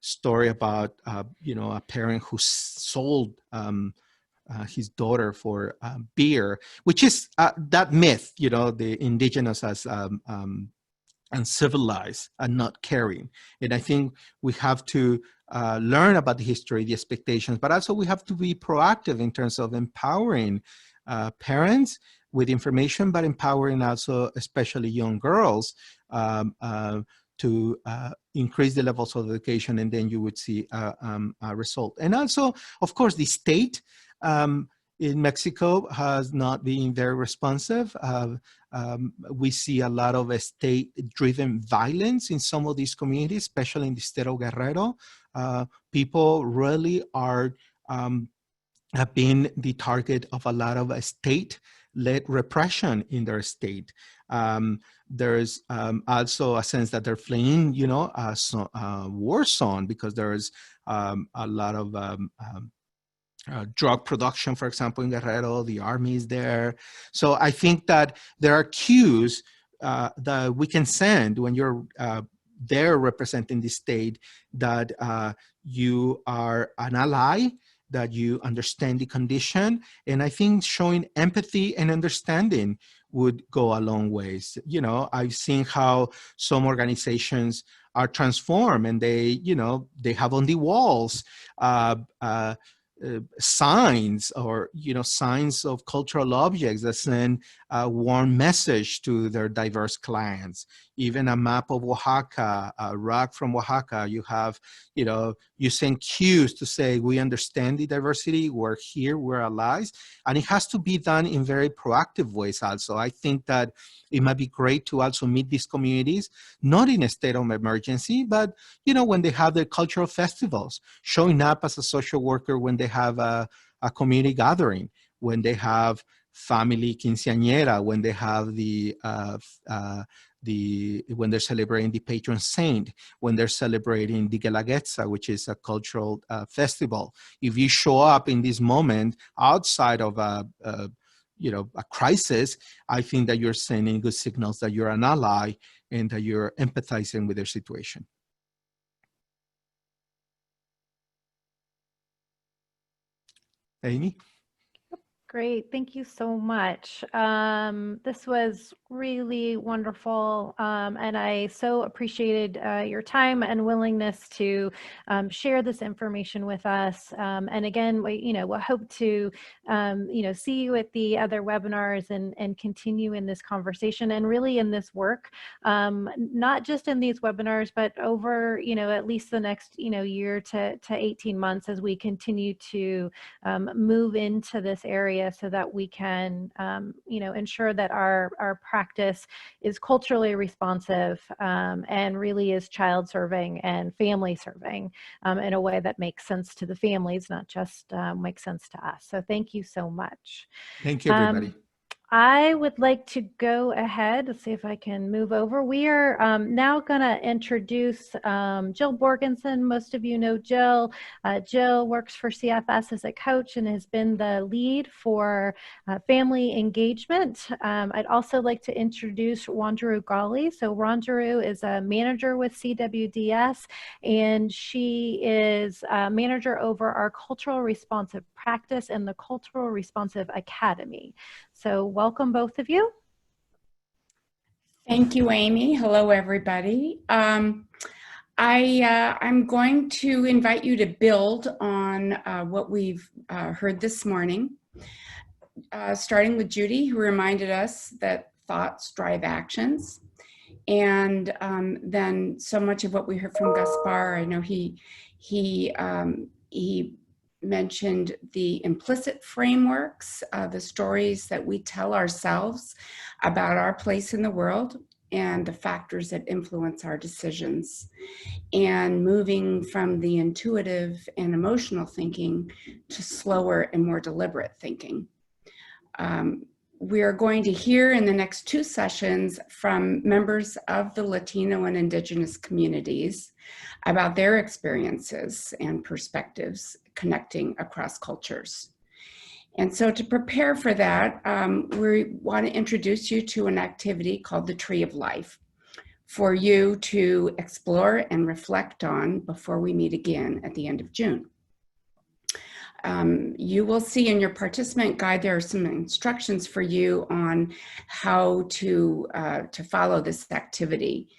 story about you know, a parent who sold his daughter for beer, which is that myth, you know, the indigenous as uncivilized and not caring. And I think we have to learn about the history, the expectations, but also we have to be proactive in terms of empowering parents with information, but empowering also especially young girls to increase the levels of education, and then you would see a result. And also, of course, the state in Mexico has not been very responsive. We see a lot of state-driven violence in some of these communities, especially in the state of Guerrero. People really are have been the target of a lot of state-led repression in their state. There's also a sense that they're fleeing, you know, a war zone because there's a lot of drug production, for example, in Guerrero. The army is there. So I think that there are cues that we can send when you're there representing the state, that you are an ally, that you understand the condition. And I think showing empathy and understanding would go a long ways. You know, I've seen how some organizations are transformed, and they, you know, they have on the walls signs, or, you know, signs of cultural objects that send a warm message to their diverse clients. Even a map of Oaxaca, a rock from Oaxaca, you have, you know, you send cues to say, we understand the diversity, we're here, we're allies. And it has to be done in very proactive ways also. I think that it might be great to also meet these communities, not in a state of emergency, but, you know, when they have their cultural festivals, showing up as a social worker when they have a community gathering, when they have family quinceañera, when they have when they're celebrating the patron saint, when they're celebrating the Guelaguetza, which is a cultural festival. If you show up in this moment outside of you know, a crisis, I think that you're sending good signals that you're an ally and that you're empathizing with their situation. Amy? Great, thank you so much. This was really wonderful, and I so appreciated your time and willingness to share this information with us. And again, we'll hope to see you at the other webinars and continue in this conversation and really in this work, not just in these webinars, but over at least the next year to 18 months as we continue to move into this area, so that we can, ensure that our practice is culturally responsive and really is child serving and family serving in a way that makes sense to the families, not just makes sense to us. So thank you so much. Thank you, everybody. I would like to go ahead. Let's see if I can move over. We are now going to introduce Jill Borgensen. Most of you know Jill. Jill works for CFS as a coach and has been the lead for family engagement. I'd also like to introduce Wandaru Gali. So Wandaru is a manager with CWDS, and she is a manager over our cultural responsive practice and the Cultural Responsive Academy. So welcome, both of you. Thank you, Amy. Hello, everybody. I'm going to invite you to build on what we've heard this morning, starting with Judy, who reminded us that thoughts drive actions. And then so much of what we heard from Gaspar, I know he mentioned the implicit frameworks, the stories that we tell ourselves about our place in the world. and the factors that influence our decisions, and moving from the intuitive and emotional thinking to slower and more deliberate thinking. We are going to hear in the next 2 sessions from members of the Latino and Indigenous communities about their experiences and perspectives connecting across cultures. And so to prepare for that, we want to introduce you to an activity called the Tree of Life for you to explore and reflect on before we meet again at the end of June. You will see in your participant guide, there are some instructions for you on how to follow this activity.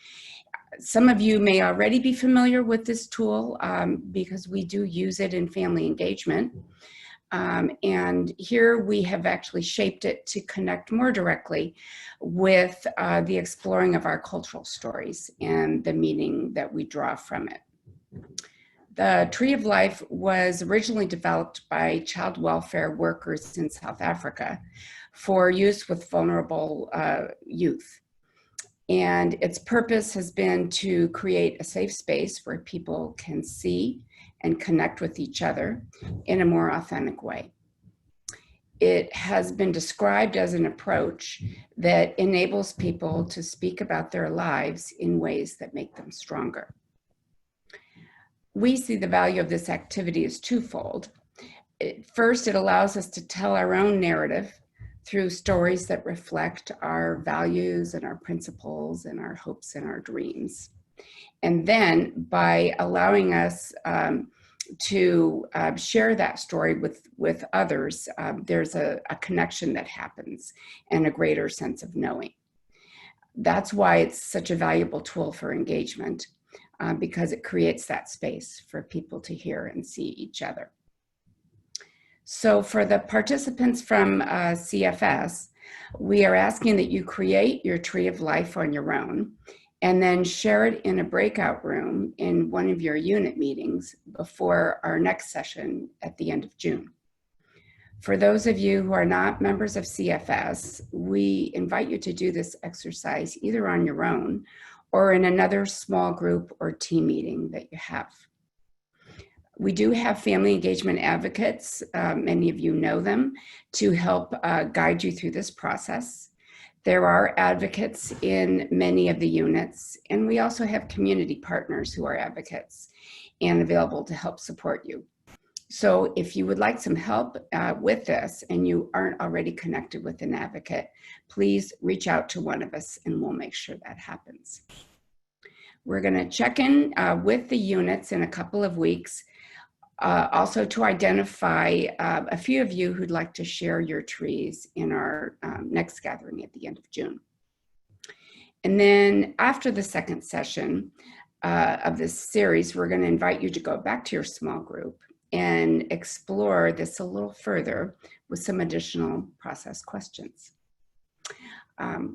Some of you may already be familiar with this tool because we do use it in family engagement. And here we have actually shaped it to connect more directly with the exploring of our cultural stories and the meaning that we draw from it. The Tree of Life was originally developed by child welfare workers in South Africa for use with vulnerable youth. And its purpose has been to create a safe space where people can see and connect with each other in a more authentic way. It has been described as an approach that enables people to speak about their lives in ways that make them stronger. We see the value of this activity as twofold. First, it allows us to tell our own narrative through stories that reflect our values and our principles and our hopes and our dreams. And then by allowing us to share that story with others, there's a connection that happens and a greater sense of knowing. That's why it's such a valuable tool for engagement, because it creates that space for people to hear and see each other. So for the participants from CFS, we are asking that you create your Tree of Life on your own and then share it in a breakout room in one of your unit meetings before our next session at the end of June. For those of you who are not members of CFS, we invite you to do this exercise either on your own or in another small group or team meeting that you have. We do have family engagement advocates, many of you know them, to help guide you through this process. There are advocates in many of the units, and we also have community partners who are advocates and available to help support you. So if you would like some help with this and you aren't already connected with an advocate, please reach out to one of us and we'll make sure that happens. We're going to check in with the units in a couple of weeks, also to identify a few of you who'd like to share your trees in our next gathering at the end of June. And then after the second session of this series, we're going to invite you to go back to your small group and explore this a little further with some additional process questions.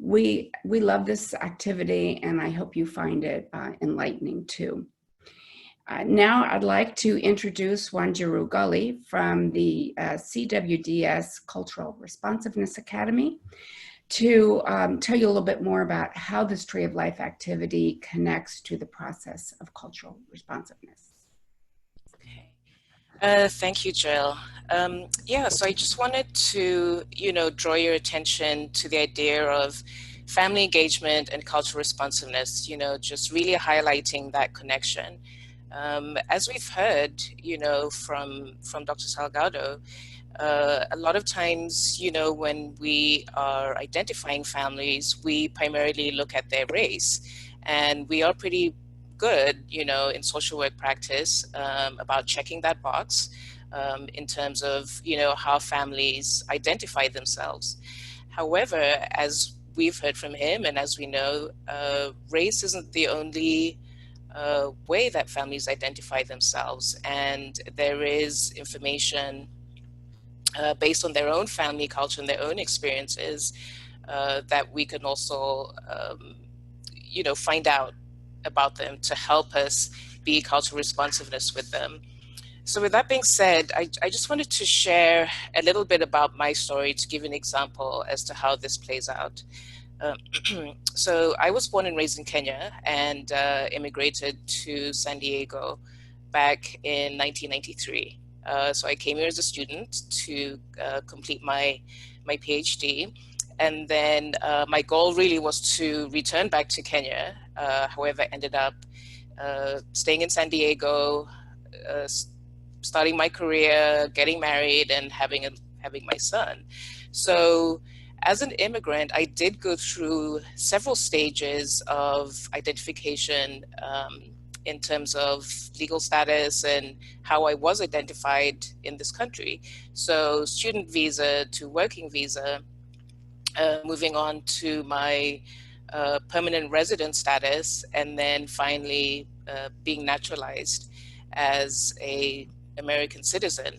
We love this activity, and I hope you find it enlightening too. Now I'd like to introduce Wanjiru Gully from the CWDS Cultural Responsiveness Academy to tell you a little bit more about how this Tree of Life activity connects to the process of cultural responsiveness. Thank you, Jill. Yeah, so I just wanted to, draw your attention to the idea of family engagement and cultural responsiveness, just really highlighting that connection. As we've heard, from Dr. Salgado, a lot of times, when we are identifying families, we primarily look at their race, and we are pretty good, in social work practice about checking that box in terms of, how families identify themselves. However, as we've heard from him and as we know, race isn't the only way that families identify themselves, and there is information based on their own family culture and their own experiences that we can also, find out about them to help us be cultural responsiveness with them. So with that being said, I just wanted to share a little bit about my story to give an example as to how this plays out. So I was born and raised in Kenya and immigrated to San Diego back in 1993. So I came here as a student to complete my PhD. And then my goal really was to return back to Kenya. However, ended up staying in San Diego, starting my career, getting married, and having my son. So as an immigrant, I did go through several stages of identification in terms of legal status and how I was identified in this country. So student visa to working visa, moving on to my permanent resident status, and then finally being naturalized as an American citizen.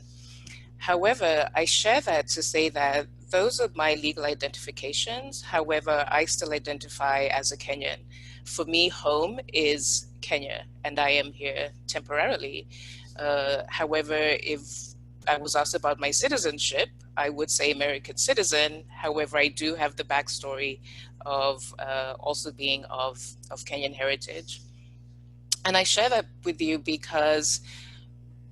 However, I share that to say that those are my legal identifications. However, I still identify as a Kenyan. For me, home is Kenya, and I am here temporarily. However, if I was asked about my citizenship, I would say American citizen. However, I do have the backstory of also being of Kenyan heritage. And I share that with you because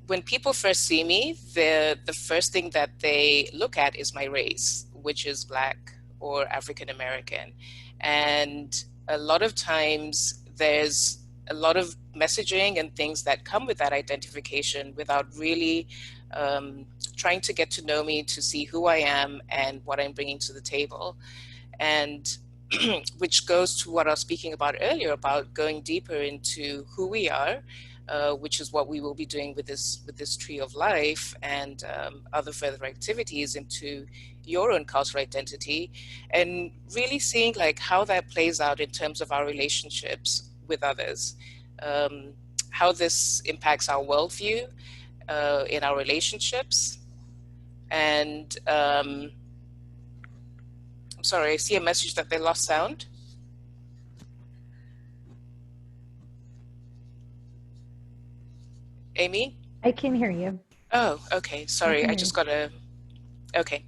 when people first see me, the first thing that they look at is my race, which is Black or African American. And a lot of times there's a lot of messaging and things that come with that identification without really trying to get to know me, to see who I am and what I'm bringing to the table. And which goes to what I was speaking about earlier, about going deeper into who we are, which is what we will be doing with this Tree of Life and other further activities into your own cultural identity, and really seeing like how that plays out in terms of our relationships with others, how this impacts our worldview in our relationships. And I'm sorry, I see a message that they lost sound. Amy? I can hear you. Oh, okay. Sorry, I just got okay.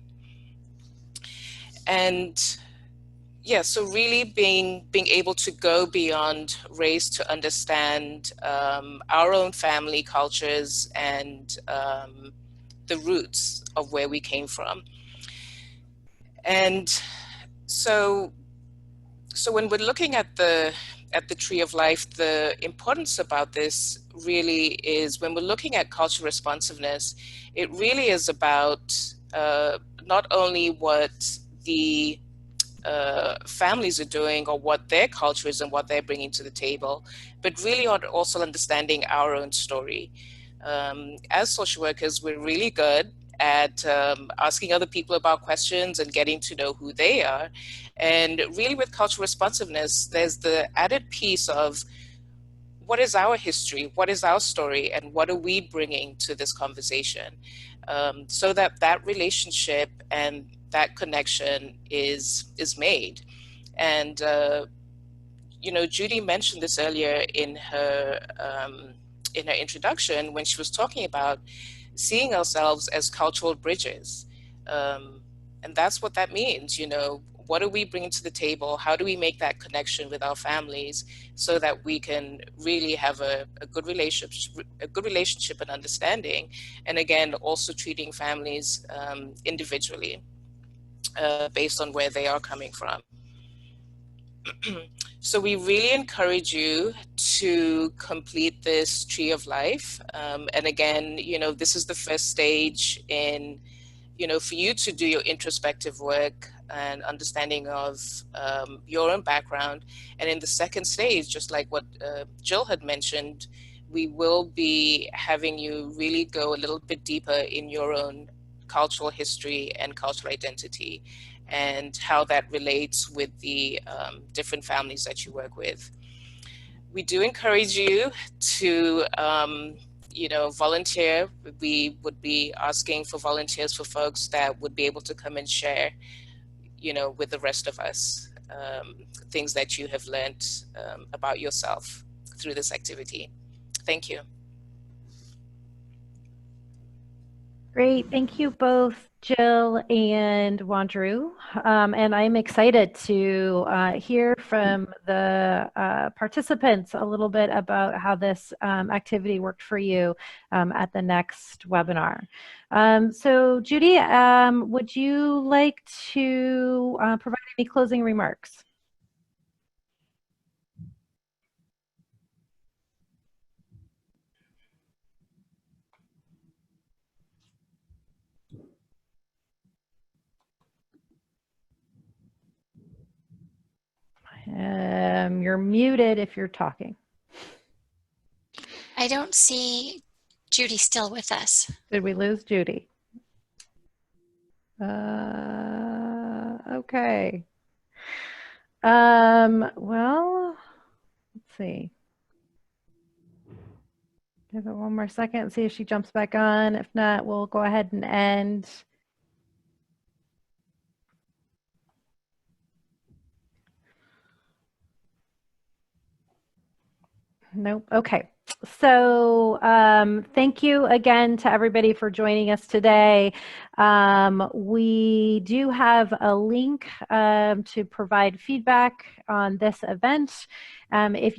And yeah, so really being able to go beyond race to understand our own family cultures and the roots of where we came from. And so when we're looking at the Tree of Life, the importance about this really is when we're looking at cultural responsiveness, it really is about not only what the families are doing or what their culture is and what they're bringing to the table, but really also understanding our own story. As social workers, we're really good at asking other people about questions and getting to know who they are. And really with cultural responsiveness, there's the added piece of what is our history, what is our story, and what are we bringing to this conversation, so that relationship and that connection is made. And you know, Judy mentioned this earlier in her introduction when she was talking about seeing ourselves as cultural bridges, and that's what that means. You know, what are we bringing to the table? How do we make that connection with our families so that we can really have a good relationship and understanding, and again also treating families individually based on where they are coming from. So we really encourage you to complete this Tree of Life. And again, you know, this is the first stage in, you know, for you to do your introspective work and understanding of your own background. And in the second stage, just like what Jill had mentioned, we will be having you really go a little bit deeper in your own cultural history and cultural identity, and how that relates with the different families that you work with. We do encourage you to, you know, volunteer. We would be asking for volunteers for folks that would be able to come and share, you know, with the rest of us, things that you have learned about yourself through this activity. Thank you. Great. Thank you both, Jill and Wandrew. And I'm excited to hear from the participants a little bit about how this activity worked for you at the next webinar. So Judy, would you like to provide any closing remarks? You're muted if you're talking. I don't see Judy still with us. Did we lose Judy? Okay. Well, let's see. Give it one more second, see if she jumps back on. If not, we'll go ahead and end. Nope. Okay. So thank you again to everybody for joining us today. We do have a link to provide feedback on this event. If